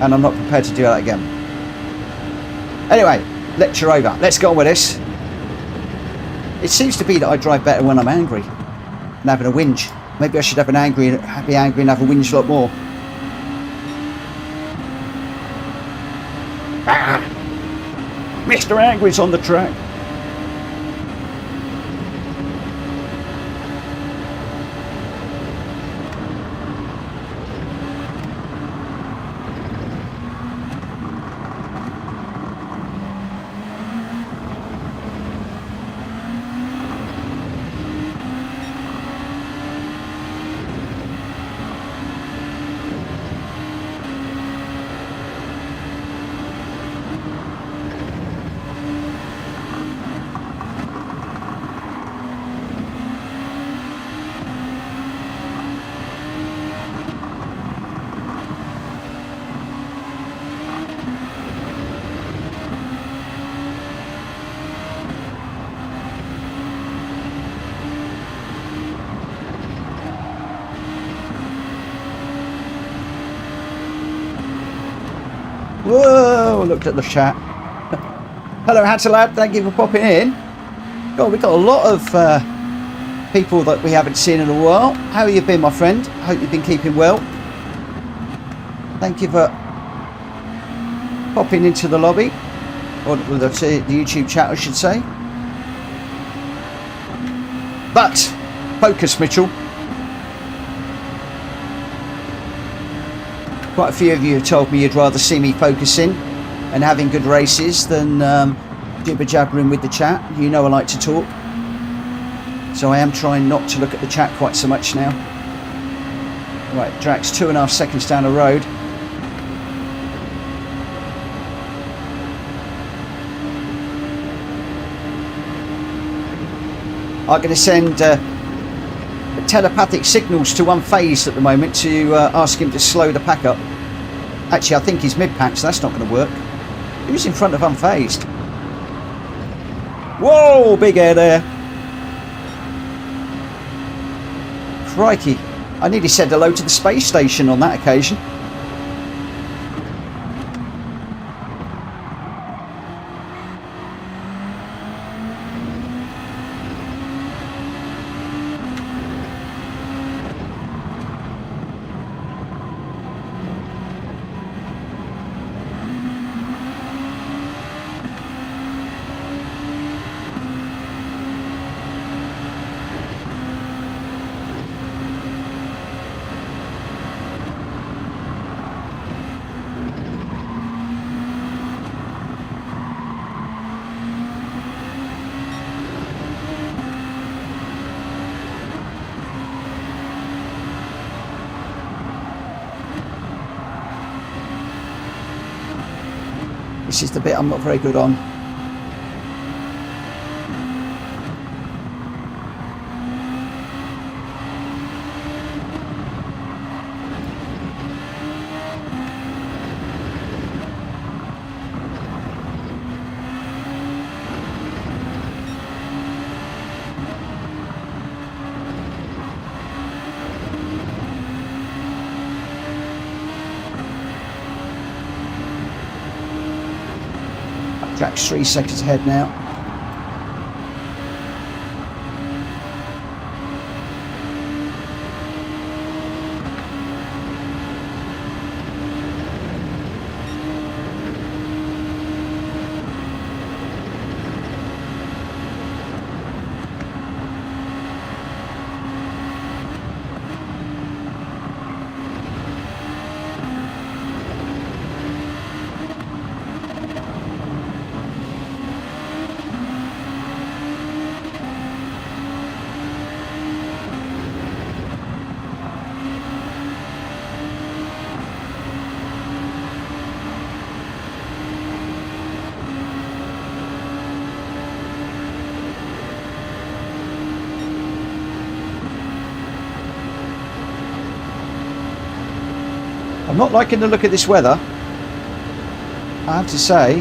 And I'm not prepared to do that again. Anyway, lecture over. Let's go on with this. It seems to be that I drive better when I'm angry and having a whinge. Maybe I should be angry and have a whinge a lot more. Mr. Angry's on the track. Whoa, looked at the chat. Hello, Hatsalad, thank you for popping in. God, we've got a lot of people that we haven't seen in a while. How have you been, my friend? Hope you've been keeping well. Thank you for popping into the lobby, or the YouTube chat, I should say. But, focus, Mitchell. Quite a few of you have told me you'd rather see me focusing and having good races than jibber-jabbering with the chat. You know I like to talk. So I am trying not to look at the chat quite so much now. Right, Drax, 2.5 seconds down the road. I'm going to send telepathic signals to Unfazed at the moment to ask him to slow the pack up. Actually, I think he's mid-pack, so that's not going to work. Who's in front of Unfazed? Whoa, big air there. Crikey. I nearly said hello to the space station on that occasion. This is the bit I'm not very good on. Track's 3 seconds ahead now. I'm not liking the look of this weather, I have to say.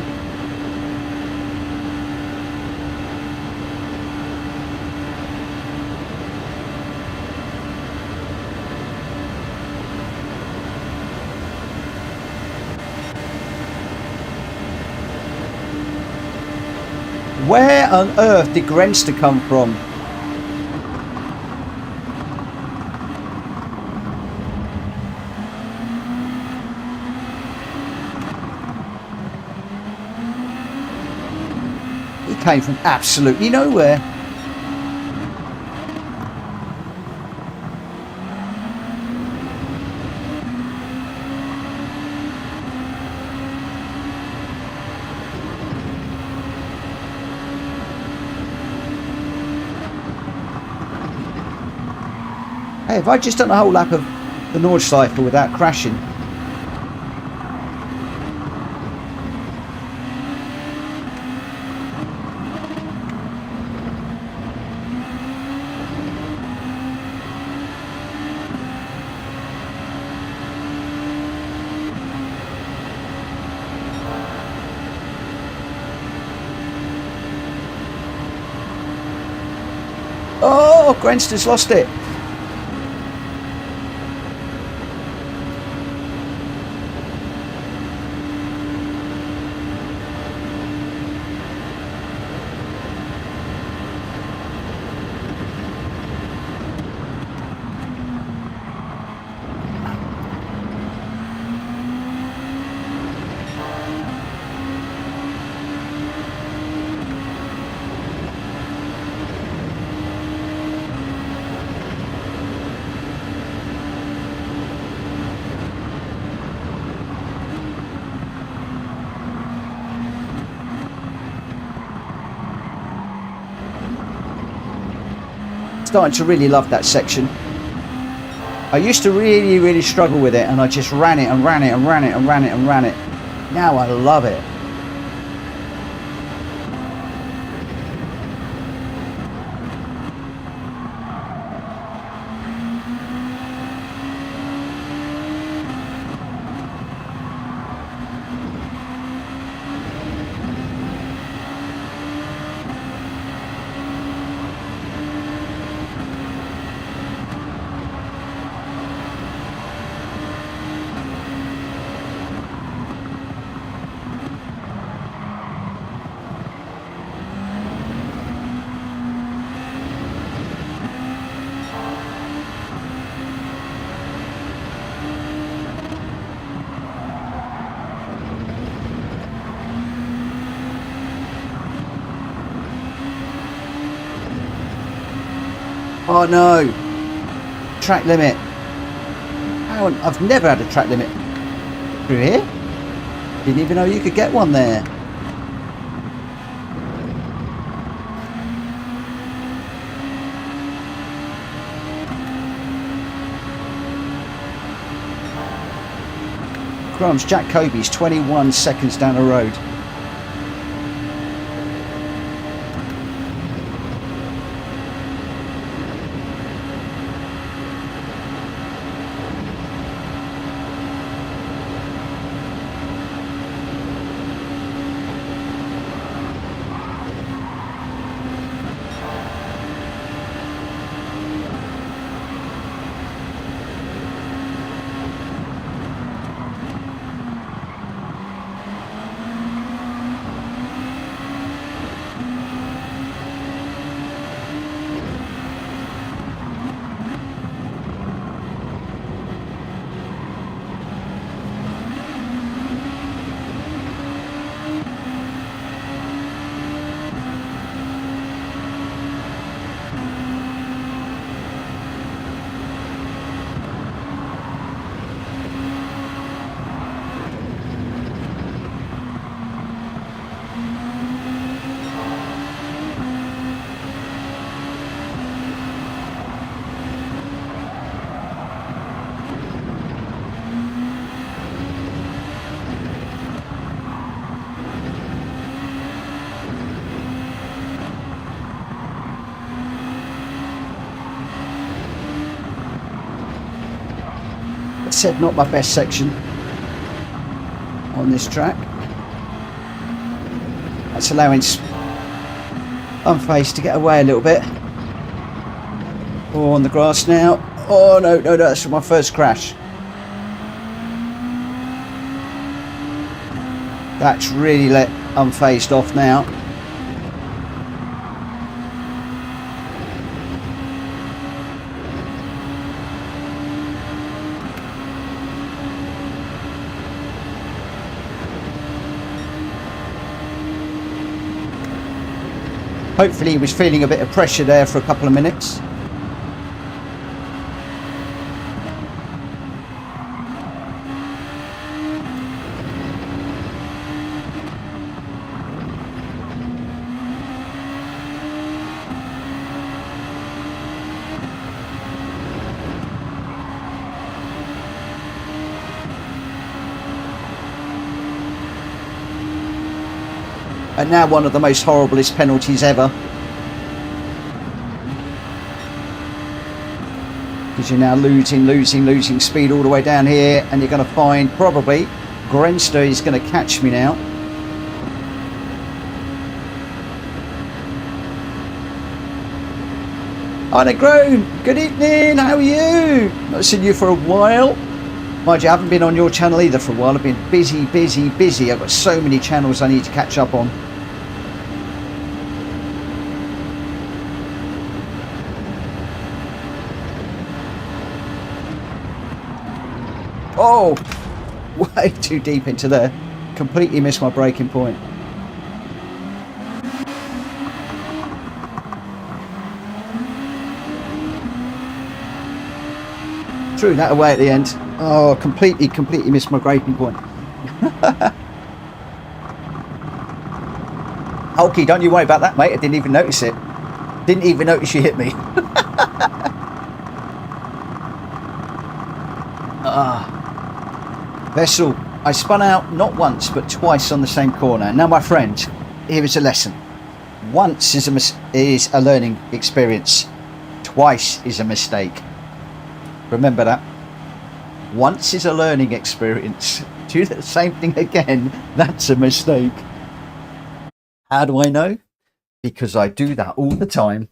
Where on earth did Grenster come from? Came from absolutely nowhere. Hey, have I just done a whole lap of the Nordschleife without crashing? Oh, Grenster's lost it. Starting to really love that section. I used to really struggle with it, and I just ran it and ran it and ran it and ran it and ran it. Now I love it. Oh no! Track limit. I've never had a track limit through here. Didn't even know you could get one there. Crumbs, Jack Kobe's 21 seconds down the road. I said, not my best section on this track. That's allowing Unfazed to get away a little bit. Oh, on the grass now. Oh, no, that's my first crash. That's really let Unfazed off now. Hopefully he was feeling a bit of pressure there for a couple of minutes. And now one of the most horriblest penalties ever. Because you're now losing speed all the way down here. And you're going to find probably Grenster is going to catch me now. Arne Grown, good evening, how are you? Not seen you for a while. Mind you, I haven't been on your channel either for a while. I've been busy. I've got so many channels I need to catch up on. Oh, way too deep into there. Completely missed my braking point. Threw that away at the end. Oh, completely missed my braking point. Hulky, don't you worry about that, mate. I didn't even notice it. Didn't even notice you hit me. Vessel, I spun out not once but twice on the same corner. Now, my friend, here is a lesson. Once is a learning experience. Twice is a mistake. Remember that. Once is a learning experience. Do the same thing again. That's a mistake. How do I know? Because I do that all the time.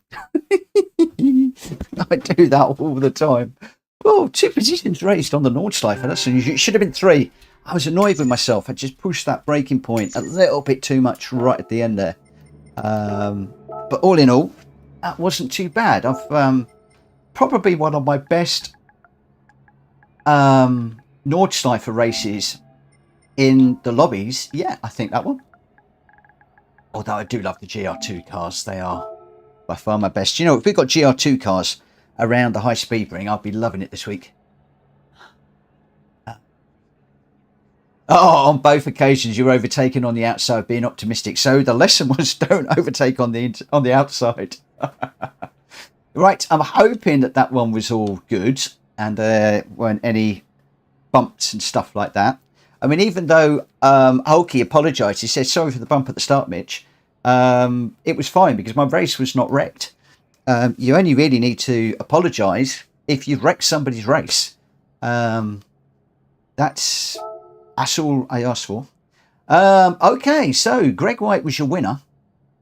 I do that all the time. Oh, 2 positions raised on the Nordschleife. That's unusual. It should have been 3. I was annoyed with myself. I just pushed that braking point a little bit too much right at the end there. But all in all, that wasn't too bad. I've probably one of my best Nordschleife races in the lobbies. Yeah, I think that one. Although I do love the GR2 cars. They are by far my best. You know, if we've got GR2 cars around the high speed ring, I'll be loving it this week. Oh, on both occasions you're overtaken on the outside, being optimistic. So the lesson was don't overtake on the outside. Right, I'm hoping that one was all good and there weren't any bumps and stuff like that. I mean, even though Hulky apologised, he said sorry for the bump at the start, Mitch. It was fine because my race was not wrecked. You only really need to apologise if you've wrecked somebody's race. That's all I asked for. Okay, so Greg White was your winner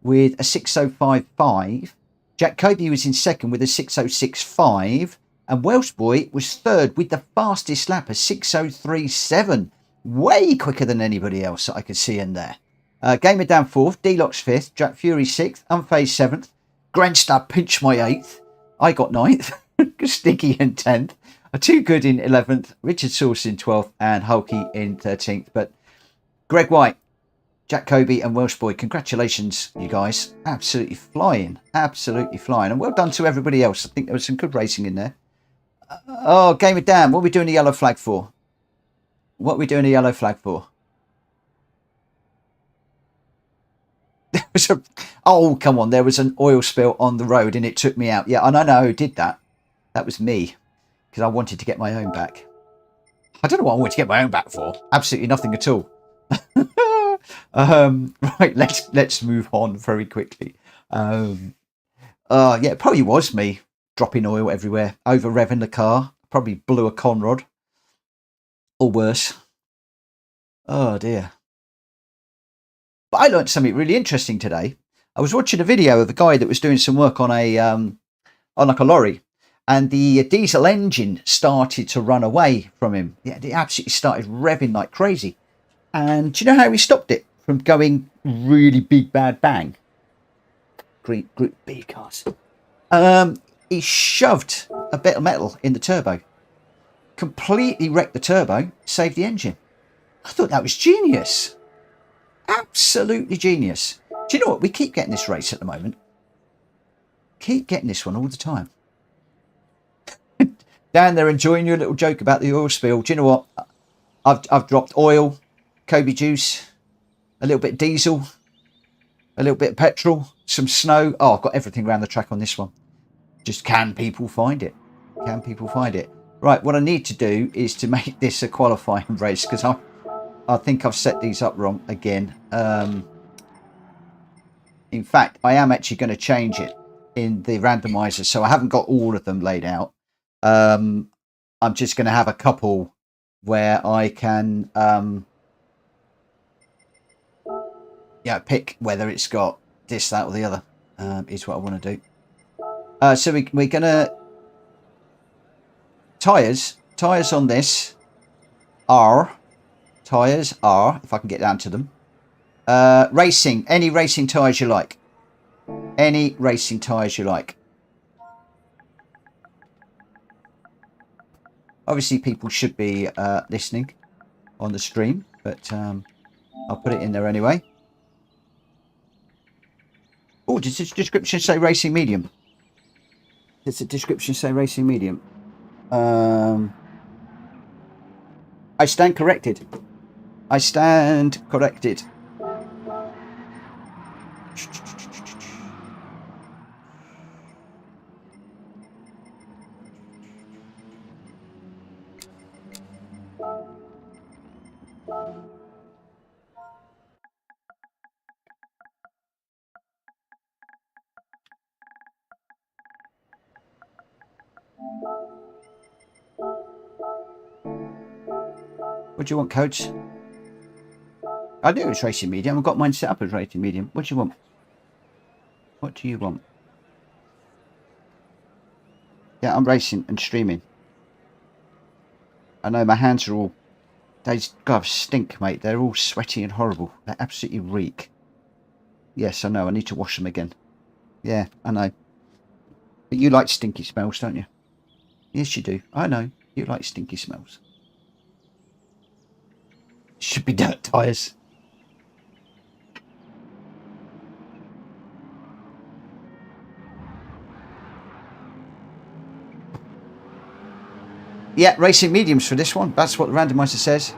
with a 6:05.5. Jack Kobe was in second with a 6:06.5. And Welsh Boy was third with the fastest lap, a 6:03.7. Way quicker than anybody else that I could see in there. Gamer down fourth, D-Lock's fifth, Jack Fury sixth, Unfazed seventh. Grandster pinched my 8th. I got 9th. Sticky in 10th. Too Good in 11th. Richard Sauce in 12th. And Hulky in 13th. But Greg White, Jack Kobe and Welsh Boy, congratulations, you guys. Absolutely flying. Absolutely flying. And well done to everybody else. I think there was some good racing in there. Oh, Gamer Dan, what are we doing the yellow flag for? What are we doing the yellow flag for? Oh, come on. There was an oil spill on the road and it took me out. Yeah, and I know who did that. That was me. Because I wanted to get my own back. I don't know what I wanted to get my own back for. Absolutely nothing at all. Right, let's move on very quickly. Yeah, it probably was me dropping oil everywhere. Over revving the car. Probably blew a conrod. or worse. Oh dear. But I learned something really interesting today. I was watching a video of a guy that was doing some work on on like a lorry, and the diesel engine started to run away from him. Yeah, it absolutely started revving like crazy. And do you know how he stopped it from going really big bad bang? Great big cars. He shoved a bit of metal in the turbo, completely wrecked the turbo, saved the engine. I thought that was genius. Absolutely genius. Do you know what? We keep getting this race at the moment. Keep getting this one all the time. Down there enjoying your little joke about the oil spill. Do you know what? I've dropped oil, Kobe juice, a little bit of diesel, a little bit of petrol, some snow. Oh, I've got everything around the track on this one. Just can people find it? Can people find it? Right, what I need to do is to make this a qualifying race, because I think I've set these up wrong again. In fact, I am actually going to change it in the randomizer, so I haven't got all of them laid out. I'm just going to have a couple where I can pick whether it's got this, that, or the other. Is what I want to do. So we're going to tires on this are if I can get down to them. Racing, any racing tires you like. Any racing tires you like. Obviously, people should be listening on the stream, but I'll put it in there anyway. Oh, does this description say racing medium? Does the description say racing medium? I stand corrected. I stand corrected. What do you want, coach? I knew it was racing medium. I've got mine set up as racing medium. What do you want? What do you want? Yeah, I'm racing and streaming. I know my hands are all... They stink, mate. They're all sweaty and horrible. They absolutely reek. Yes, I know. I need to wash them again. Yeah, I know. But you like stinky smells, don't you? Yes, you do. I know. You like stinky smells. Should be dirt tyres. Yeah, racing mediums for this one. That's what the randomizer says.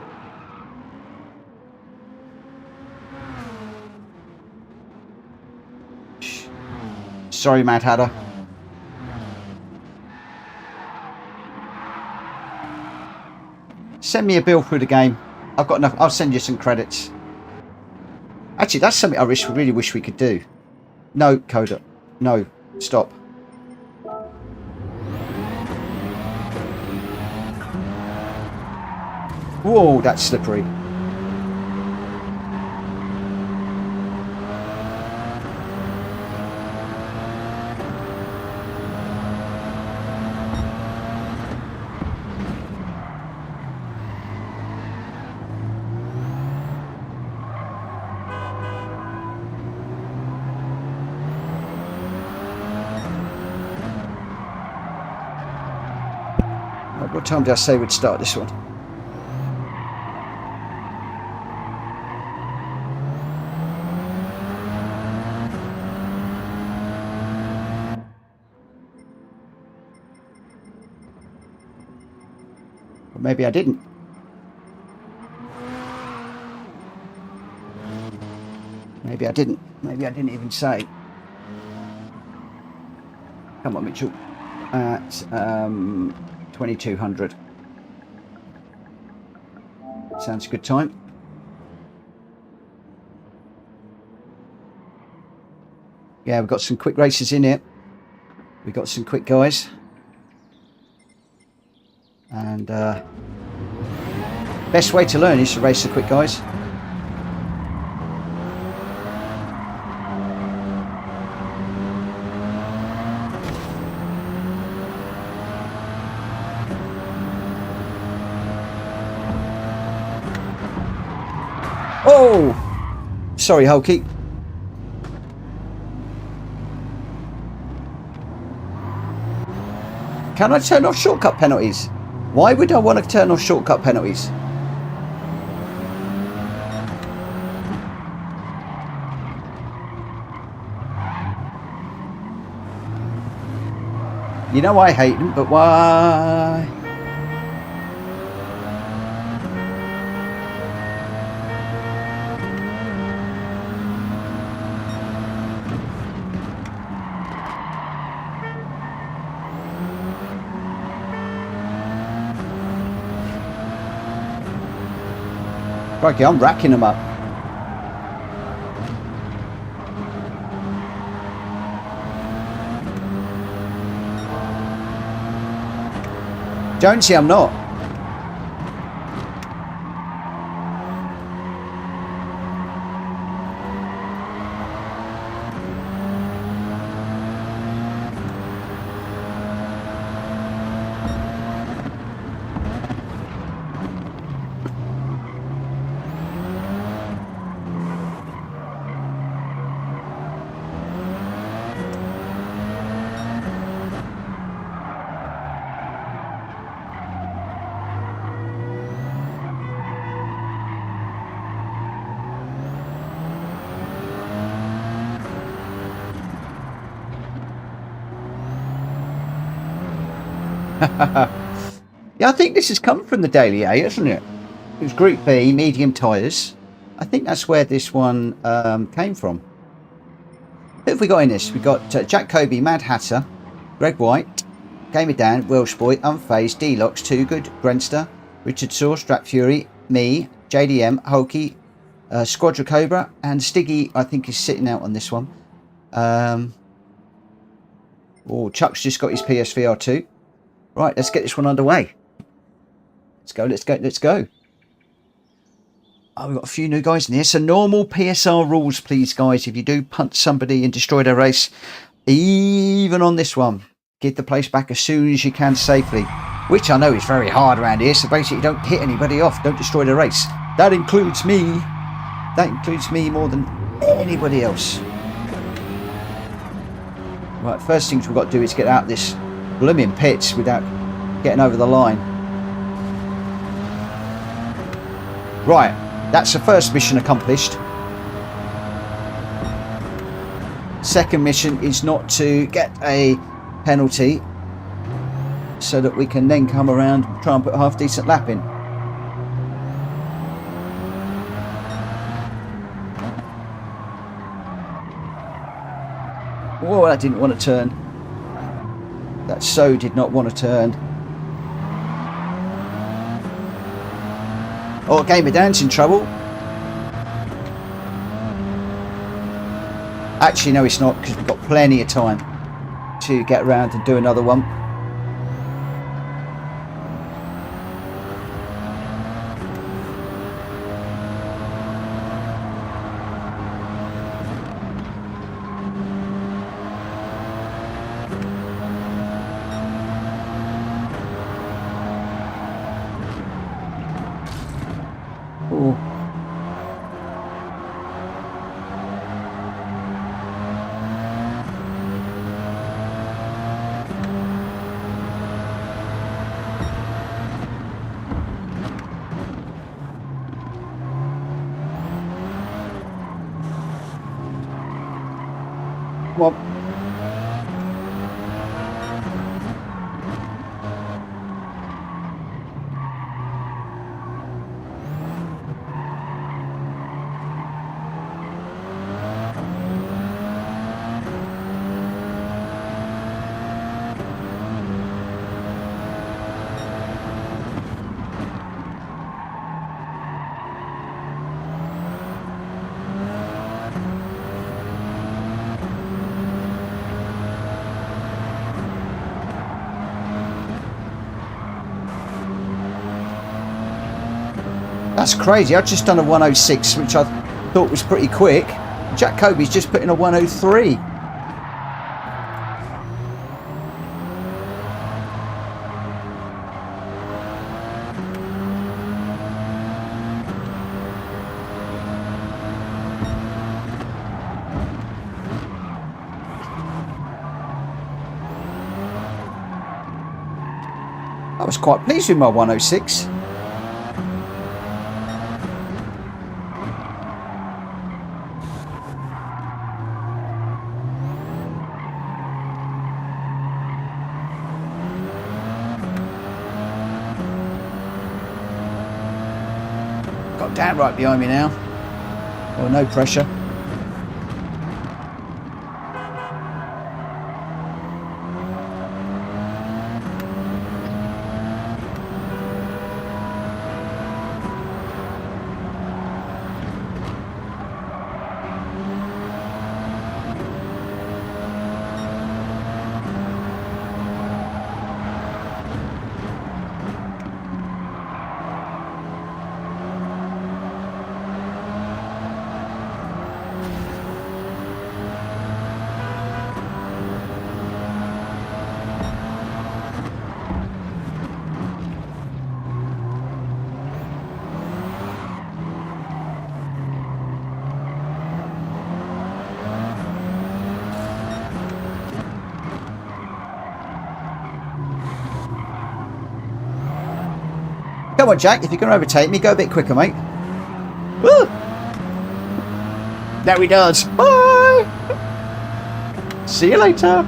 Sorry, Mad Hatter. Send me a bill through the game. I've got enough. I'll send you some credits. Actually, that's something I really wish we could do. No, Coda. No, stop. Whoa, that's slippery. What time did I say we'd start this one? Or maybe I didn't. Maybe I didn't. Maybe I didn't even say. Come on, Mitchell. At 2200. Sounds a good time. Yeah, we've got some quick races in here. We've got some quick guys. And Best way to learn is to race the quick guys. Oh! Sorry, Hulky. Can I turn off shortcut penalties? Why would I want to turn off shortcut penalties? You know I hate them, but why? Crikey, I'm racking them up. Jonesy, I'm not. Yeah, I think this has come from the Daily A, hasn't it? It was Group B, medium tyres. I think that's where this one came from. Who have we got in this? We've got Jack Kobe, Mad Hatter, Greg White, Gamer Dan, Welsh Boy, Unfazed, D-Locks, Too Good, Grenster, Richard Saw, Strap Fury, me, JDM, Hulky, Squadra Cobra, and Stiggy, I think, is sitting out on this one. Oh, Chuck's just got his PSVR 2. Right, let's get this one underway. Let's go, let's go, let's go. Oh, we've got a few new guys in here. So normal PSR rules, please, guys. If you do punt somebody and destroy their race, even on this one, get the place back as soon as you can safely. Which I know is very hard around here. So basically, don't hit anybody off. Don't destroy the race. That includes me. That includes me more than anybody else. Right, first things we've got to do is get out this blooming pits without getting over the line. Right, that's the first mission accomplished. Second mission is not to get a penalty so that we can then come around and try and put a half decent lap in. Oh, that didn't want to turn. That so did not want to turn. Oh, Gamer Dan's in trouble. Actually, no, it's not, because we've got plenty of time to get around and do another one. That's crazy. I've just done a 106, which I thought was pretty quick. Jack Kobe's just put in a 103. I was quite pleased with my 106. Got Dan right behind me now. Oh, no pressure. Come on, Jack, if you're going to overtake me, go a bit quicker, mate. Woo! There he does. Bye! See you later.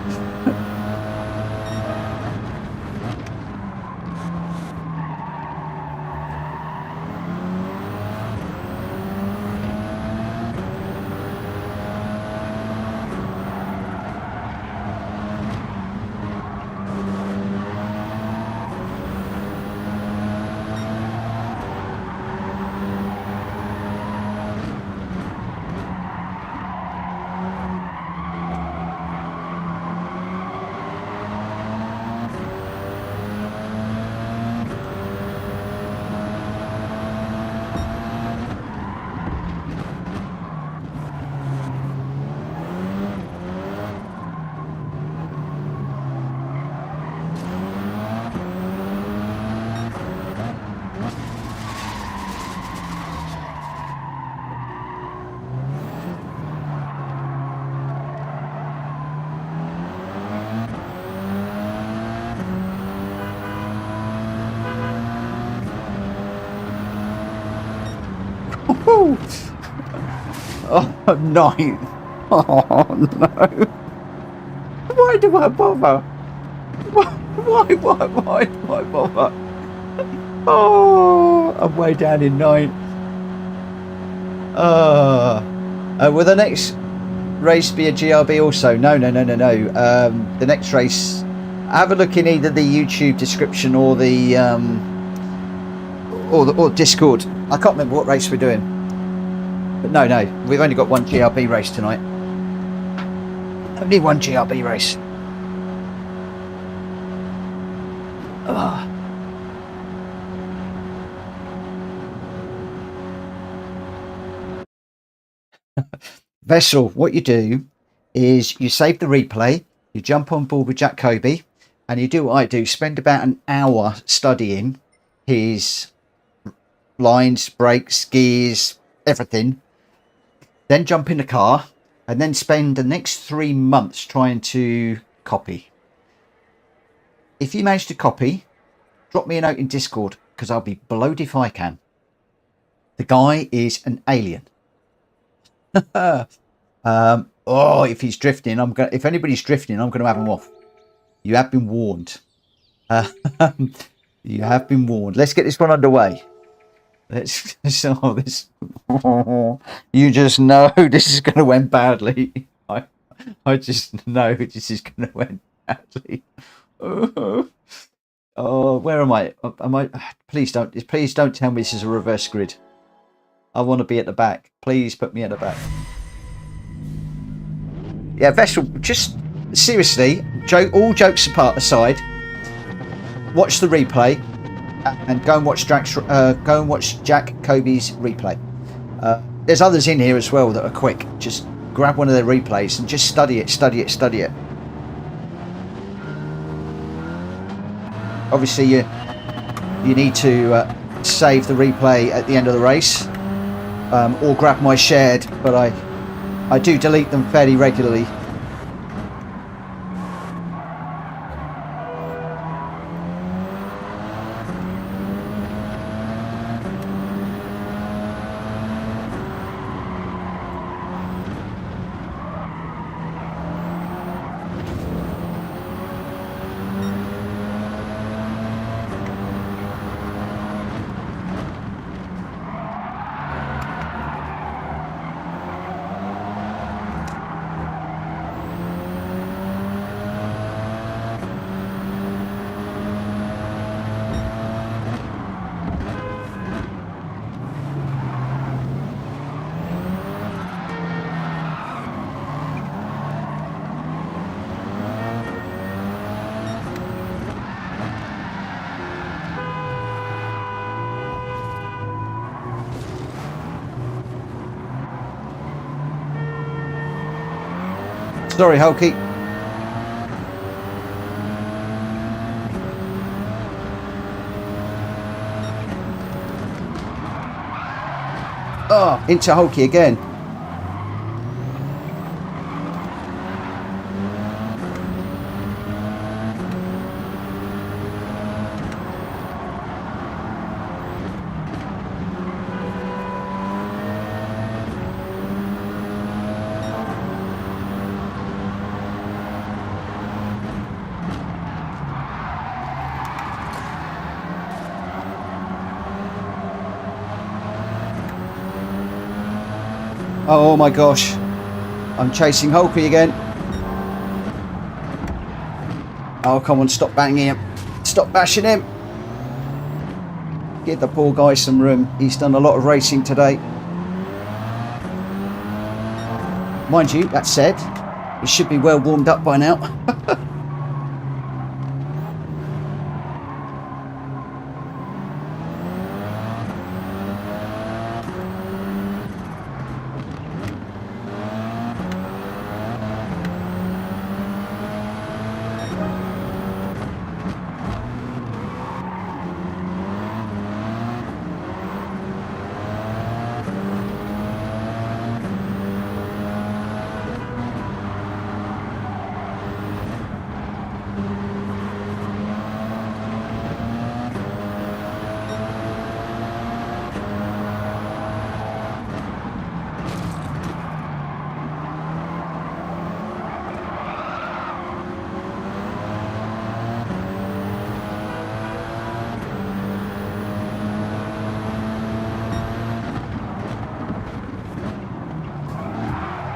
Oh, ninth. Oh, no. Why do I bother? Why bother? Oh, I'm way down in ninth. Will the next race be a GRB also? No. The next race, have a look in either the YouTube description or the or Discord. I can't remember what race we're doing. But no, we've only got one GRB race tonight. Only one GRB race. Vessel, what you do is you save the replay, you jump on board with Jack Kobe, and you do what I do, spend about an hour studying his lines, brakes, gears, everything. Then jump in the car and then spend the next 3 months trying to copy. If you manage to copy, drop me a note in Discord because I'll be blowed if I can. The guy is an alien. If he's drifting, if anybody's drifting, I'm going to have him off. You have been warned. You have been warned. Let's get this one underway. You just know this is going to end badly. I just know this is going to end badly. Oh, where am I? Please don't tell me this is a reverse grid. I want to be at the back. Please put me at the back. Yeah, Vessel, just seriously, all jokes aside, watch the replay. and go and watch Jack Kobe's replay. There's others in here as well that are quick. Just grab one of their replays and just study it. Obviously, you need to save the replay at the end of the race, or grab my shared, but I do delete them fairly regularly. Sorry, Hulky. Oh, into Hulky again. Oh my gosh, I'm chasing Hulky again. Oh, come on, stop banging him. Stop bashing him. Give the poor guy some room. He's done a lot of racing today. Mind you, that said, he should be well warmed up by now.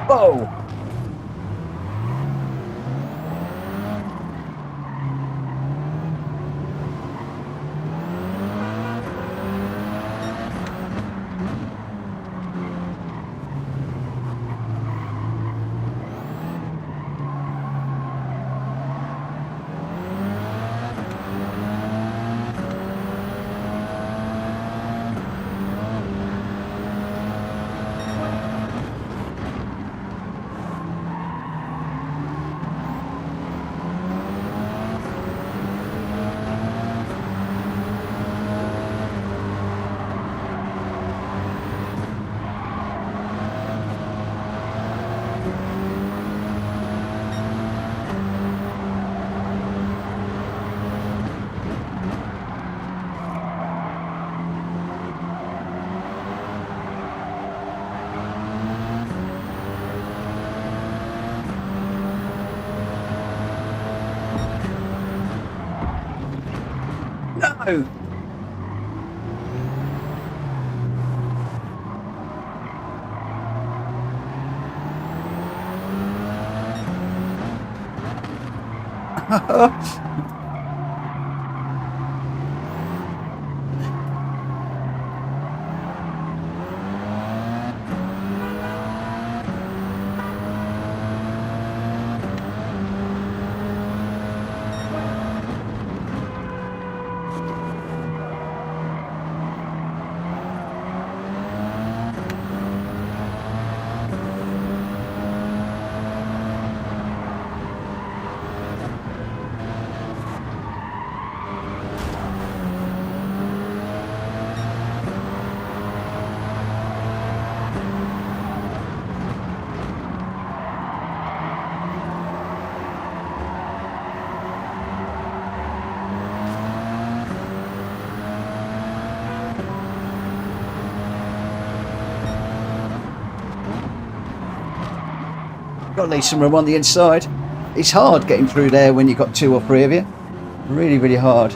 Whoa! No! Got to leave some room on the inside. It's hard getting through there when you've got 2 or 3 of you. Really, really hard.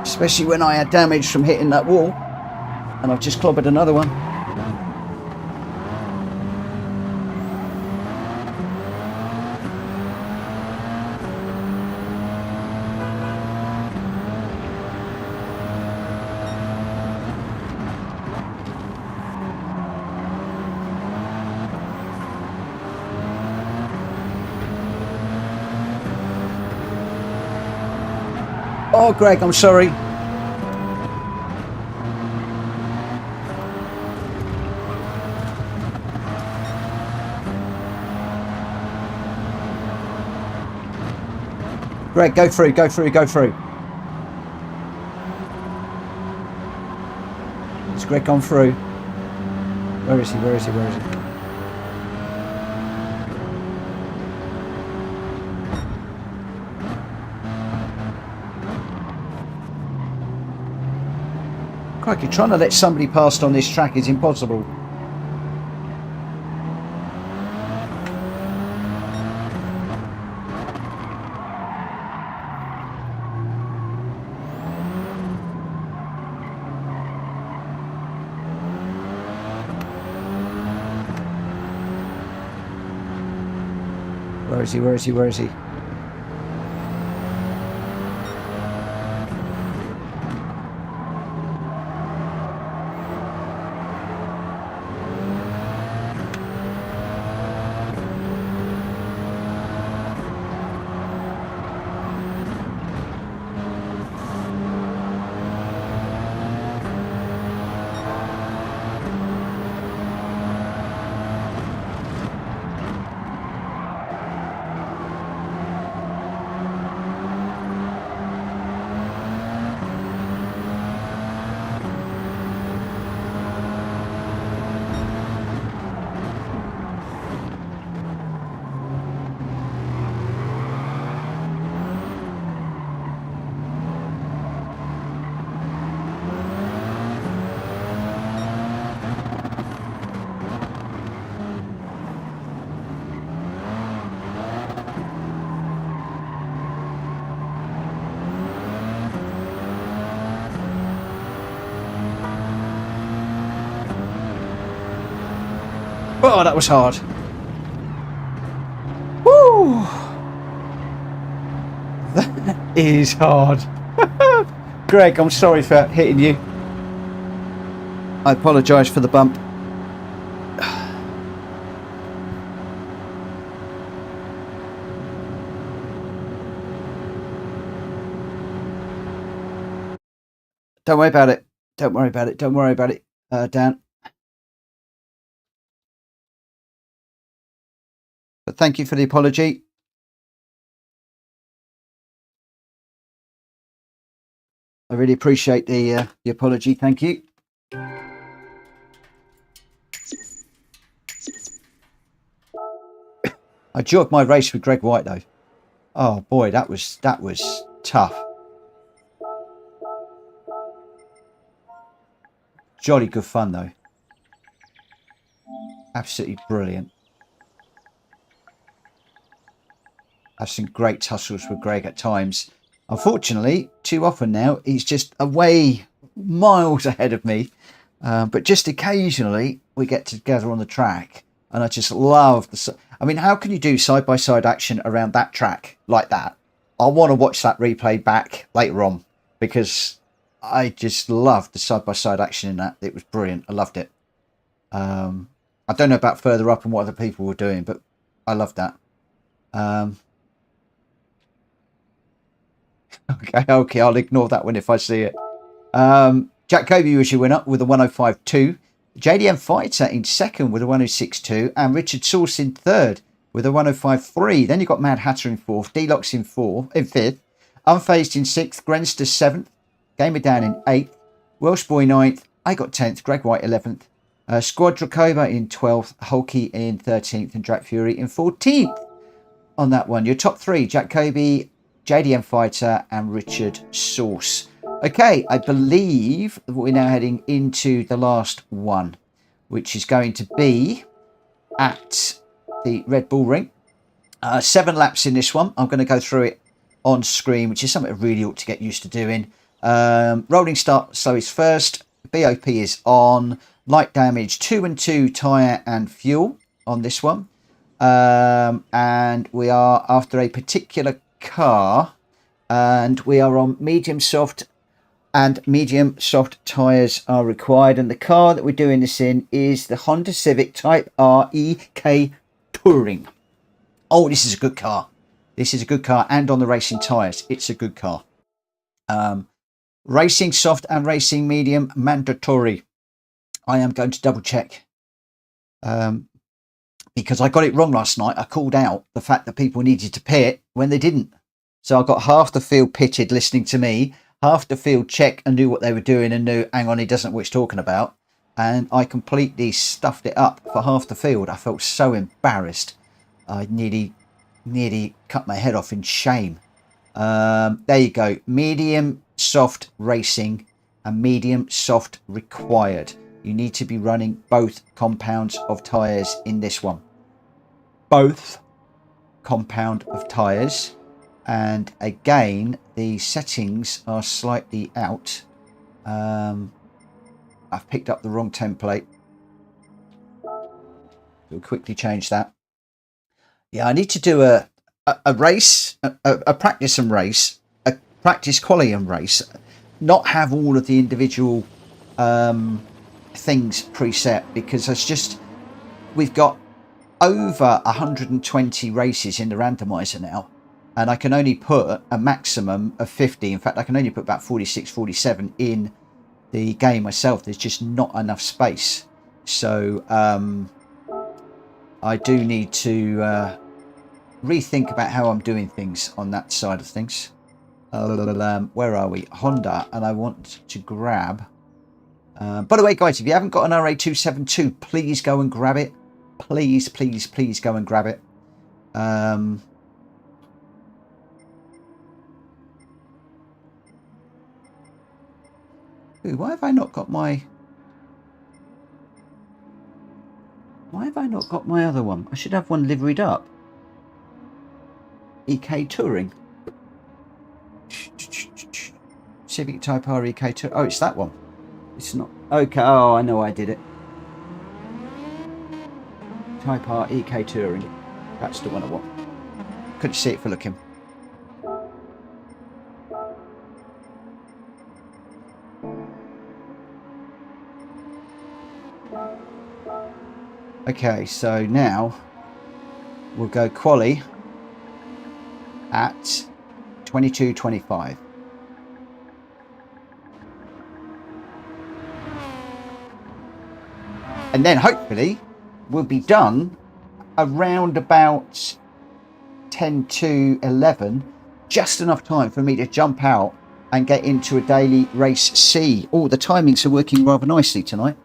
Especially when I had damage from hitting that wall. And I've just clobbered another one. Oh, Greg, I'm sorry. Greg, go through, go through, go through. Has Greg gone through? Where is he, where is he, where is he? Crikey, trying to let somebody past on this track is impossible. Where is he, where is he, where is he? Oh, that was hard. Woo! That is hard. Greg, I'm sorry for hitting you. I apologise for the bump. Don't worry about it. Don't worry about it. Don't worry about it, Dan. But thank you for the apology. I really appreciate the apology. Thank you. I jogged my race with Greg White though. Oh boy, that was tough. Jolly good fun though. Absolutely brilliant. I've seen great tussles with Greg at times. Unfortunately, too often now, he's just away miles ahead of me. But just occasionally, we get together on the track. And I just love the... I mean, how can you do side-by-side action around that track like that? I want to watch that replayed back later on. Because I just loved the side-by-side action in that. It was brilliant. I loved it. I don't know about further up and what other people were doing, but I loved that. Okay, I'll ignore that one if I see it. Jack Kobe was your winner with a 105.2. JDM Fighter in second with a 106.2. And Richard Sauce in third with a 105.3. Then you've got Mad Hatter in fourth. D-Locks in fifth. Unfazed in sixth. Grenster seventh. Gamer Down in eighth. Welsh Boy ninth. I got 10th. Greg White 11th. Squad Dracoba in 12th. Hulky in 13th. And Drac Fury in 14th on that one. Your top three, Jack Kobe, JDM Fighter and Richard Sauce. Okay, I believe we're now heading into the last one, which is going to be at the Red Bull Ring. 7 laps in this one. I'm going to go through it on screen, which is something I really ought to get used to doing. Rolling start slow is first. BOP is on. Light damage 2 and 2 tyre and fuel on this one. And we are after a particular car, and we are on medium soft, and medium soft tyres are required. And the car that we're doing this in is the Honda Civic Type R EK Touring. Oh, this is a good car. This is a good car, and on the racing tyres, it's a good car. Racing soft and racing medium mandatory. I am going to double check because I got it wrong last night. I called out the fact that people needed to pit when they didn't. So I got half the field pitted listening to me, half the field check and knew what they were doing and knew, hang on, he doesn't know what he's talking about. And I completely stuffed it up for half the field. I felt so embarrassed. I nearly cut my head off in shame. There you go. Medium soft racing and medium soft required. You need to be running both compounds of tyres in this one. Both compound of tyres. And again, the settings are slightly out. I've picked up the wrong template. We'll quickly change that. Yeah, I need to do a race, a practice and race, a practice quali and race. Not have all of the individual things preset, because it's just, we've got over 120 races in the randomizer now, and I can only put a maximum of 50. In fact, I can only put about 46, 47 in the game myself. There's just not enough space. So I do need to rethink about how I'm doing things on that side of things. Where are we? Honda, and I want to grab... by the way, guys, if you haven't got an RA272, please go and grab it. Please, please, please go and grab it. Ooh, why have I not got my... Why have I not got my other one? I should have one liveried up. EK Touring. Civic Type R EK Touring. Oh, it's that one. It's not. Okay. Oh, I know I did it. Type R EK Touring. That's the one I want. Couldn't see it for looking. Okay, so now we'll go quali at 22:25. And then hopefully we'll be done around about 10 to 11, just enough time for me to jump out and get into a daily race C. Oh, the timings are working rather nicely tonight.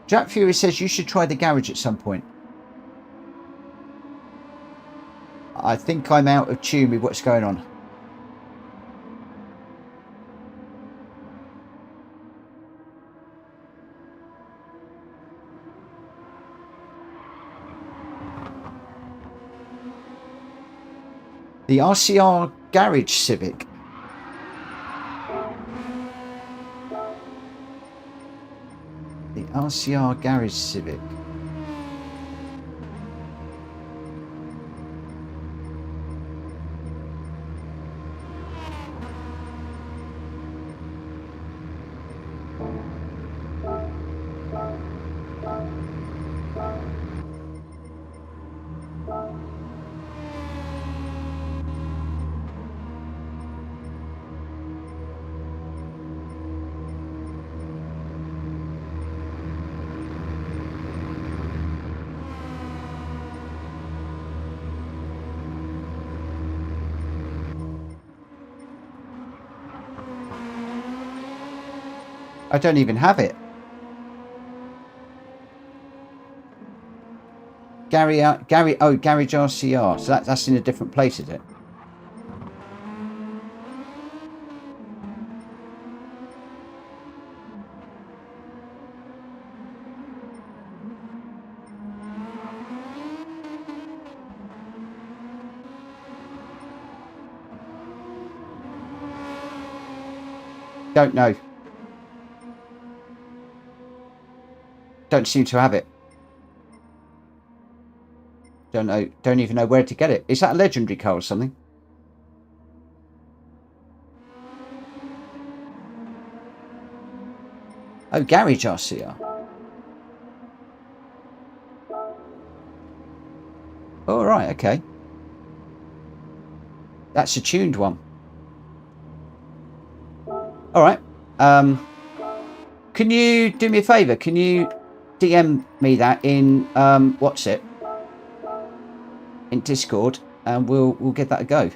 Jack Fury says you should try the garage at some point. I think I'm out of tune with what's going on. The RCR Garage Civic. The RCR Garage Civic. I don't even have it. Garage RCR. So that's in a different place, is it? Don't know. Don't seem to have it. Don't know. Don't even know where to get it. Is that a legendary car or something? Oh, Garage RCR. All right. Okay. That's a tuned one. All right. Can you do me a favour? Can you DM me that in what's it? In Discord, and we'll give that a go.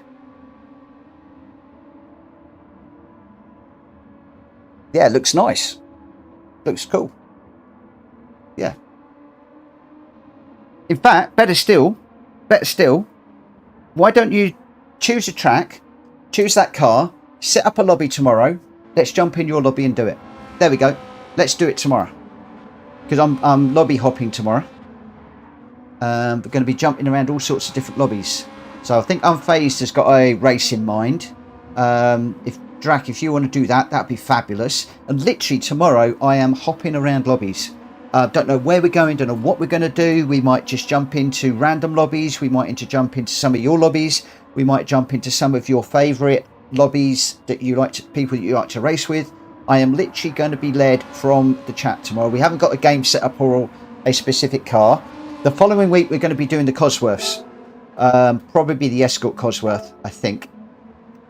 Yeah, it looks nice. Looks cool. Yeah. In fact, better still, why don't you choose a track, choose that car, set up a lobby tomorrow. Let's jump in your lobby and do it. There we go. Let's do it tomorrow. Because I'm lobby hopping tomorrow. We're going to be jumping around all sorts of different lobbies. So I think Unfazed has got a race in mind. If Drac, if you want to do that, that'd be fabulous. And literally tomorrow, I am hopping around lobbies. Don't know where we're going, don't know what we're going to do. We might just jump into random lobbies. We might jump into some of your lobbies. We might jump into some of your favourite lobbies that you like to, people that you like to race with. I am literally going to be led from the chat tomorrow. We haven't got a game set up or a specific car. The following week, we're going to be doing the Cosworths. Probably the Escort Cosworth, I think.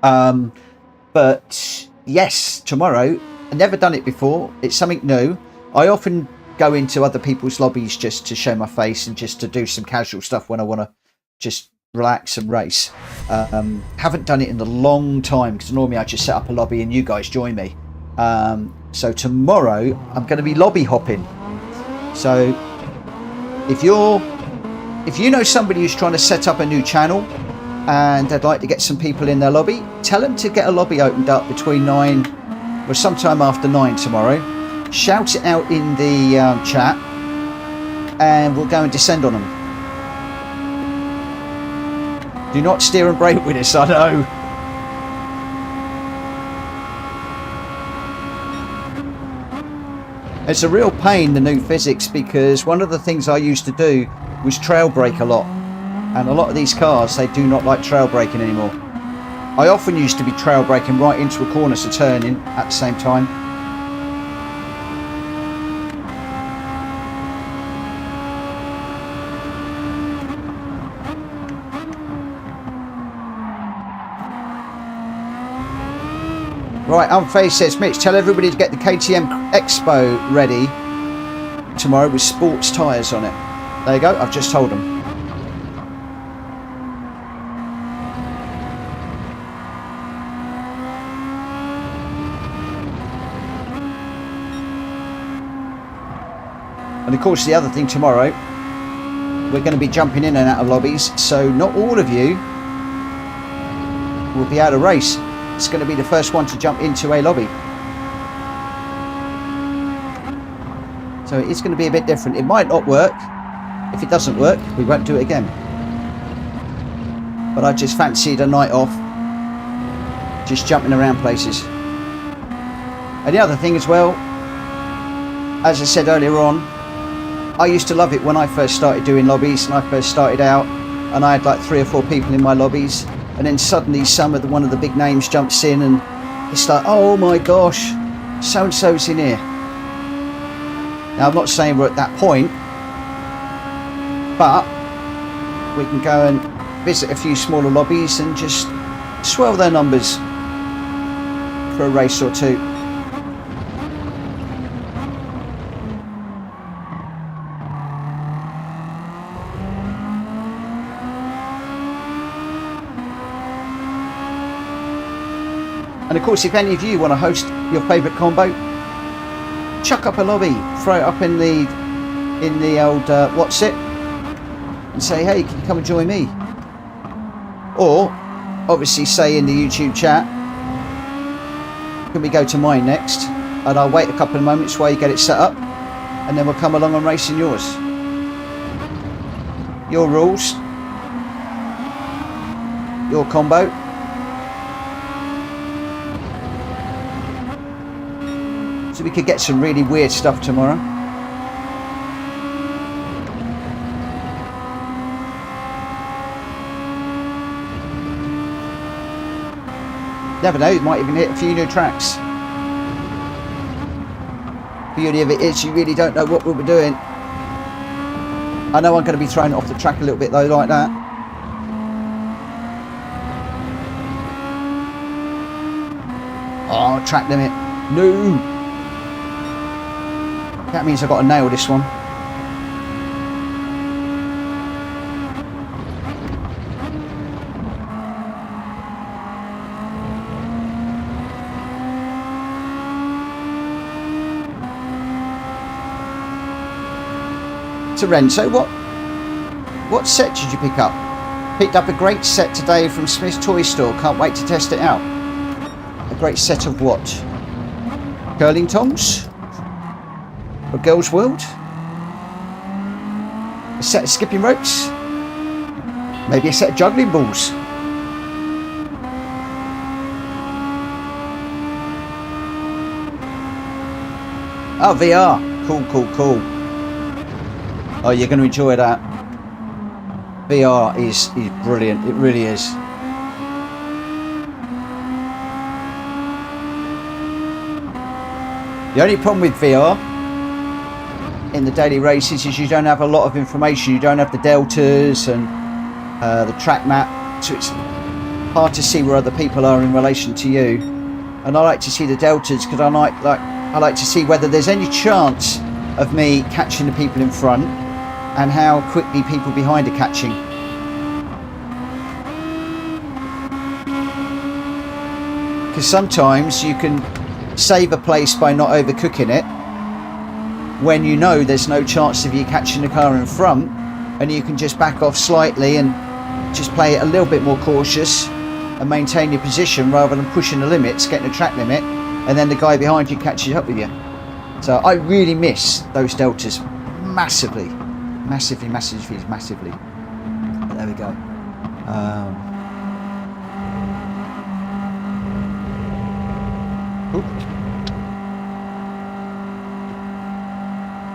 But yes, tomorrow. I've never done it before. It's something new. I often go into other people's lobbies just to show my face and just to do some casual stuff when I want to just relax and race. Haven't done it in a long time because normally I just set up a lobby and you guys join me. So tomorrow I'm going to be lobby hopping. So if you know somebody who's trying to set up a new channel and they'd like to get some people in their lobby, tell them to get a lobby opened up between 9 or sometime after 9 tomorrow. Shout it out in the chat and we'll go and descend on them. Do not steer and brake with this, I know. It's a real pain, the new physics, because one of the things I used to do was trail brake a lot. And a lot of these cars, they do not like trail braking anymore. I often used to be trail braking right into a corner to turn in at the same time. Right, Unfazed says, Mitch, tell everybody to get the KTM Expo ready tomorrow with sports tyres on it. There you go, I've just told them. And of course, the other thing tomorrow, we're going to be jumping in and out of lobbies, so not all of you will be able to race. It's going to be the first one to jump into a lobby. So it's going to be a bit different. It might not work. If it doesn't work, we won't do it again. But I just fancied a night off, just jumping around places. And the other thing as well, as I said earlier on, I used to love it when I first started doing lobbies and I first started out and I had like 3 or 4 people in my lobbies. And then suddenly one of the big names jumps in and it's like, oh my gosh, so-and-so's in here. Now, I'm not saying we're at that point, but we can go and visit a few smaller lobbies and just swell their numbers for a race or two. And of course, if any of you want to host your favourite combo, chuck up a lobby, throw it up in the old what's it, and say, hey, can you come and join me? Or, obviously, say in the YouTube chat, can we go to mine next? And I'll wait a couple of moments while you get it set up, and then we'll come along and race in yours. Your rules, your combo. So we could get some really weird stuff tomorrow. Never know, you might even hit a few new tracks. Beauty of it is you really don't know what we'll be doing. I know I'm going to be thrown off the track a little bit though, like that. Oh, track limit. No. That means I've got to nail this one. So Renzo, what set did you pick up? Picked up a great set today from Smith's Toy Store. Can't wait to test it out. A great set of what? Curling tongs? A Girls World? A set of skipping ropes? Maybe a set of juggling balls? Oh, VR. Cool, cool, cool. Oh, you're going to enjoy that. VR is brilliant. It really is. The only problem with VR in the daily races is you don't have a lot of information. You don't have the deltas and the track map, so it's hard to see where other people are in relation to you. And I like to see the deltas because I like to see whether there's any chance of me catching the people in front and how quickly people behind are catching. Because sometimes you can save a place by not overcooking it when you know there's no chance of you catching the car in front, and you can just back off slightly and just play it a little bit more cautious and maintain your position rather than pushing the limits, getting the track limit, and then the guy behind you catches up with you. So I really miss those deltas massively. Massively. But there we go.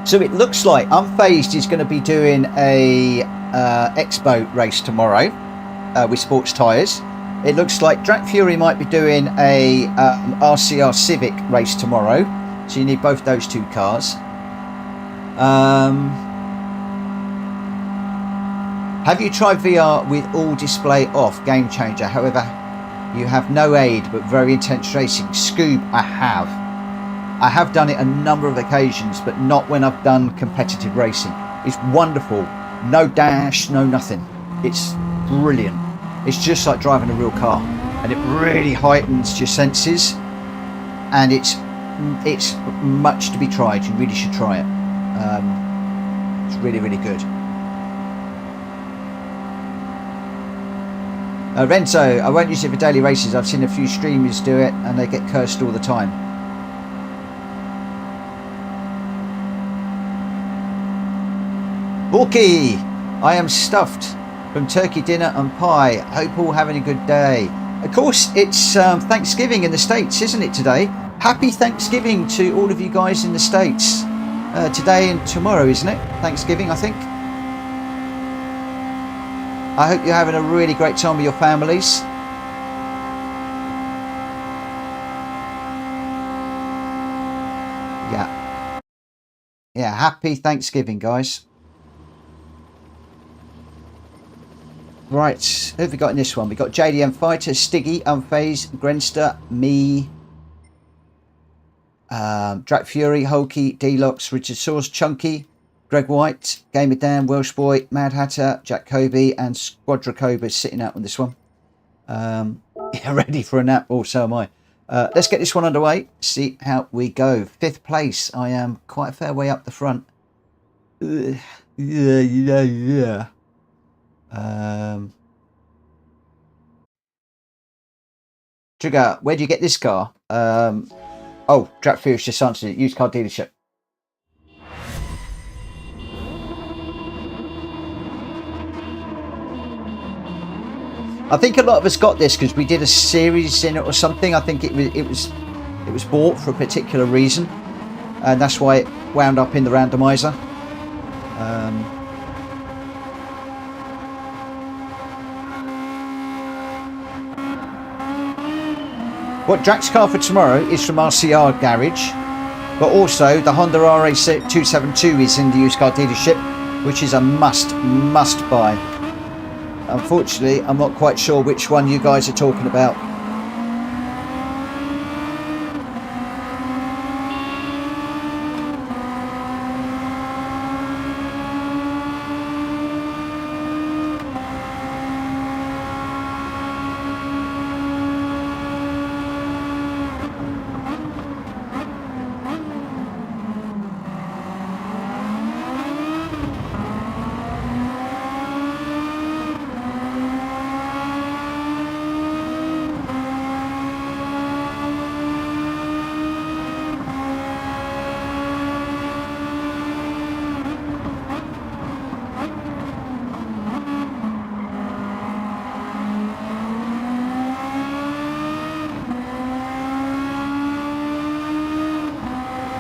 So it looks like Unfazed is going to be doing a Expo race tomorrow with sports tyres. It looks like Drag Fury might be doing a RCR Civic race tomorrow. So you need both those two cars. Have you tried VR with all display off? Game changer. However, you have no aid but very intense racing. Scoob, I have. I have done it a number of occasions, but not when I've done competitive racing. It's wonderful. No dash, no nothing. It's brilliant. It's just like driving a real car, and it really heightens your senses, and it's much to be tried. You really should try it. It's really, really good. Renzo, I won't use it for daily races. I've seen a few streamers do it and they get cursed all the time. Borky, I am stuffed from turkey dinner and pie. Hope all having a good day. Of course, it's Thanksgiving in the States, isn't it today? Happy Thanksgiving to all of you guys in the States. Today and tomorrow, isn't it? Thanksgiving, I think. I hope you're having a really great time with your families. Yeah, happy Thanksgiving, guys. Right, who have we got in this one? We've got JDM Fighter, Stiggy, Unfazed, Grenster, me, Drag Fury, Hulky, D-Locks, Richard Source, Chunky, Greg White, Gamer Dan, Welsh Boy, Mad Hatter, Jack Kobe, and Squadra Cobra sitting out on this one. Yeah, ready for a nap. Oh, so am I. Let's get this one underway. See how we go. 5th place. I am quite a fair way up the front. Yeah. Trigger, where do you get this car? Oh, Jack Furious just answered it. Used car dealership. I think a lot of us got this because we did a series in it or something. I think it was bought for a particular reason, and that's why it wound up in the randomizer. What Jack's car for tomorrow is from RCR Garage, but also the Honda RA272 is in the used car dealership, which is a must buy. Unfortunately, I'm not quite sure which one you guys are talking about.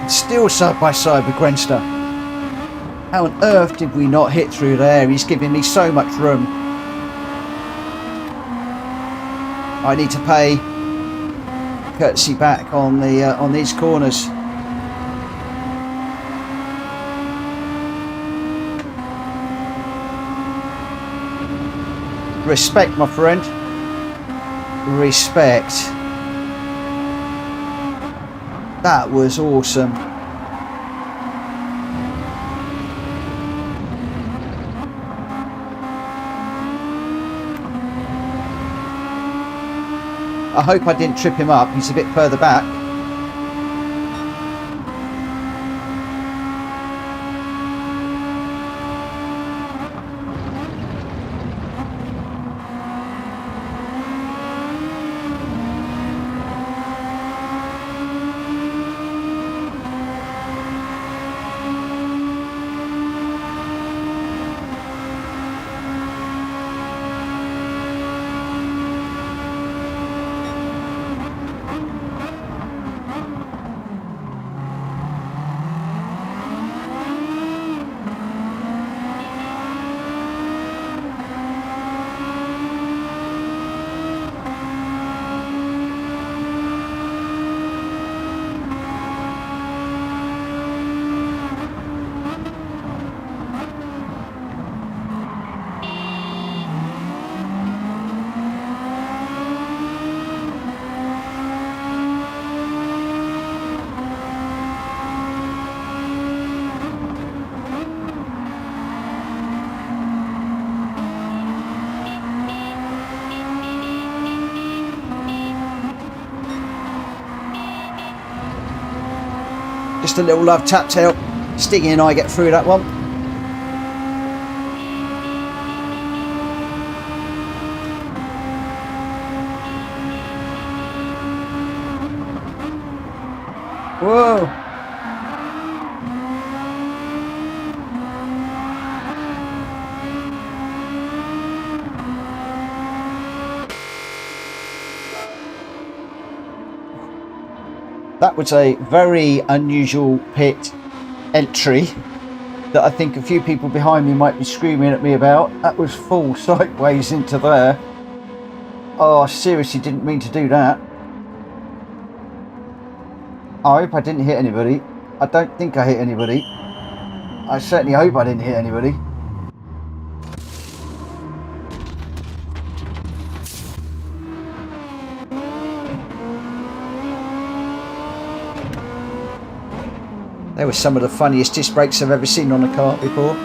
Still side by side with Grenster. How on earth did we not hit through there? He's giving me so much room. I need to pay courtesy back on the on these corners. Respect, my friend. Respect. That was awesome. I hope I didn't trip him up. He's a bit further back. Just a little love tap tail. Stiggy and I get through that one. Whoa. That was a very unusual pit entry that I think a few people behind me might be screaming at me about. That was full sideways into there. Oh, I seriously didn't mean to do that. I hope I didn't hit anybody. I don't think I hit anybody. I certainly hope I didn't hit anybody. They were some of the funniest disc brakes I've ever seen on a kart before.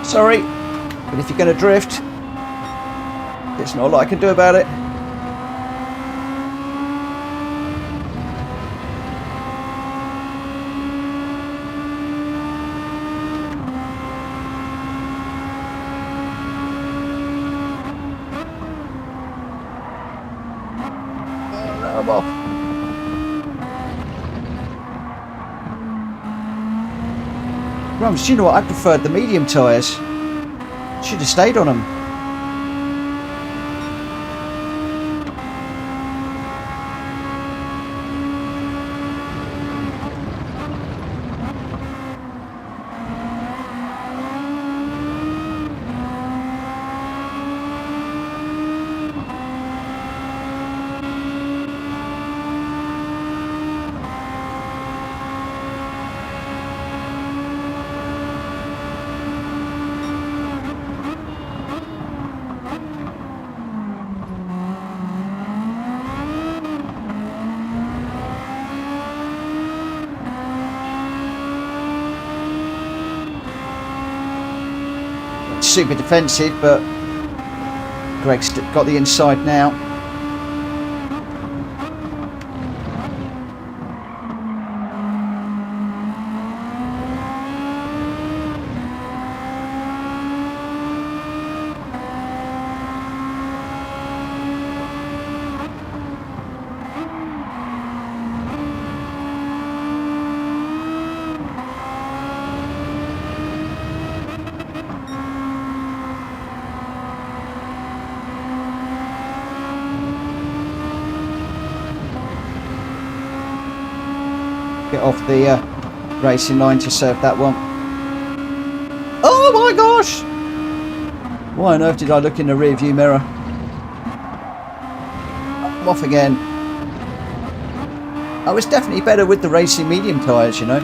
Sorry, but if you're going to drift, there's not a lot I can do about it. I'm off. Rums, you know what? I preferred the medium tyres. Should have stayed on them. Super defensive, but Greg's got the inside now. Get off the racing line to serve that one. Oh my gosh! Why on earth did I look in the rear view mirror? I'm off again. I was definitely better with the racing medium tyres, you know.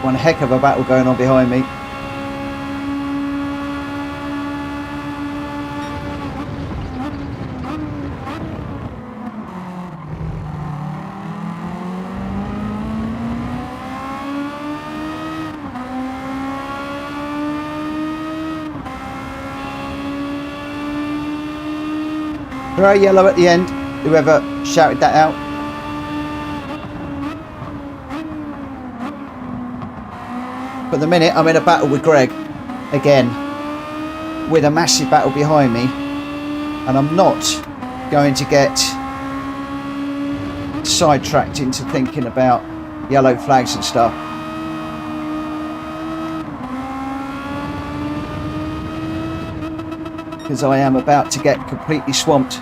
One heck of a battle going on behind me. Throw yellow at the end, whoever shouted that out. But the minute I'm in a battle with Greg again, with a massive battle behind me, and I'm not going to get sidetracked into thinking about yellow flags and stuff. Because I am about to get completely swamped.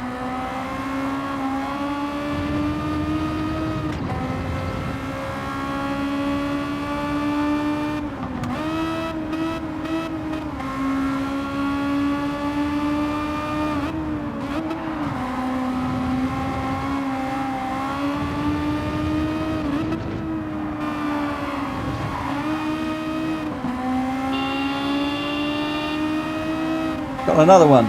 Got another one.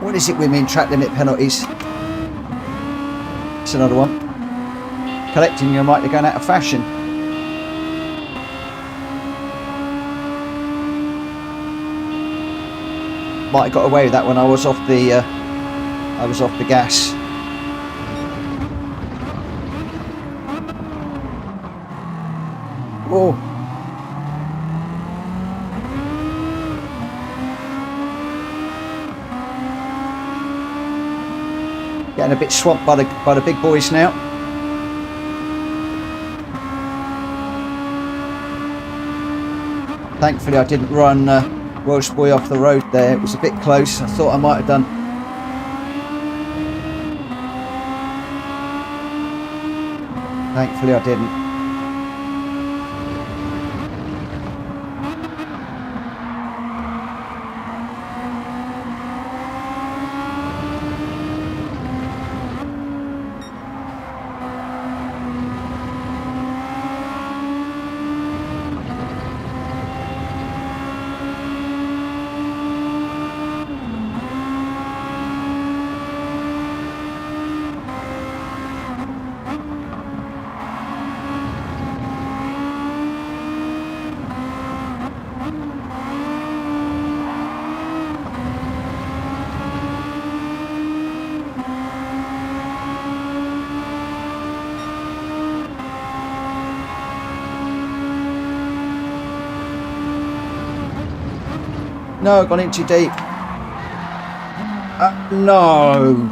What is it with me in track limit penalties? It's another one. Collecting you might be going out of fashion. Might have got away with that when I was off the gas. Oh. Getting a bit swamped by the big boys now. Thankfully I didn't run Welsh Boy off the road there. It was a bit close. I thought I might have done. Thankfully I didn't. No, gone in too deep. No.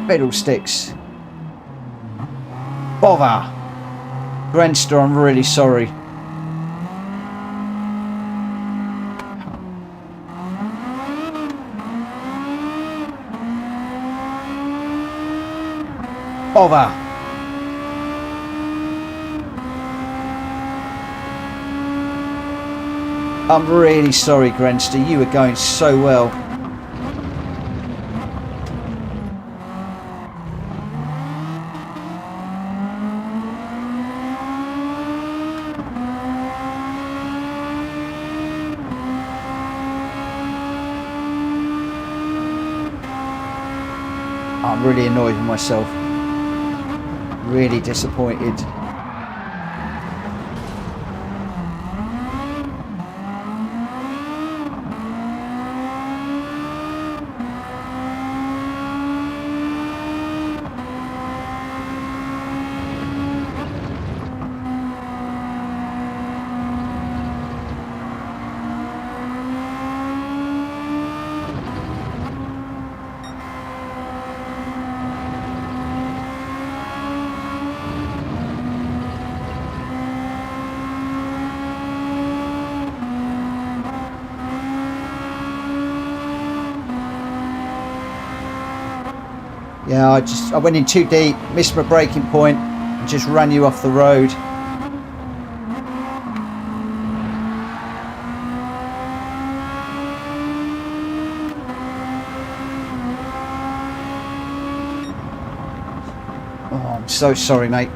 Fiddlesticks. Bother. Grenster, I'm really sorry. Bother. I'm really sorry, Grenster. You were going so well. I'm really annoyed with myself. Really disappointed. Yeah, I went in too deep, missed my braking point, and just ran you off the road. Oh, I'm so sorry, mate.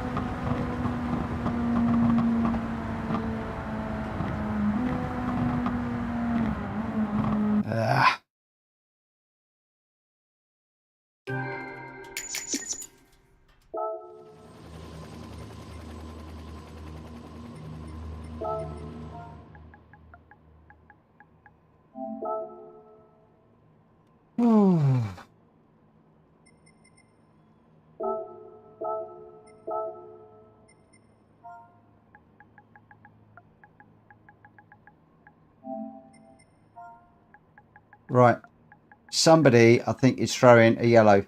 Right. Somebody, I think, is throwing a yellow.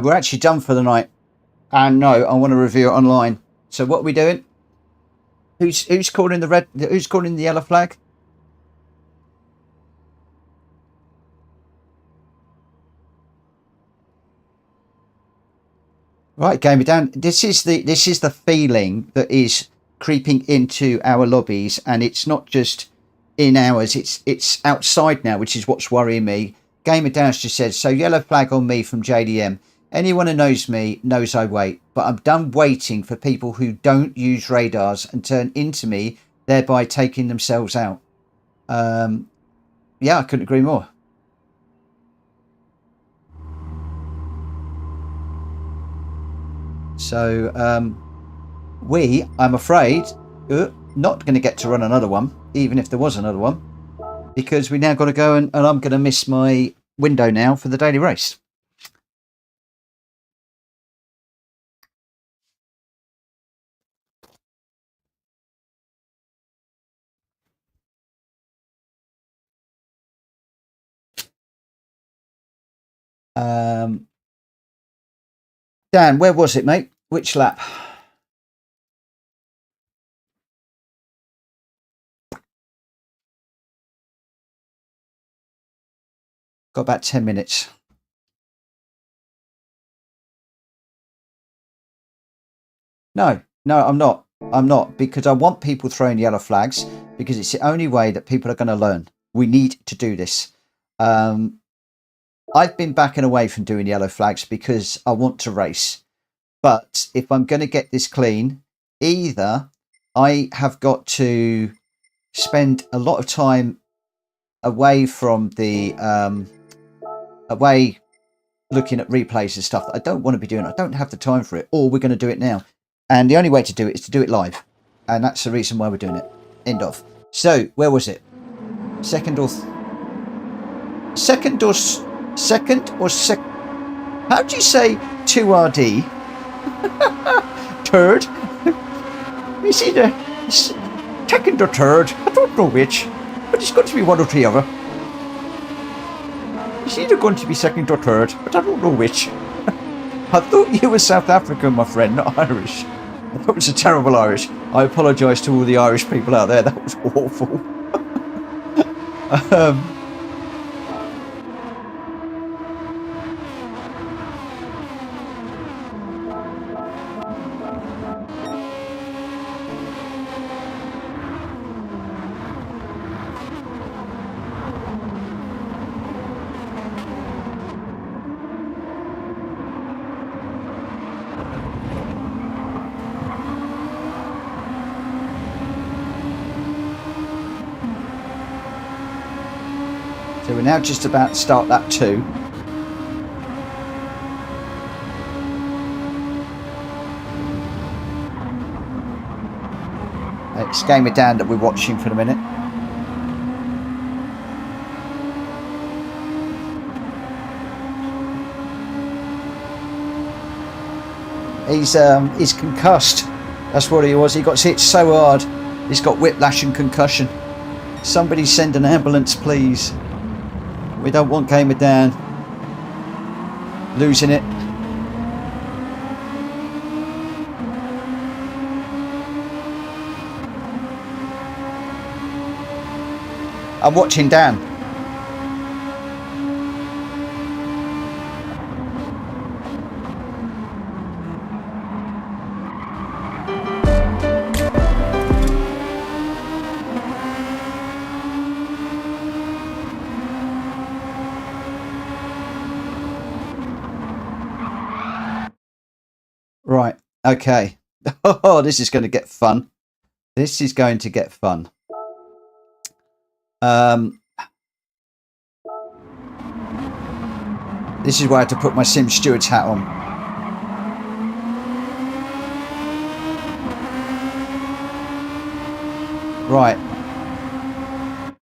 We're actually done for the night. And no, I want to review it online. So what are we doing? Who's calling the red? Who's calling the yellow flag? Right, Gamer Dan. This is the feeling that is creeping into our lobbies, and it's not just in ours. It's outside now, which is what's worrying me. Gamer Dan just said, so yellow flag on me from JDM. Anyone who knows me knows I wait, but I'm done waiting for people who don't use radars and turn into me, thereby taking themselves out. Yeah, I couldn't agree more. So I'm afraid, not going to get to run another one, even if there was another one, because we now got to go and I'm going to miss my window now for the daily race. Dan, where was it, mate? Which lap? Got about 10 minutes. No, I'm not. I'm not, because I want people throwing yellow flags, because it's the only way that people are going to learn. We need to do this. I've been backing away from doing yellow flags because I want to race. But if I'm going to get this clean, either I have got to spend a lot of time away from the away looking at replays and stuff that I don't want to be doing. I don't have the time for it, or we're going to do it now. And the only way to do it is to do it live. And that's the reason why we're doing it. End of. So, where was it? Second or how do you say 2RD Turd. Is he the second or third? I don't know which, but it's got to be one or the other. It's either going to be second or third, but I don't know which. I thought you were South African, my friend, not Irish. That was a terrible Irish. I apologise to all the Irish people out there. That was awful. So we're now just about to start lap 2. It's Gamer Dan that we're watching for the minute. He's concussed. That's what he was. He got hit so hard. He's got whiplash and concussion. Somebody send an ambulance, please. We don't want Gamer Dan losing it. I'm watching Dan. Right, okay. Oh, this is going to get fun. This is going to get fun. This is where I had to put my Sim Steward's hat on. Right.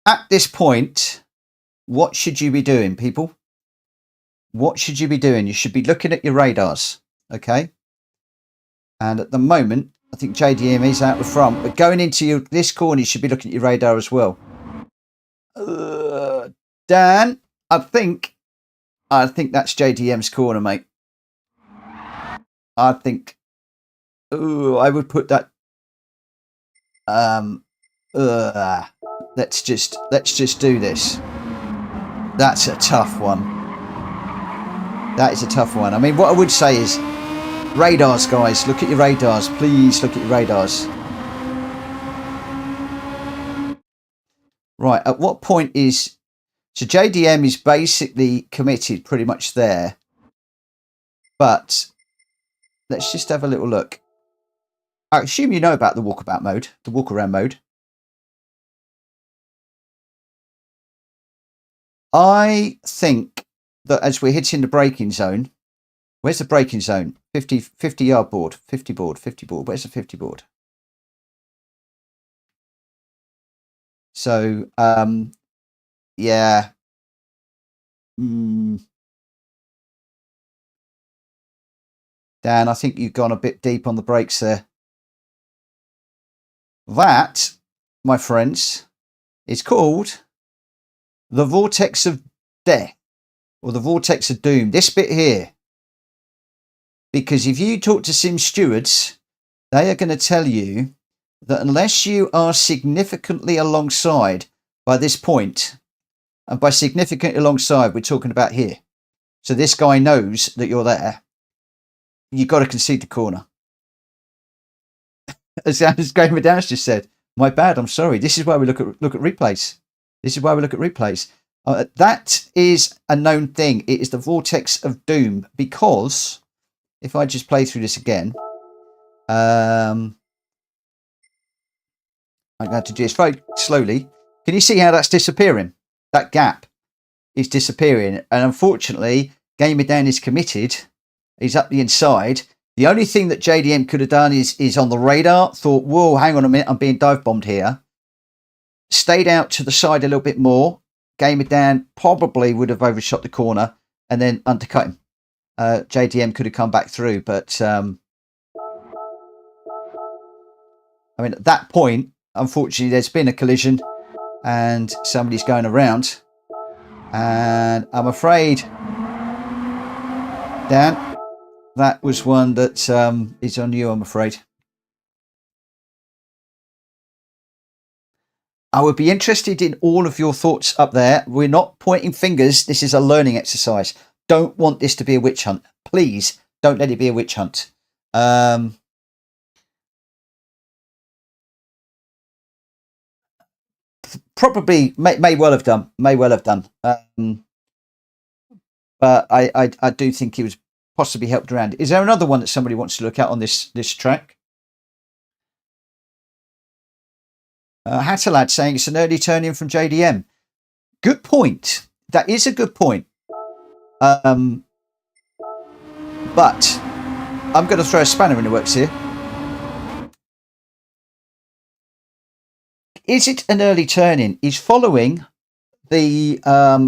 At this point, what should you be doing, people? What should you be doing? You should be looking at your radars, okay? And at the moment, I think JDM is out the front, but going into this corner, you should be looking at your radar as well. Dan, I think that's JDM's corner, mate. I think. I would put that. Let's just do this. That's a tough one. That is a tough one. I mean, what I would say is. Radars, guys. Look at your radars. Please look at your radars. Right. At what point is... So JDM is basically committed pretty much there. But let's just have a little look. I assume you know about the walkabout mode. The walk around mode. I think that as we're hitting the braking zone... Where's the braking zone? 50 yard board. 50 board. Where's the 50 board? So, yeah. Dan, I think you've gone a bit deep on the brakes there. That, my friends, is called the Vortex of Death or the Vortex of Doom. This bit here. Because if you talk to Sim Stewards, they are going to tell you that unless you are significantly alongside by this point, and by significantly alongside, we're talking about here. So this guy knows that you're there. You've got to concede the corner. As Gamer Dash just said, my bad, I'm sorry. This is why we look at replays. This is why we look at replays. That is a known thing. It is the Vortex of Doom because... If I just play through this again, I'm going to do this very slowly. Can you see how that's disappearing? That gap is disappearing. And unfortunately, Gamer Dan is committed. He's up the inside. The only thing that JDM could have done is on the radar, thought, whoa, hang on a minute, I'm being dive bombed here. Stayed out to the side a little bit more. Gamer Dan probably would have overshot the corner and then undercut him. JDM could have come back through, but I mean, at that point, unfortunately, there's been a collision and somebody's going around. And I'm afraid, Dan, that was one that is on you, I'm afraid. I would be interested in all of your thoughts up there. We're not pointing fingers. This is a learning exercise. Don't want this to be a witch hunt. Please don't let it be a witch hunt. Probably may well have done. May well have done. But I do think he was possibly helped around. Is there another one that somebody wants to look at on this track? Hatterlad saying it's an early turn in from JDM. Good point. That is a good point. But I'm going to throw a spanner in the works here. Is it an early turn in? He's following the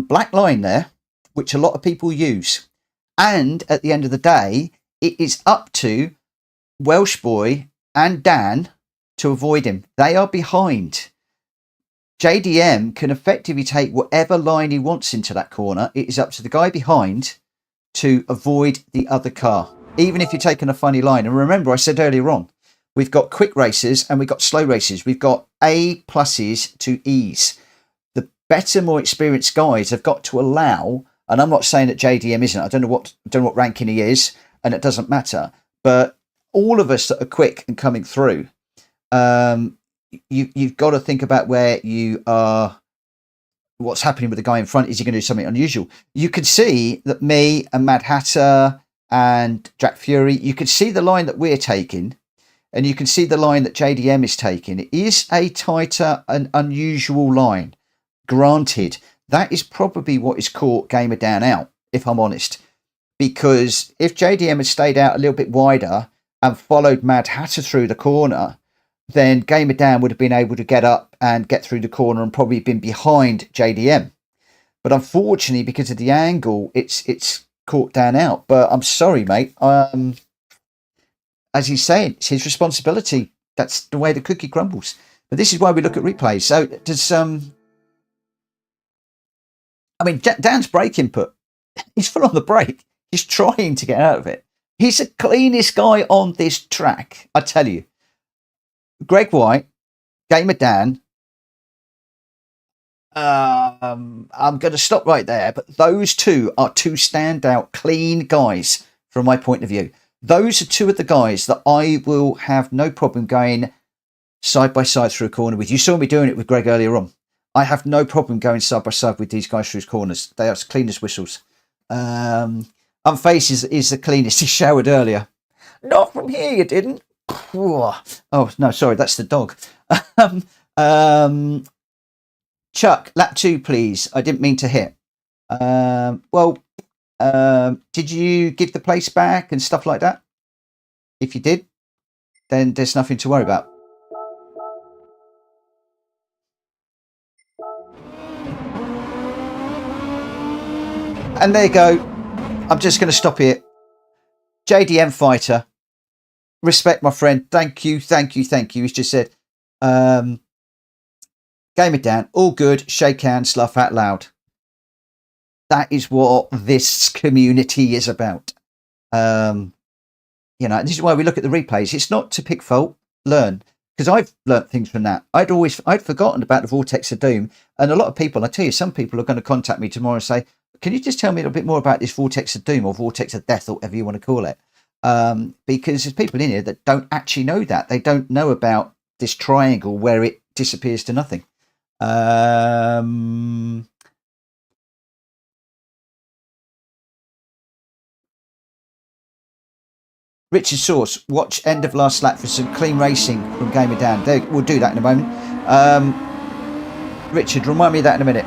black line there, which a lot of people use. And at the end of the day, it is up to Welsh Boy and Dan to avoid him. They are behind. JDM can effectively take whatever line he wants into that corner. It is up to the guy behind to avoid the other car, even if you're taking a funny line. And remember, I said earlier on, we've got quick races and we've got slow races. We've got A pluses to E's. The better, more experienced guys have got to allow, and I'm not saying that JDM isn't. I don't know what ranking he is, and it doesn't matter. But all of us that are quick and coming through, you've got to think about where you are. What's happening with the guy in front? Is he going to do something unusual? You could see that me and Mad Hatter and Jack Fury, you could see the line that we're taking, and you can see the line that JDM is taking. It is a tighter and unusual line. Granted, that is probably what has caught Gamer Dan out, if I'm honest. Because if JDM had stayed out a little bit wider and followed Mad Hatter through the corner, then Gamer Dan would have been able to get up and get through the corner and probably been behind JDM. But unfortunately, because of the angle, it's caught Dan out. But I'm sorry, mate. As he's saying, it's his responsibility. That's the way the cookie crumbles. But this is why we look at replays. So does I mean, Dan's brake input, he's full on the brake. He's trying to get out of it. He's the cleanest guy on this track, I tell you. Greg White, Gamer Dan. I'm going to stop right there, but those two are two standout, clean guys from my point of view. Those are two of the guys that I will have no problem going side by side through a corner with. You saw me doing it with Greg earlier on. I have no problem going side by side with these guys through corners. They are as clean as whistles. Unface is the cleanest. He showered earlier. Not from here, you didn't. Oh no, sorry, that's the dog. Chuck, lap 2, please. I didn't mean to hit. Did you give the place back and stuff like that? If you did, then there's nothing to worry about. And there you go. I'm just going to stop here. JDM Fighter. Respect, my friend. Thank you. He's just said, Gamer Dan, all good. Shake hands, laugh out loud. That is what this community is about. This is why we look at the replays. It's not to pick fault, learn. Because I've learnt things from that. I'd forgotten about the Vortex of Doom. And a lot of people, I tell you, some people are going to contact me tomorrow and say, can you just tell me a little bit more about this Vortex of Doom or Vortex of Death or whatever you want to call it? Because there's people in here that don't actually know that. They don't know about this triangle where it disappears to nothing. Richard Source, watch end of last lap for some clean racing from Gamer Dan. We'll do that in a moment. Richard, remind me of that in a minute.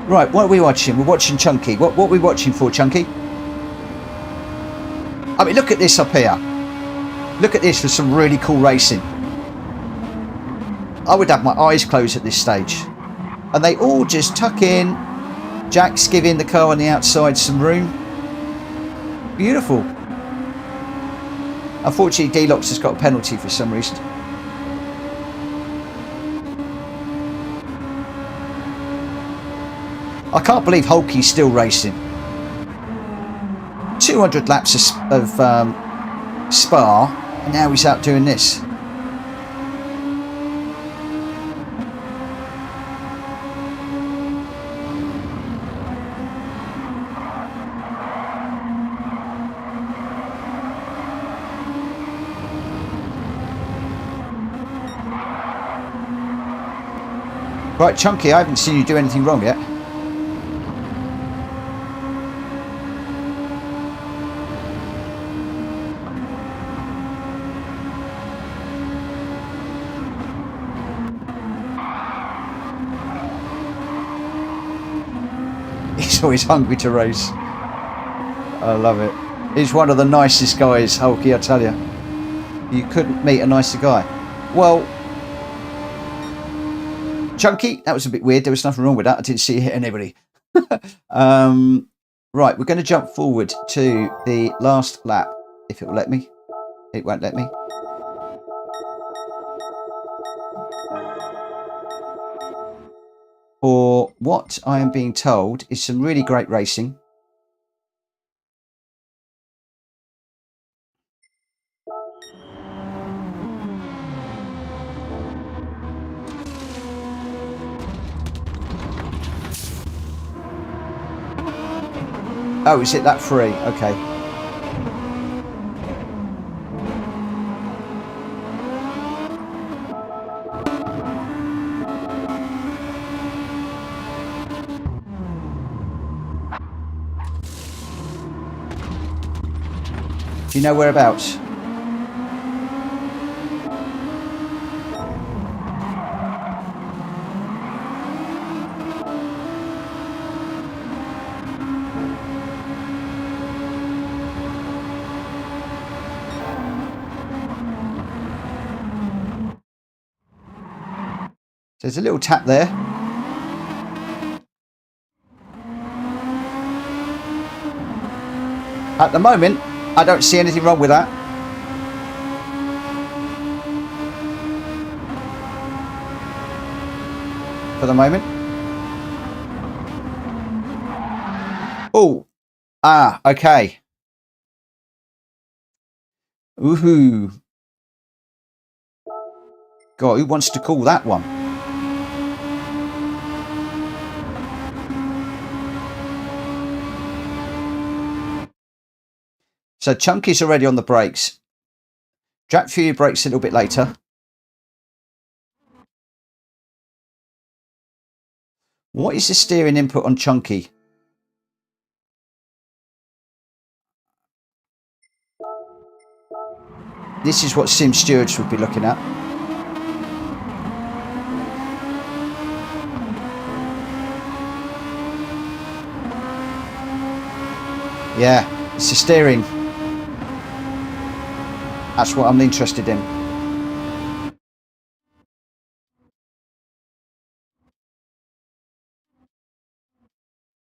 Right, what are we watching? We're watching Chunky. What are we watching for, Chunky? I mean, look at this up here. Look at this for some really cool racing. I would have my eyes closed at this stage. And they all just tuck in. Jack's giving the car on the outside some room. Beautiful. Unfortunately, D-Locks has got a penalty for some reason. I can't believe Hulky's still racing. 200 laps of Spa, and now he's out doing this. Right, Chunky, I haven't seen you do anything wrong yet. He's always hungry to race. I love it. He's one of the nicest guys, Hulky, I tell you. You couldn't meet a nicer guy. Well, Chunky, that was a bit weird. There was nothing wrong with that. I didn't see you hit anybody. Right, we're going to jump forward to the last lap, if it will let me. It won't let me. For what I am being told is some really great racing. Oh, is it that free? Okay. Do you know whereabouts? There's a little tap there. At the moment, I don't see anything wrong with that. For the moment. Oh. Ah, okay. Woohoo. God, who wants to call that one? So Chunky's already on the brakes. Jack Fury brakes a little bit later. What is the steering input on Chunky? This is what Sim Stewards would be looking at. Yeah, it's the steering. That's what I'm interested in.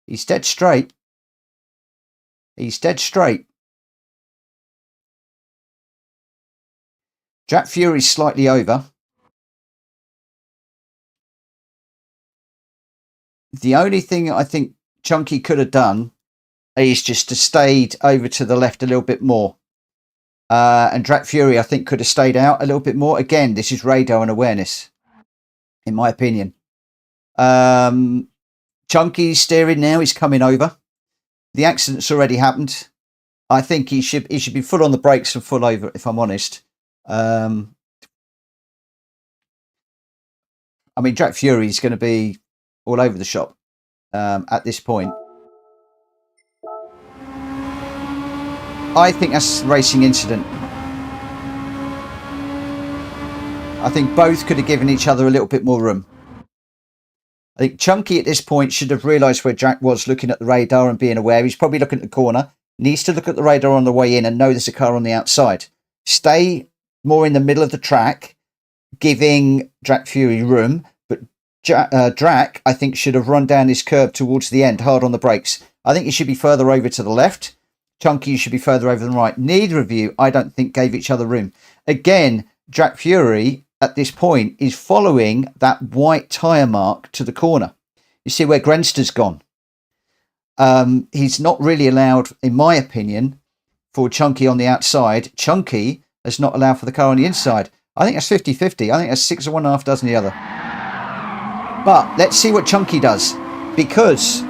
He's dead straight. He's dead straight. Jack Fury's slightly over. The only thing I think Chunky could have done is just to stayed over to the left a little bit more. And Jack Fury, I think, could have stayed out a little bit more. Again, this is radar and awareness, in my opinion. Chunky's steering now. He's coming over. The accident's already happened. I think he should be full on the brakes and full over, if I'm honest. I mean, Jack Fury's going to be all over the shop at this point. I think that's a racing incident. I think both could have given each other a little bit more room. I think Chunky at this point should have realised where Jack was, looking at the radar and being aware. He's probably looking at the corner. Needs to look at the radar on the way in and know there's a car on the outside. Stay more in the middle of the track, giving Jack Fury room. But Drac, I think, should have run down his curb towards the end, hard on the brakes. I think he should be further over to the left. Chunky, you should be further over than right. Neither of you, I don't think, gave each other room. Again, Drac Fury at this point is following that white tyre mark to the corner. You see where Grenster's gone. He's not really allowed, in my opinion, for Chunky on the outside. Chunky has not allowed for the car on the inside. I think that's 50-50. I think that's 6 of one, half dozen the other. But let's see what Chunky does, because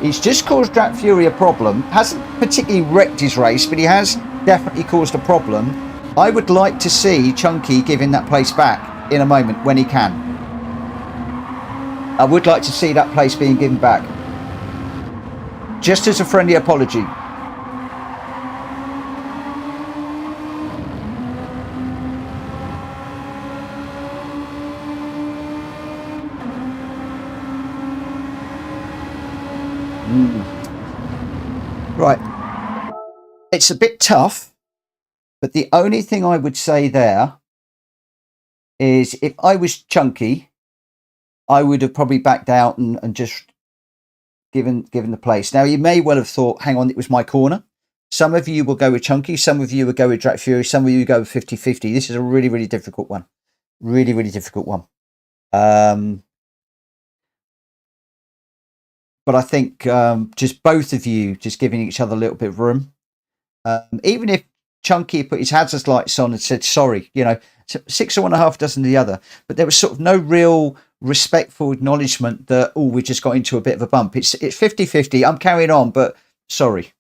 he's just caused Drac Fury a problem. Hasn't particularly wrecked his race, but he has definitely caused a problem. I would like to see Chunky giving that place back in a moment when he can. I would like to see that place being given back. Just as a friendly apology. Right. It's a bit tough, but the only thing I would say there is if I was Chunky, I would have probably backed out and just given the place. Now, you may well have thought, hang on, it was my corner. Some of you will go with Chunky. Some of you will go with Drac Fury. Some of you will go with 50-50. This is a really, really difficult one. Really, really difficult one. But I think just both of you just giving each other a little bit of room. Even if Chunky put his hazard lights on and said, sorry, you know, 6 of one, half dozen the other. But there was sort of no real respectful acknowledgement that, oh, we just got into a bit of a bump. It's 50-50. I'm carrying on, but sorry.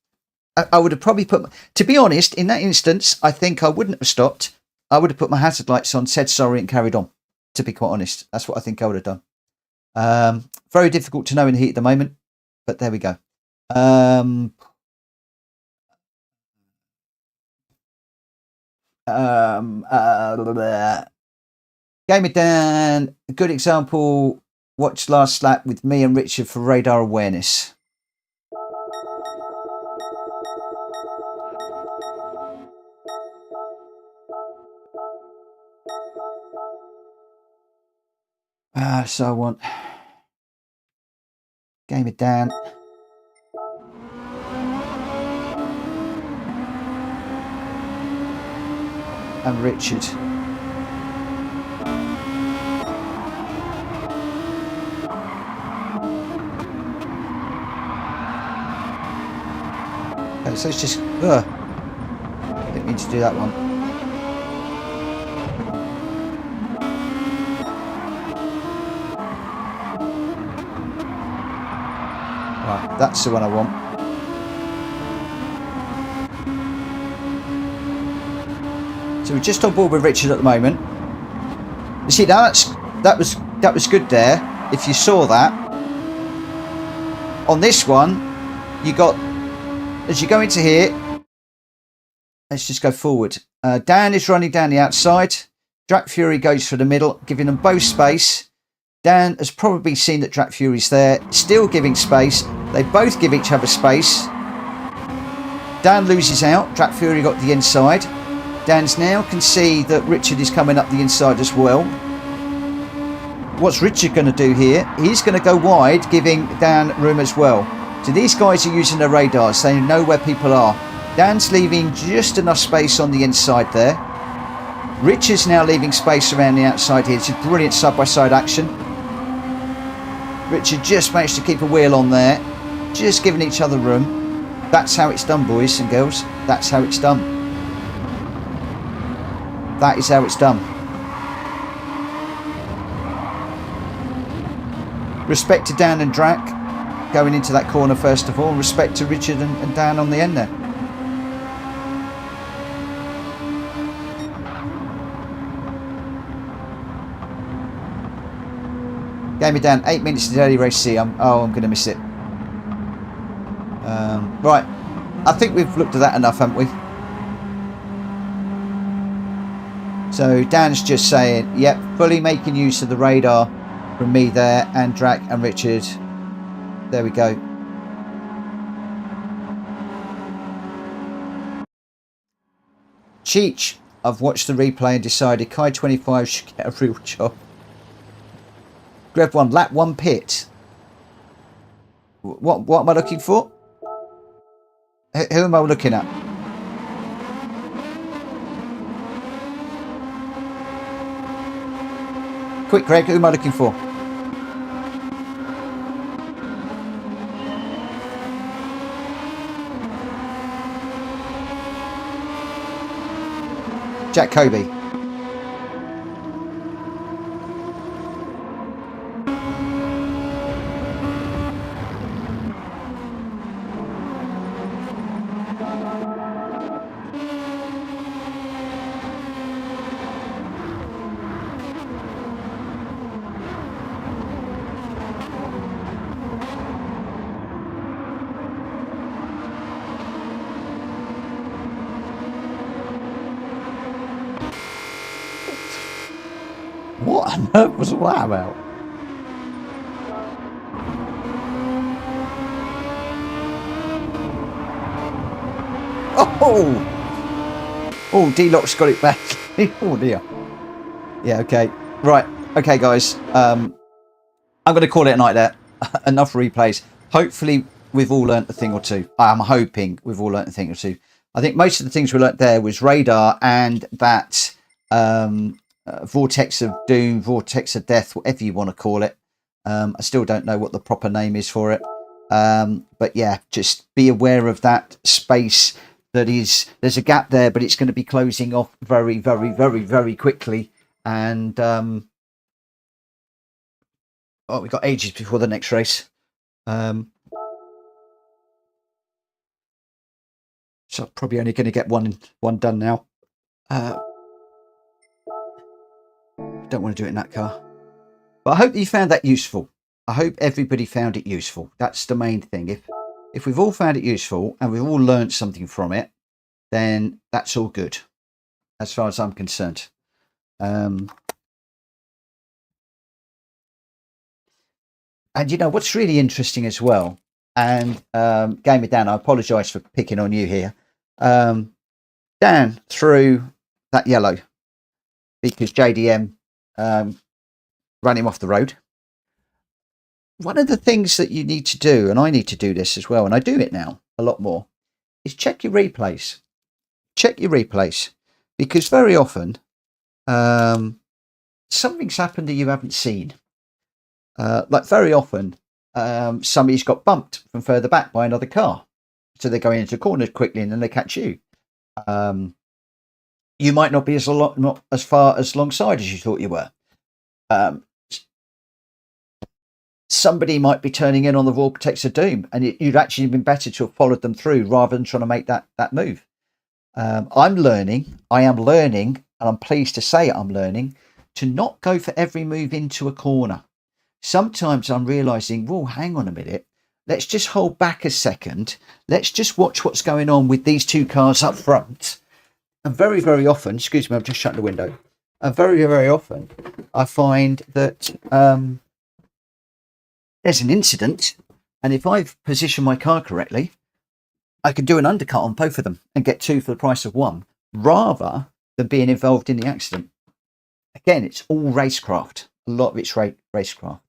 I would have probably put, to be honest, in that instance, I think I wouldn't have stopped. I would have put my hazard lights on, said sorry and carried on, to be quite honest. That's what I think I would have done. Very difficult to know in the heat at the moment, but there we go. Game it down. A good example. Watch last lap with me and Richard for radar awareness. So I want game it down. And Richard. Okay, so it's just didn't mean to do that one. Right, that's the one I want. So we're just on board with Richard at the moment. You see, now that was good there. If you saw that. On this one, you got, as you go into here, let's just go forward. Dan is running down the outside. Drac Fury goes for the middle, giving them both space. Dan has probably seen that Drac Fury's there, still giving space. They both give each other space. Dan loses out. Drac Fury got the inside. Dan's now can see that Richard is coming up the inside as well. What's Richard going to do here? He's going to go wide, giving Dan room as well. So these guys are using their radars. They know where people are. Dan's leaving just enough space on the inside there. Richard's now leaving space around the outside here. It's a brilliant side-by-side action. Richard just managed to keep a wheel on there. Just giving each other room. That's how it's done, boys and girls. That's how it's done. That is how it's done. Respect to Dan and Drac going into that corner first of all. Respect to Richard and Dan on the end there. Game it down. 8 minutes to the early race C. I'm going to miss it. Right. I think we've looked at that enough, haven't we? So Dan's just saying, yep, fully making use of the radar from me there and Drac and Richard. There we go. Cheech, I've watched the replay and decided Kai 25 should get a real job. Grab 1, lap 1 pit. What am I looking for? Who am I looking at? Quick, Greg, who am I looking for? Jack Kobe. What on earth was that about? Oh, D-Lock's got it back. Oh dear. Yeah, okay. Right. Okay, guys. I'm going to call it a night there. Enough replays. Hopefully, we've all learnt a thing or two. I'm hoping we've all learnt a thing or two. I think most of the things we learnt there was radar and that vortex of doom, vortex of death, whatever you want to call it. I still don't know what the proper name is for it. But yeah, just be aware of that space. There's a gap there, but it's going to be closing off very, very, very, very quickly. And we've got ages before the next race. So I'm probably only going to get one done now. Don't want to do it in that car. But I hope that you found that useful. I hope everybody found it useful. That's the main thing. If we've all found it useful and we've all learned something from it, then that's all good, as far as I'm concerned. And you know what's really interesting as well, and Gamer Dan, I apologise for picking on you here. Dan threw that yellow because JDM ran him off the road. One of the things that you need to do, and I need to do this as well, and I do it now a lot more, is check your replays. Check your replays, because very often something's happened that you haven't seen. Like very often somebody's got bumped from further back by another car, so they're going into the corner quickly and then they catch you. You might not be not as far as alongside as you thought you were. Somebody might be turning in on the vortex of doom, and you'd actually been better to have followed them through rather than trying to make that move. I am learning, and I'm pleased to say I'm learning to not go for every move into a corner. Sometimes I'm realizing, well, hang on a minute. Let's just hold back a second. Let's just watch what's going on with these two cars up front. And very, very often, excuse me, I'm just shutting the window. And very, very often, I find that there's an incident. And if I've positioned my car correctly, I can do an undercut on both of them and get two for the price of one, rather than being involved in the accident. Again, it's all racecraft. A lot of it's racecraft.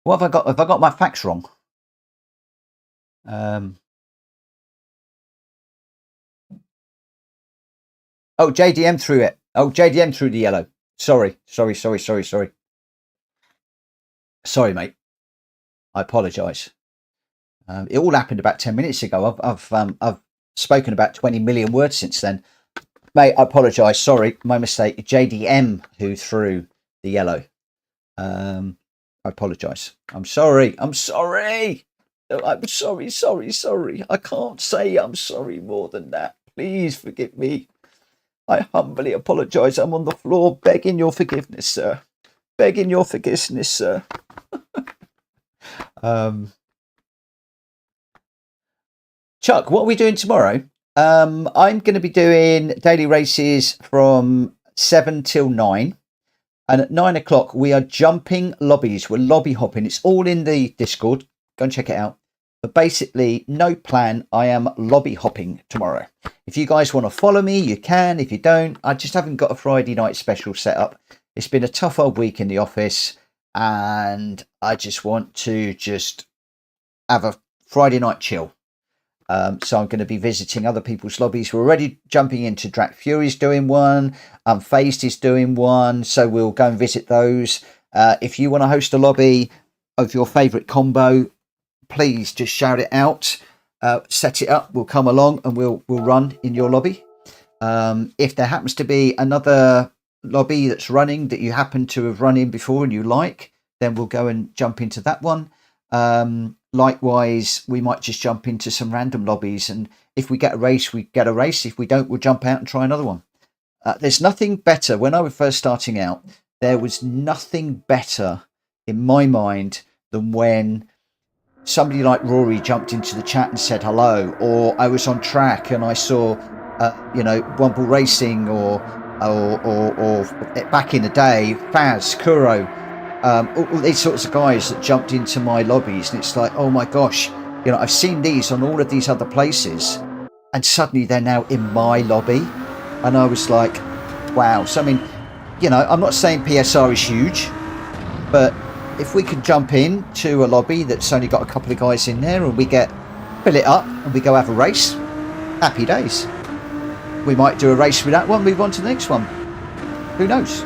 What have I got? Have I got my facts wrong? Oh, JDM threw it. Oh, JDM threw the yellow. Sorry, mate. I apologise. It all happened about 10 minutes ago. I've spoken about 20 million words since then. Mate, I apologise. Sorry, my mistake. JDM who threw the yellow. I apologise. I'm sorry. I can't say I'm sorry more than that. Please forgive me. I humbly apologise. I'm on the floor begging your forgiveness, sir. Begging your forgiveness, sir. Chuck, what are we doing tomorrow? I'm going to be doing daily races from 7 till 9. And at 9 o'clock, we are jumping lobbies. We're lobby hopping. It's all in the Discord. Go and check it out. But basically, no plan. I am lobby hopping tomorrow. If you guys want to follow me, you can. If you don't, I just haven't got a Friday night special set up. It's been a tough old week in the office. and I just want to just have a Friday night chill. So I'm going to be visiting other people's lobbies. We're already jumping into Drac Fury's doing one. Unfazed is doing one. So we'll go and visit those. If you want to host a lobby of your favourite combo, please just shout it out. Set it up. We'll come along and we'll run in your lobby. If there happens to be another lobby that's running that you happen to have run in before and you like, then we'll go and jump into that one. Likewise, we might just jump into some random lobbies, and if we get a race, we get a race. If we don't, we'll jump out and try another one. There's nothing better. When I was first starting out, there was nothing better in my mind than when somebody like Rory jumped into the chat and said hello, or I was on track and I saw Wumble Racing or back in the day, Faz, Kuro, all these sorts of guys that jumped into my lobbies, and it's like, oh my gosh, I've seen these on all of these other places, and suddenly they're now in my lobby, and I was like, wow. So I mean, I'm not saying PSR is huge, but if we can jump in to a lobby that's only got a couple of guys in there, and we fill it up and we go have a race, happy days. We might do a race with that one, move on to the next one. Who knows?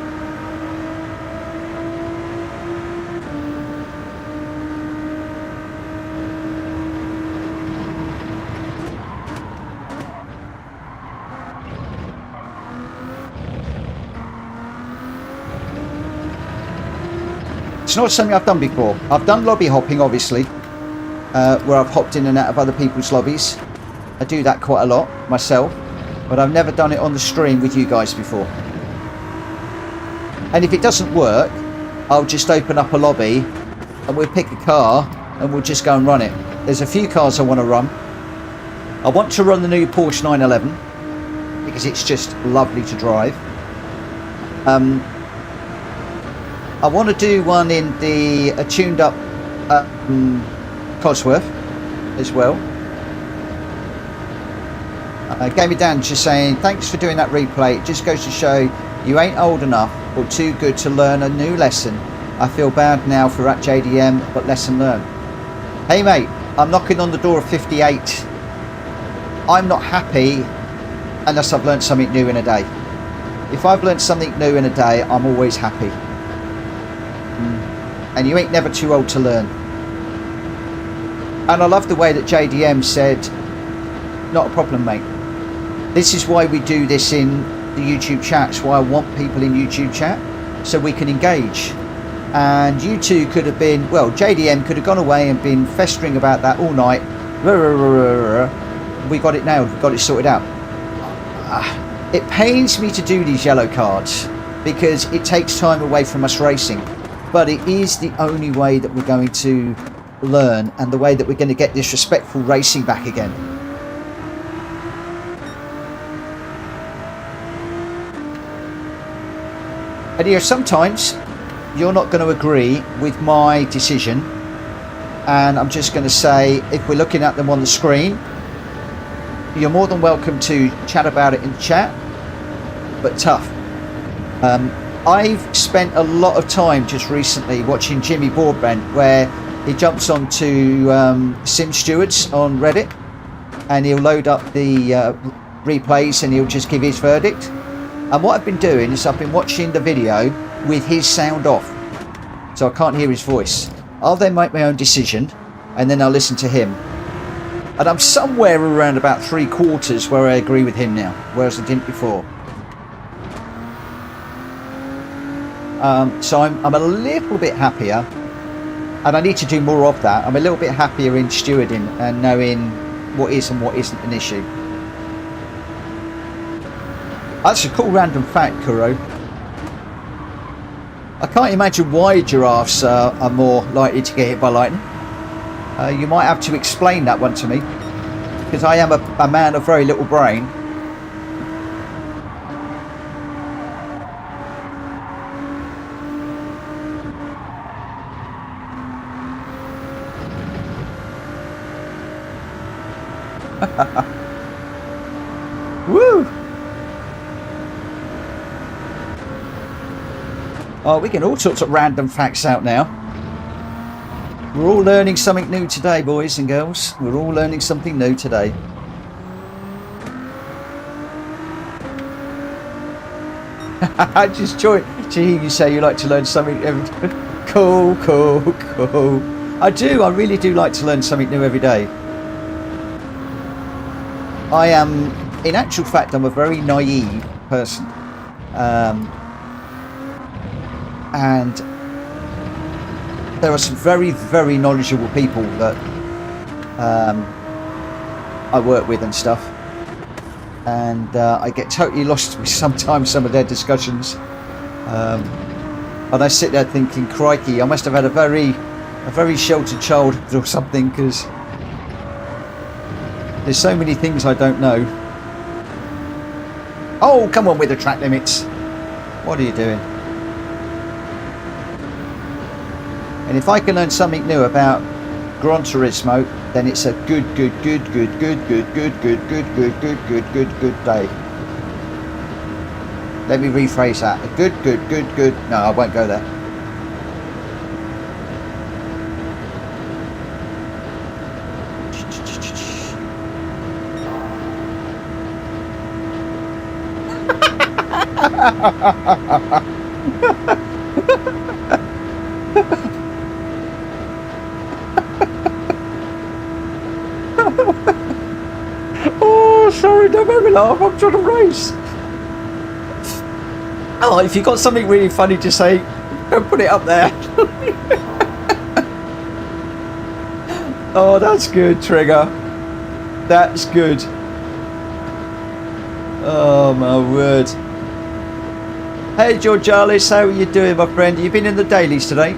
It's not something I've done before. I've done lobby hopping, obviously, where I've hopped in and out of other people's lobbies. I do that quite a lot myself, but I've never done it on the stream with you guys before. And if it doesn't work, I'll just open up a lobby and we'll pick a car and we'll just go and run it. There's a few cars I want to run. I want to run the new Porsche 911 because it's just lovely to drive. I want to do one in the tuned up Cosworth as well. Gamey Dan just saying, thanks for doing that replay. It just goes to show you ain't old enough or too good to learn a new lesson. I feel bad now for at JDM, but lesson learned. Hey mate, I'm knocking on the door of 58. I'm not happy unless I've learned something new in a day. If I've learned something new in a day, I'm always happy. And you ain't never too old to learn. And I love the way that JDM said, not a problem, mate. This is why we do this in the YouTube chat. It's why I want people in YouTube chat, so we can engage. And you two could have been, well, JDM could have gone away and been festering about that all night. We got it nailed, we got it sorted out. It pains me to do these yellow cards because it takes time away from us racing. But it is the only way that we're going to learn, and the way that we're going to get this respectful racing back again. And sometimes you're not going to agree with my decision, and I'm just going to say, if we're looking at them on the screen, you're more than welcome to chat about it in the chat, but tough. I've spent a lot of time just recently watching Jimmy Broadbent, where he jumps onto Sim Stewards on Reddit, and he'll load up the replays and he'll just give his verdict. And what I've been doing is I've been watching the video with his sound off, so I can't hear his voice. I'll then make my own decision, and then I'll listen to him. And I'm somewhere around about 3/4 where I agree with him now, whereas I didn't before. So I'm a little bit happier, and I need to do more of that. I'm a little bit happier in stewarding and knowing what is and what isn't an issue. That's a cool random fact, Kuro. I can't imagine why giraffes are more likely to get hit by lightning. You might have to explain that one to me, because I am a man of very little brain. Woo! Oh, we get all sorts of random facts out now. We're all learning something new today, boys and girls. We're all learning something new today. I just joy to hear you say you like to learn something every day. Cool, cool, cool. I do. I really do like to learn something new every day. I am, in actual fact, I'm a very naive person. And there are some very, very knowledgeable people that I work with and stuff. And I get totally lost with sometimes some of their discussions. And I sit there thinking, crikey, I must have had a very sheltered childhood or something, because there's so many things I don't know. Oh, come on with the track limits. What are you doing? And if I can learn something new about Gran Turismo, then it's a good day. Let me rephrase that. A good. No, I won't go there. Oh, sorry, don't make me laugh. I'm trying to race. Oh, if you've got something really funny to say, don't put it up there. Oh, that's good, Trigger. That's good. Oh, my word. Hey, George Alice, how are you doing, my friend? Have you been in the dailies today?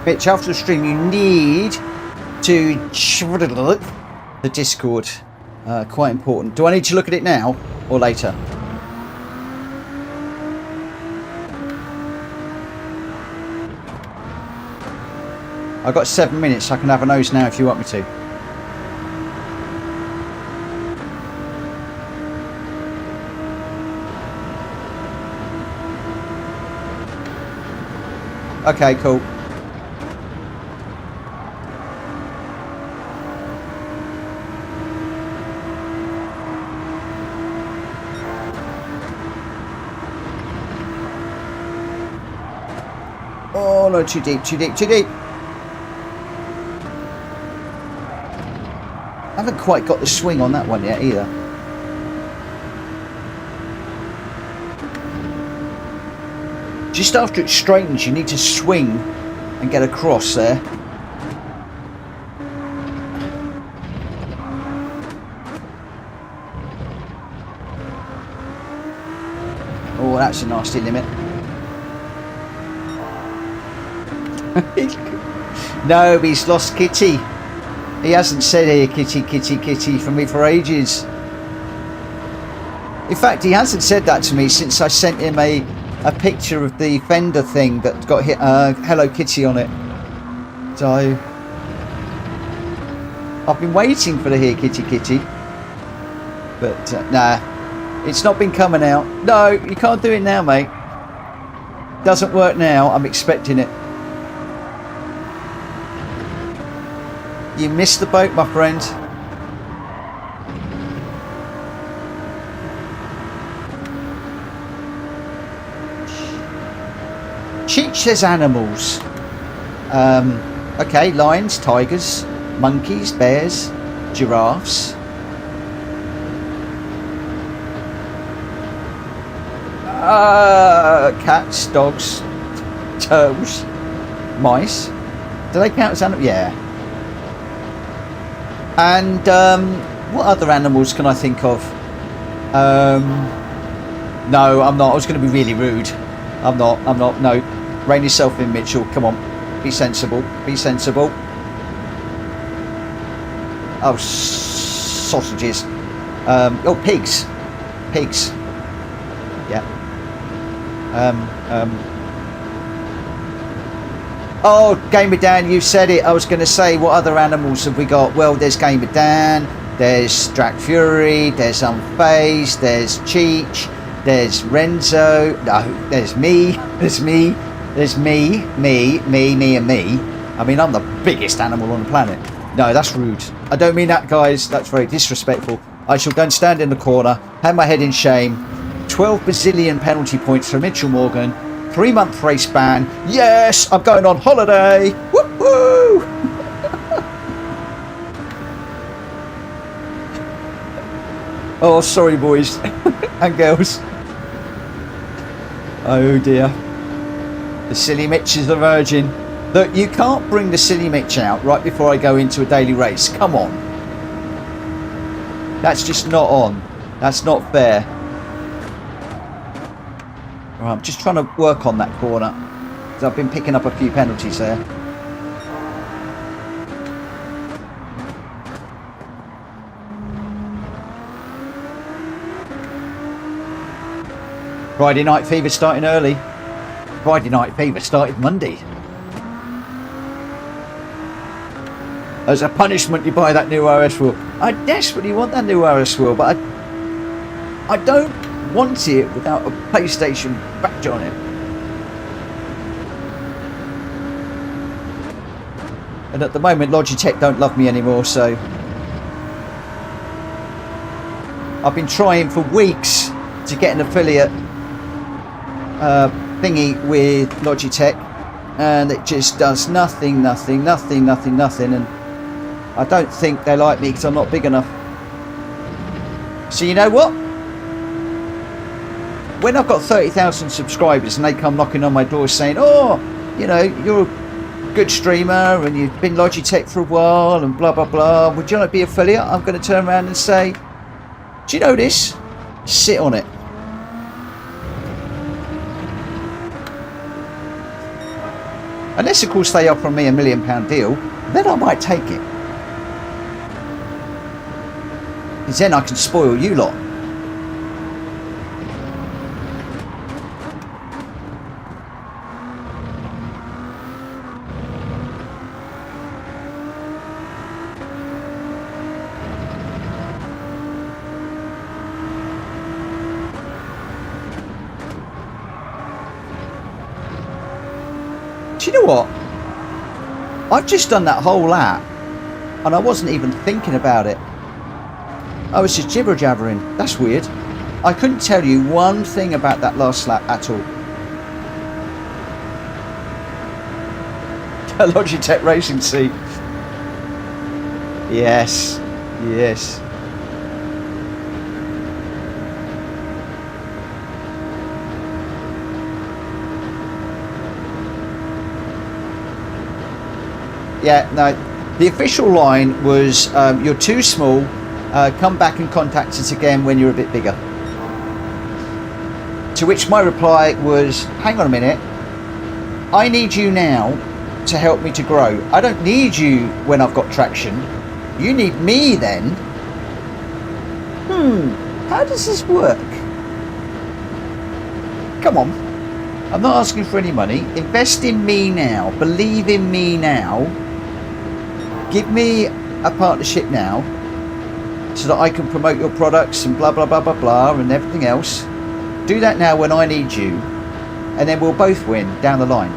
Bitch, after the stream you need to the Discord. Quite important. Do I need to look at it now or later? I've got 7 minutes. I can have a nose now if you want me to. Okay, cool. Oh no, too deep. I haven't quite got the swing on that one yet either. Just after it straightens, you need to swing and get across there. Oh, that's a nasty limit. No, he's lost Kitty. He hasn't said here kitty for me for ages. In fact, he hasn't said that to me since I sent him a picture of the fender thing that got hit Hello Kitty on it. So I've been waiting for the here kitty, but nah, it's not been coming out. No, you can't do it now, mate. Doesn't work now. I'm expecting it. You missed the boat, my friend. Cheech says animals. Okay, lions, tigers, monkeys, bears, giraffes. Cats, dogs, turtles, mice. Do they count as animals? Yeah. And what other animals can I think of? No, I'm not. I was going to be really rude. I'm not. No. Rein yourself in, Mitchell. Come on. Be sensible. Be sensible. Oh, sausages. Oh, pigs. Pigs. Yeah. Oh, Gamer Dan, you said it. I was going to say, what other animals have we got? Well, there's Gamer Dan. There's Drac Fury. There's Unfazed. There's Cheech. There's Renzo. No, there's me. There's me. There's me, and me. I mean, I'm the biggest animal on the planet. No, that's rude. I don't mean that, guys. That's very disrespectful. I shall go and stand in the corner, have my head in shame. 12 bazillion penalty points for Mitchell Morgan. 3-month race ban. Yes, I'm going on holiday. Woo-hoo! Oh, sorry, boys and girls. Oh, dear. The silly Mitch is the virgin. Look, you can't bring the silly Mitch out right before I go into a daily race. Come on. That's just not on. That's not fair. Right, I'm just trying to work on that corner, because I've been picking up a few penalties there. Friday Night Fever starting early. Friday Night Fever started Monday. As a punishment, you buy that new RS wheel. I desperately want that new RS wheel, but I don't want it without a PlayStation badge on it. And at the moment, Logitech don't love me anymore, so I've been trying for weeks to get an affiliate thingy with Logitech, and it just does nothing, and I don't think they like me because I'm not big enough. So you know what? When I've got 30,000 subscribers and they come knocking on my door saying, oh, you know, you're a good streamer and you've been Logitech for a while and blah blah blah, would you like to be affiliate? I'm going to turn around and say, do you know this? Sit on it. Unless of course they offer me £1 million deal, then I might take it. Because then I can spoil you lot. Do you know what? I've just done that whole lap and I wasn't even thinking about it. I was just jibber jabbering. That's weird. I couldn't tell you one thing about that last lap at all. A Logitech racing seat. Yes. Yes. Yeah, no, the official line was, you're too small, come back and contact us again when you're a bit bigger. To which my reply was, hang on a minute, I need you now to help me to grow. I don't need you when I've got traction. You need me then. How does this work? Come on, I'm not asking for any money. Invest in me now, believe in me now. Give me a partnership now so that I can promote your products and blah, blah, blah, blah, blah, and everything else. Do that now when I need you, and then we'll both win down the line.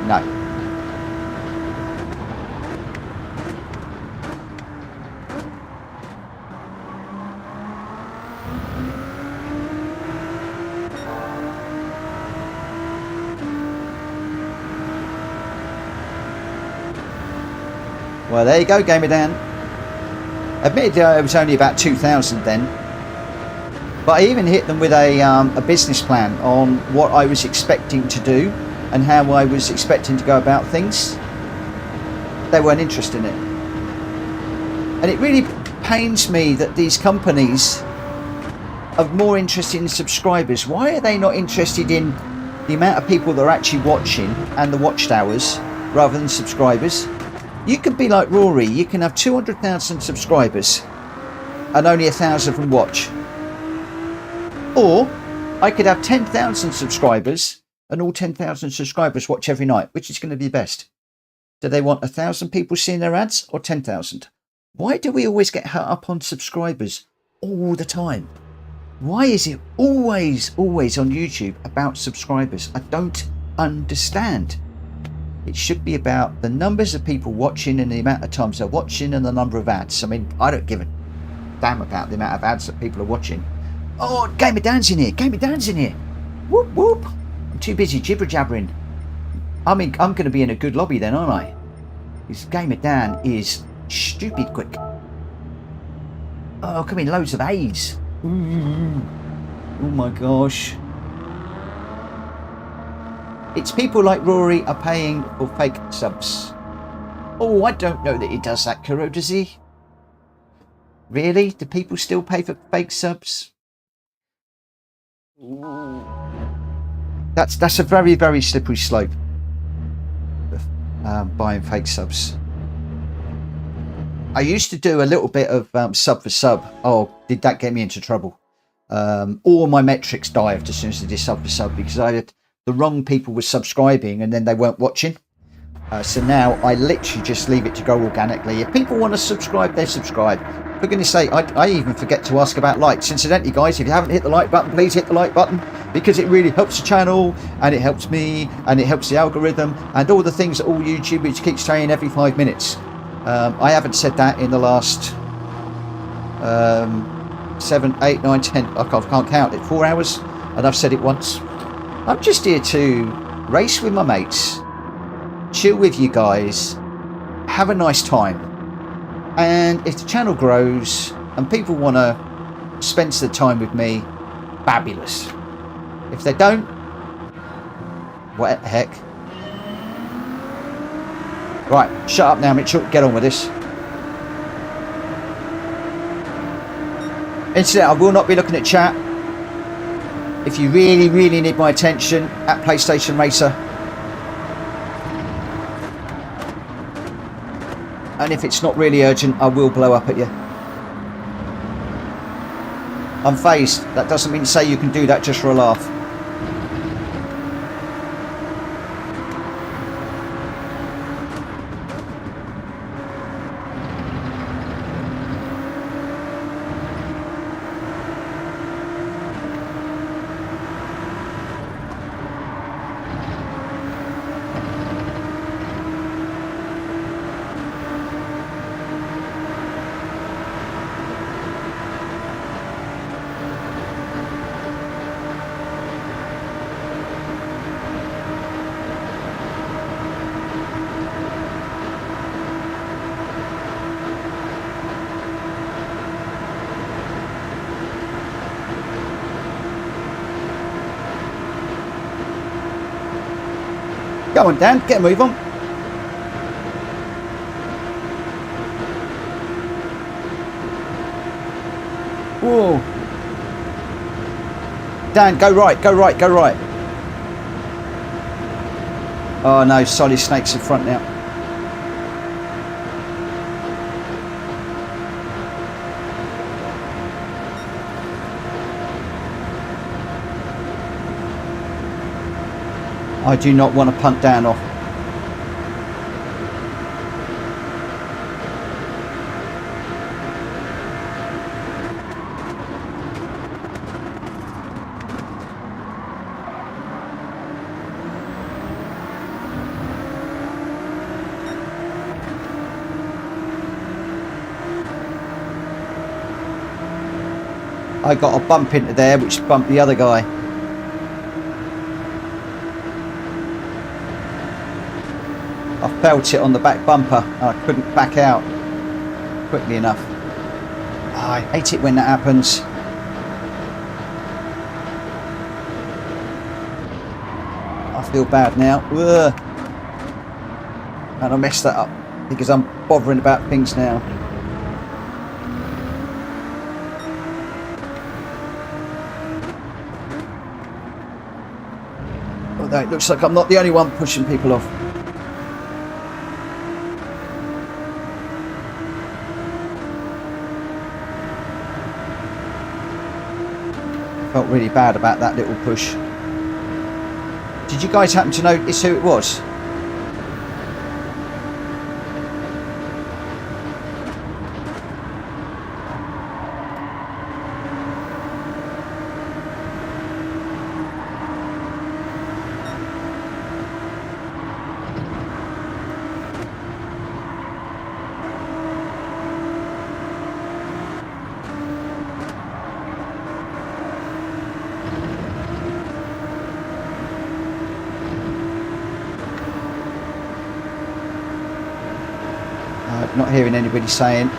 No. Well, there you go, Gamer Dan. Admittedly, it was only about 2,000 then. But I even hit them with a business plan on what I was expecting to do and how I was expecting to go about things. They weren't interested in it. And it really pains me that these companies are more interested in subscribers. Why are they not interested in the amount of people that are actually watching and the watched hours rather than subscribers? You could be like Rory. You can have 200,000 subscribers and only 1,000 of them watch. Or I could have 10,000 subscribers and all 10,000 subscribers watch every night. Which is going to be best? Do they want 1,000 people seeing their ads or 10,000? Why do we always get hung up on subscribers all the time? Why is it always on YouTube about subscribers? I don't understand. It should be about the numbers of people watching and the amount of times they're watching and the number of ads. I mean, I don't give a damn about the amount of ads that people are watching. Oh, Gamer Dan's in here. Gamer Dan's in here. Whoop, whoop. I'm too busy jibber jabbering. I mean, I'm going to be in a good lobby then, aren't I? This Gamer Dan is stupid quick. Oh, come in, loads of A's. Oh my gosh. It's people like Rory are paying for fake subs. Oh, I don't know that he does that, Kuro, does he? Really? Do people still pay for fake subs? That's a very, very slippery slope. Buying fake subs. I used to do a little bit of sub for sub. Oh, did that get me into trouble? All my metrics dived as soon as I did sub for sub because I had the wrong people were subscribing and then they weren't watching. So now I literally just leave it to go organically. If people want to subscribe, they subscribe. For goodness sake, I even forget to ask about likes. Incidentally, guys, if you haven't hit the like button, please hit the like button because it really helps the channel and it helps me and it helps the algorithm and all the things that all YouTubers keep saying every 5 minutes. I haven't said that in the last 7, 8, 9, 10, I can't count it, 4 hours, and I've said it once. I'm just here to race with my mates, chill with you guys, have a nice time, and if the channel grows and people want to spend the time with me, fabulous. If they don't, what the heck. Right, shut up now, Mitchell. Get on with this. Incidentally, I will not be looking at chat. If you really, really need my attention, at PlayStation Racer. And if it's not really urgent, I will blow up at you. I'm phased. That doesn't mean to say you can do that just for a laugh. Go on, Dan, get a move on. Whoa. Dan, go right, go right, go right. Oh no, Solid Snake's in front now. I do not want to punt Dan off. I got a bump into there which bumped the other guy. I felt it on the back bumper and I couldn't back out quickly enough. Oh, I hate it when that happens. I feel bad now. Ugh. And I messed that up because I'm bothering about things now. Although it looks like I'm not the only one pushing people off. Felt really bad about that little push. Did you guys happen to notice who it was? Not hearing anybody saying.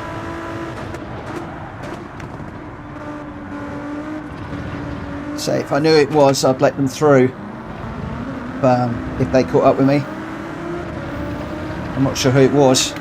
So if I knew it was, I'd let them through. If they caught up with me. I'm not sure who it was.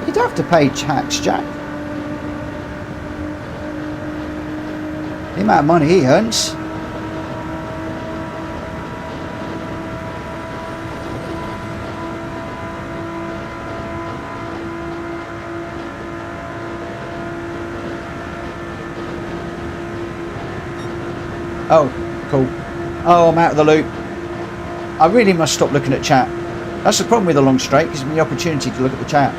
You don't have to pay tax, Jack. The amount of money he earns. Oh, cool. Oh, I'm out of the loop. I really must stop looking at chat. That's the problem with a long straight, gives me the opportunity to look at the chat.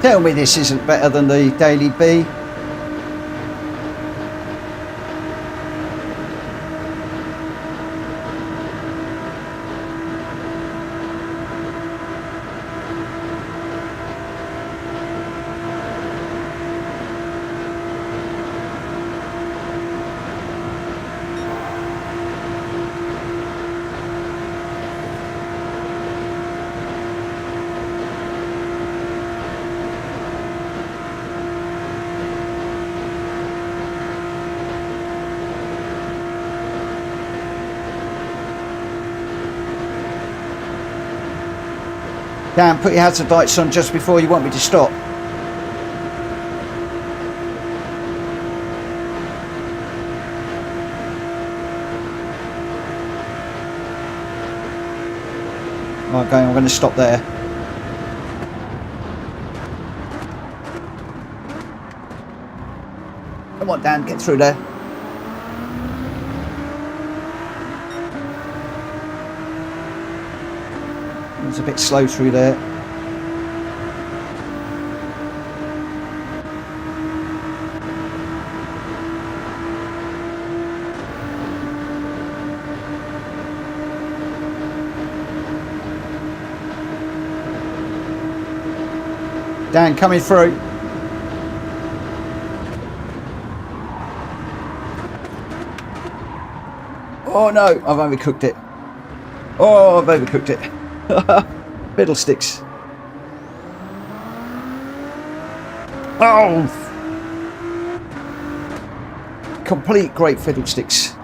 Tell me this isn't better than the Daily B. Dan, put your hazard lights on just before you want me to stop. Okay, I'm going to stop there. Come on, Dan, get through there. It's a bit slow through there. Dan, coming through. Oh no, I've overcooked it. Oh, I've overcooked it. Fiddlesticks. Oh! Complete great fiddlesticks.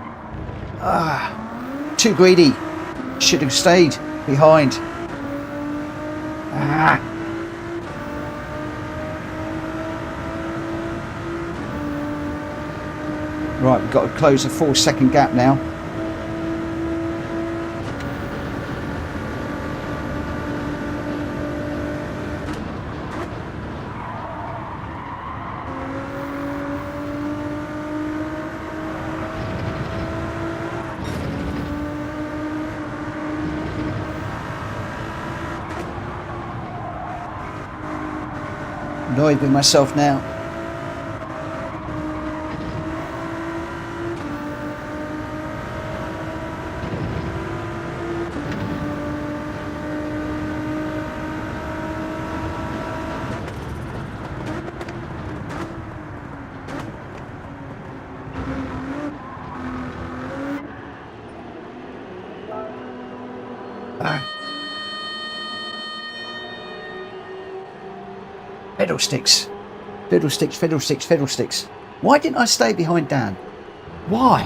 Ah, too greedy. Should have stayed behind. Ah. Right, we've got to close a 4-second gap now. Annoyed with myself now. Fiddlesticks. Fiddlesticks, fiddlesticks, fiddlesticks. Why didn't I stay behind Dan? Why?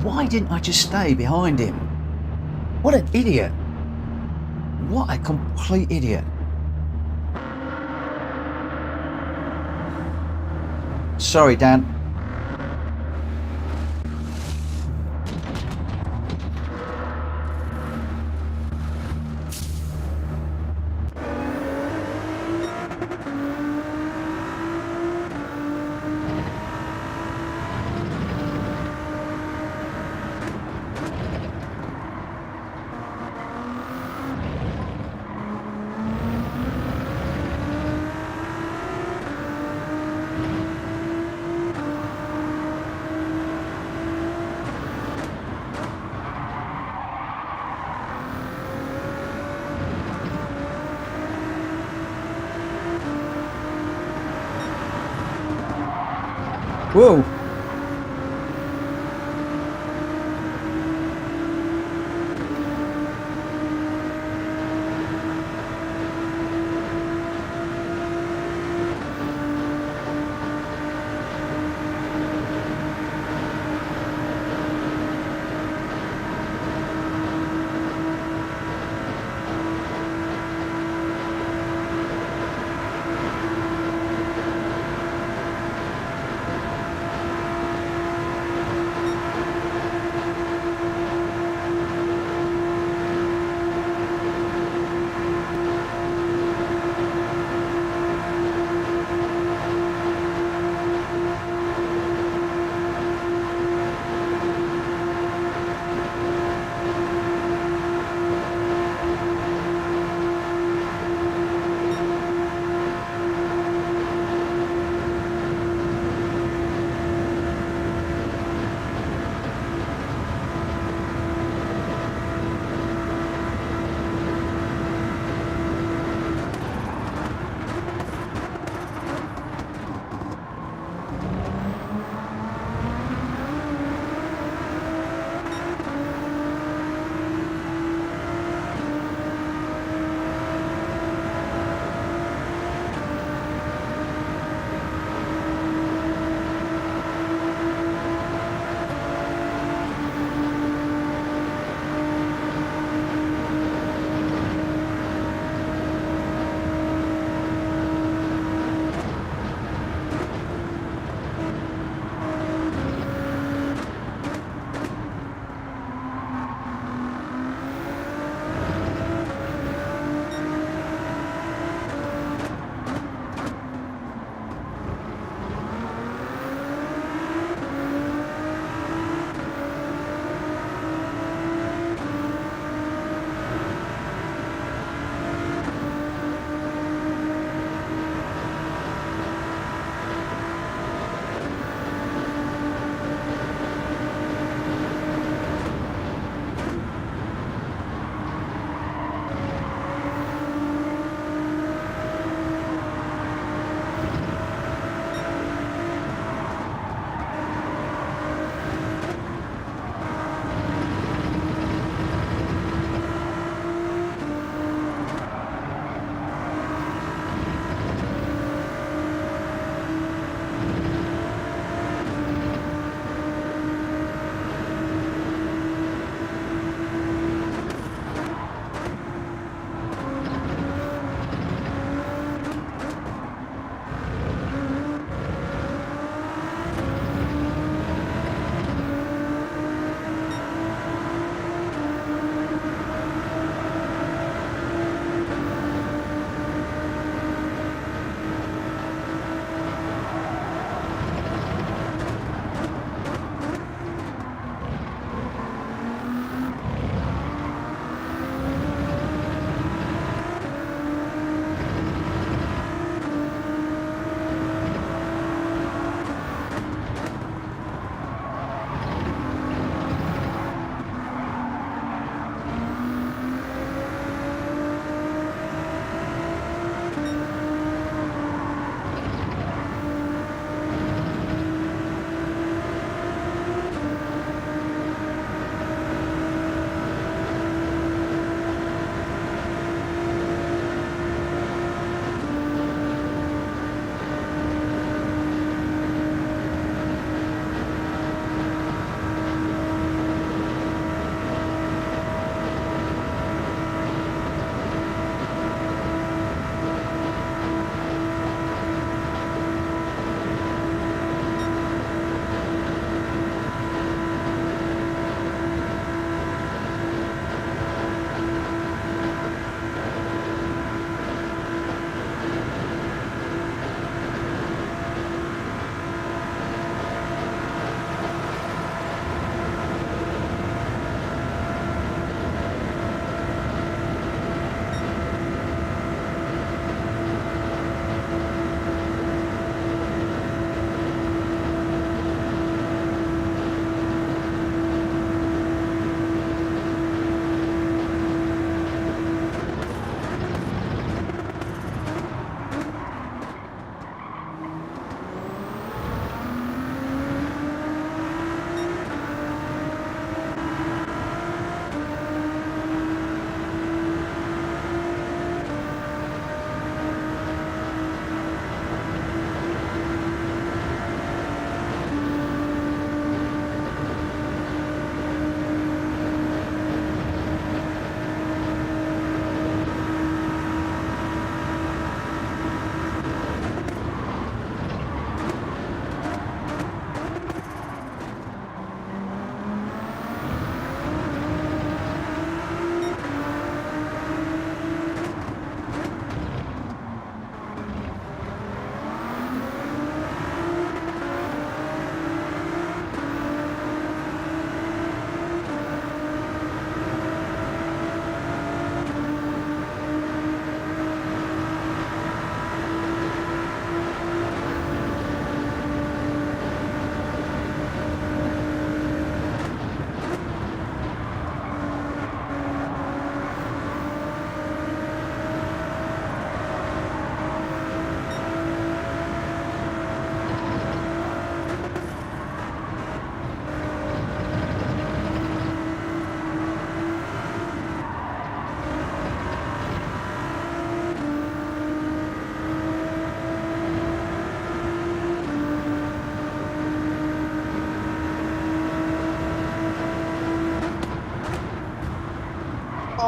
Why didn't I just stay behind him? What an idiot. What a complete idiot. Sorry, Dan. Whoa.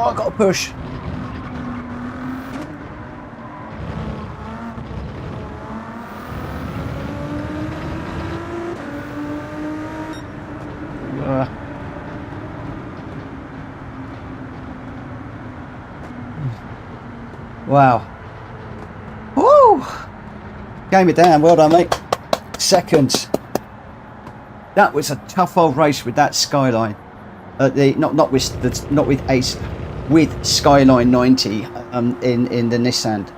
Oh, I got to push. Wow. Woo! Game it down. Well done, mate. Seconds. That was a tough old race with that Skyline. Not with Ace, with Skyline 90 in the Nissan.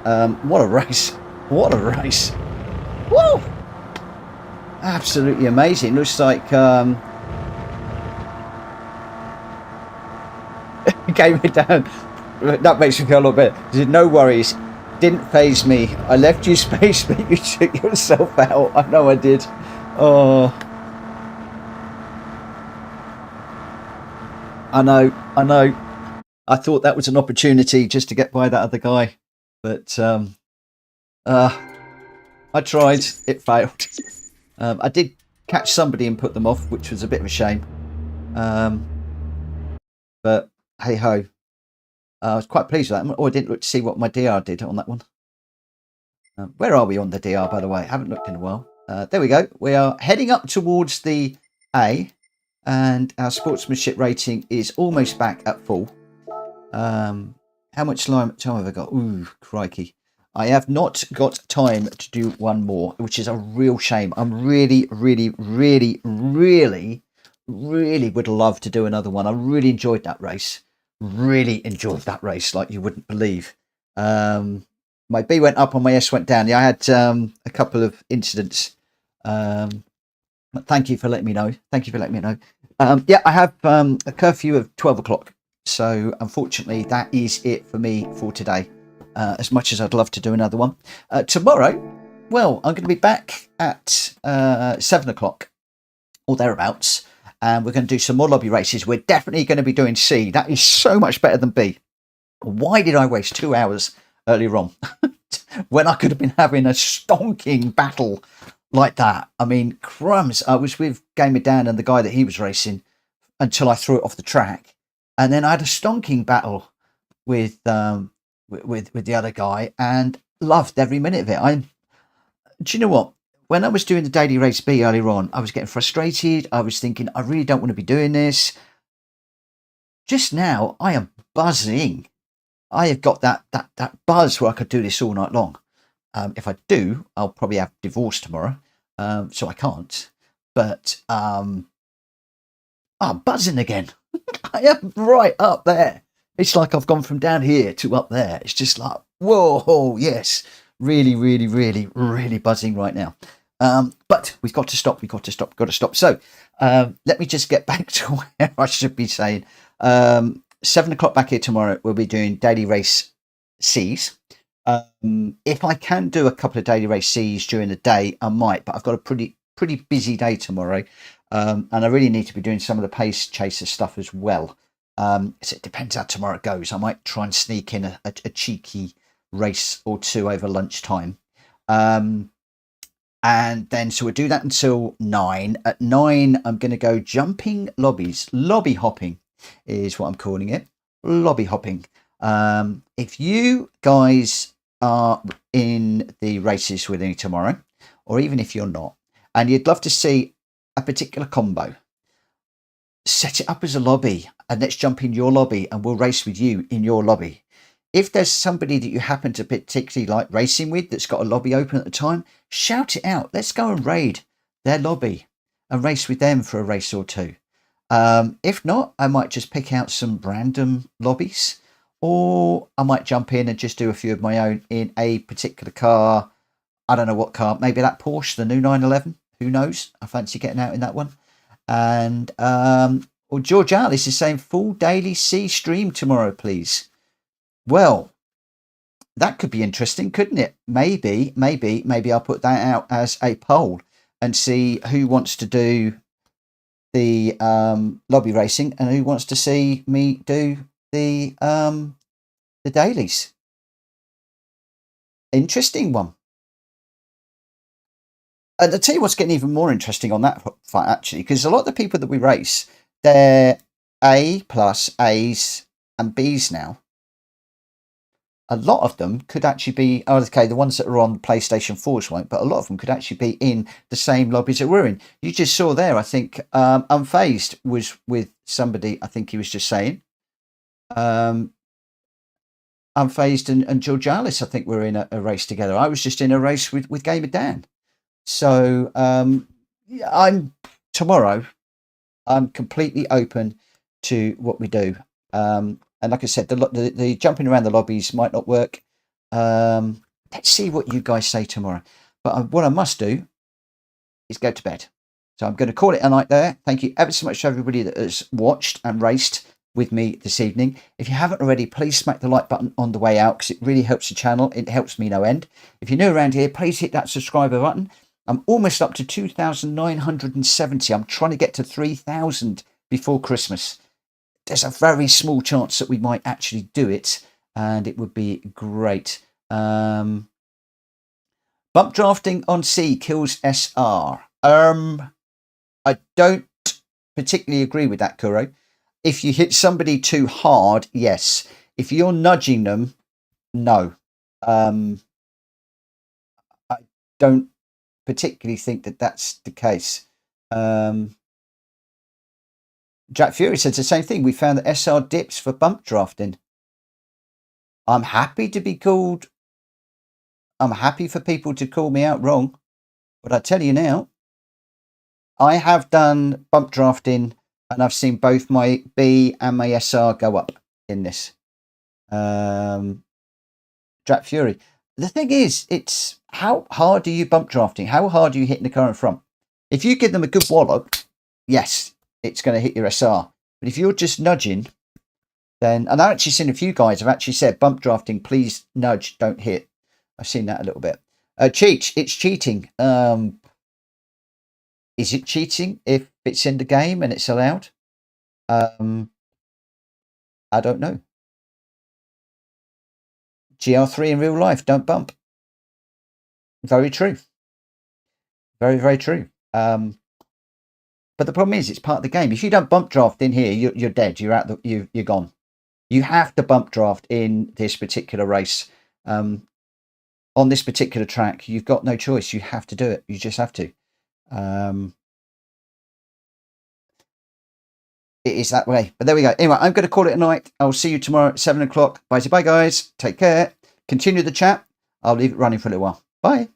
What a race! What a race! Woo! Absolutely amazing. Looks like game it down. That makes me feel a lot better. No worries. Didn't phase me. I left you space, but you took yourself out. I know I did. Oh, I know. I thought that was an opportunity just to get by that other guy, but I tried. It failed. I did catch somebody and put them off, which was a bit of a shame. But hey ho. I was quite pleased with that. Oh, I didn't look to see what my DR did on that one. Where are we on the DR, by the way? I haven't looked in a while. There we go. We are heading up towards the A, and our sportsmanship rating is almost back at full. How much time have I got? Ooh, crikey. I have not got time to do one more, which is a real shame. I'm really would love to do another one. I really enjoyed that race. Really enjoyed that race like you wouldn't believe. My B went up and my S went down. Yeah, I had a couple of incidents. But thank you for letting me know. Yeah, I have a curfew of 12 o'clock. So unfortunately, that is it for me for today. As much as I'd love to do another one. Tomorrow, well, I'm going to be back at 7 o'clock or thereabouts. And we're going to do some more lobby races. We're definitely going to be doing C. That is so much better than B. Why did I waste 2 hours earlier on when I could have been having a stonking battle like that? I mean, crumbs. I was with Gamer Dan and the guy that he was racing until I threw it off the track. And then I had a stonking battle with the other guy and loved every minute of it. Do you know what? When I was doing the daily race B earlier on, I was getting frustrated. I was thinking, I really don't want to be doing this. Just now, I am buzzing. I have got that buzz where I could do this all night long. If I do, I'll probably have divorce tomorrow, so I can't. But I'm buzzing again. I am right up there. It's like I've gone from down here to up there. It's just like, whoa, yes. Really buzzing right now. But we've got to stop. So let me just get back to where I should be saying. 7 o'clock back here tomorrow, we'll be doing daily race C's. If I can do a couple of daily race C's during the day, I might, but I've got a pretty busy day tomorrow. And I really need to be doing some of the pace chaser stuff as well. So it depends how tomorrow goes. I might try and sneak in a cheeky race or two over lunchtime. And then, so we'll do that until 9. At 9, I'm going to go jumping lobbies. Lobby hopping is what I'm calling it. Lobby hopping. If you guys are in the races with me tomorrow, or even if you're not, and you'd love to see a particular combo, set it up as a lobby and let's jump in your lobby and we'll race with you in your lobby. If there's somebody that you happen to particularly like racing with that's got a lobby open at the time, shout it out. Let's go and raid their lobby and race with them for a race or two. If not, I might just pick out some random lobbies, or I might jump in and just do a few of my own in a particular car. I don't know what car, maybe that Porsche, the new 911, who knows? I fancy getting out in that one. And well, George Alice is saying full daily C stream tomorrow, please. Well, that could be interesting, couldn't it? Maybe I'll put that out as a poll and see who wants to do the lobby racing and who wants to see me do the dailies. Interesting one. And I'll tell you what's getting even more interesting on that fight, actually, because a lot of the people that we race, they're A plus A's, and Bs now, a lot of them could actually be, oh, okay, the ones that are on PlayStation 4s won't, but a lot of them could actually be in the same lobbies that we're in. You just saw there, I think, Unfazed was with somebody, I think he was just saying. Unfazed and George Alice, I think, were in a race together. I was just in a race with Gamer Dan. So tomorrow, I'm completely open to what we do. And like I said, the jumping around the lobbies might not work. Let's see what you guys say tomorrow. But what I must do is go to bed. So I'm going to call it a night there. Thank you ever so much to everybody that has watched and raced with me this evening. If you haven't already, please smack the like button on the way out, because it really helps the channel. It helps me no end. If you're new around here, please hit that subscriber button. I'm almost up to 2,970. I'm trying to get to 3,000 before Christmas. There's a very small chance that we might actually do it, and it would be great. Bump drafting on C kills SR. I don't particularly agree with that, Kuro. If you hit somebody too hard, yes. If you're nudging them, no. I don't particularly think that that's the case. Jack Fury says the same thing. We found that SR dips for bump drafting. I'm happy to be called. I'm happy for people to call me out wrong. But I tell you now, I have done bump drafting, and I've seen both my B and my SR go up in this. Jack Fury. The thing is, it's how hard are you bump drafting? How hard are you hitting the car in front? If you give them a good wallop, yes, it's going to hit your SR. But if you're just nudging, then, and I've actually seen a few guys have actually said bump drafting, please nudge, don't hit. I've seen that a little bit. Cheat, it's cheating. Is it cheating if it's in the game and it's allowed? I don't know. GR3 in real life, don't bump. Very true. Very, very true. But the problem is, it's part of the game. If you don't bump draft in here, you're dead. You're out. You're gone. You have to bump draft in this particular race. On this particular track, you've got no choice. You have to do it. You just have to. It is that way. But there we go. Anyway, I'm going to call it a night. I'll see you tomorrow at 7 o'clock. Bye, guys. Take care. Continue the chat. I'll leave it running for a little while. Bye.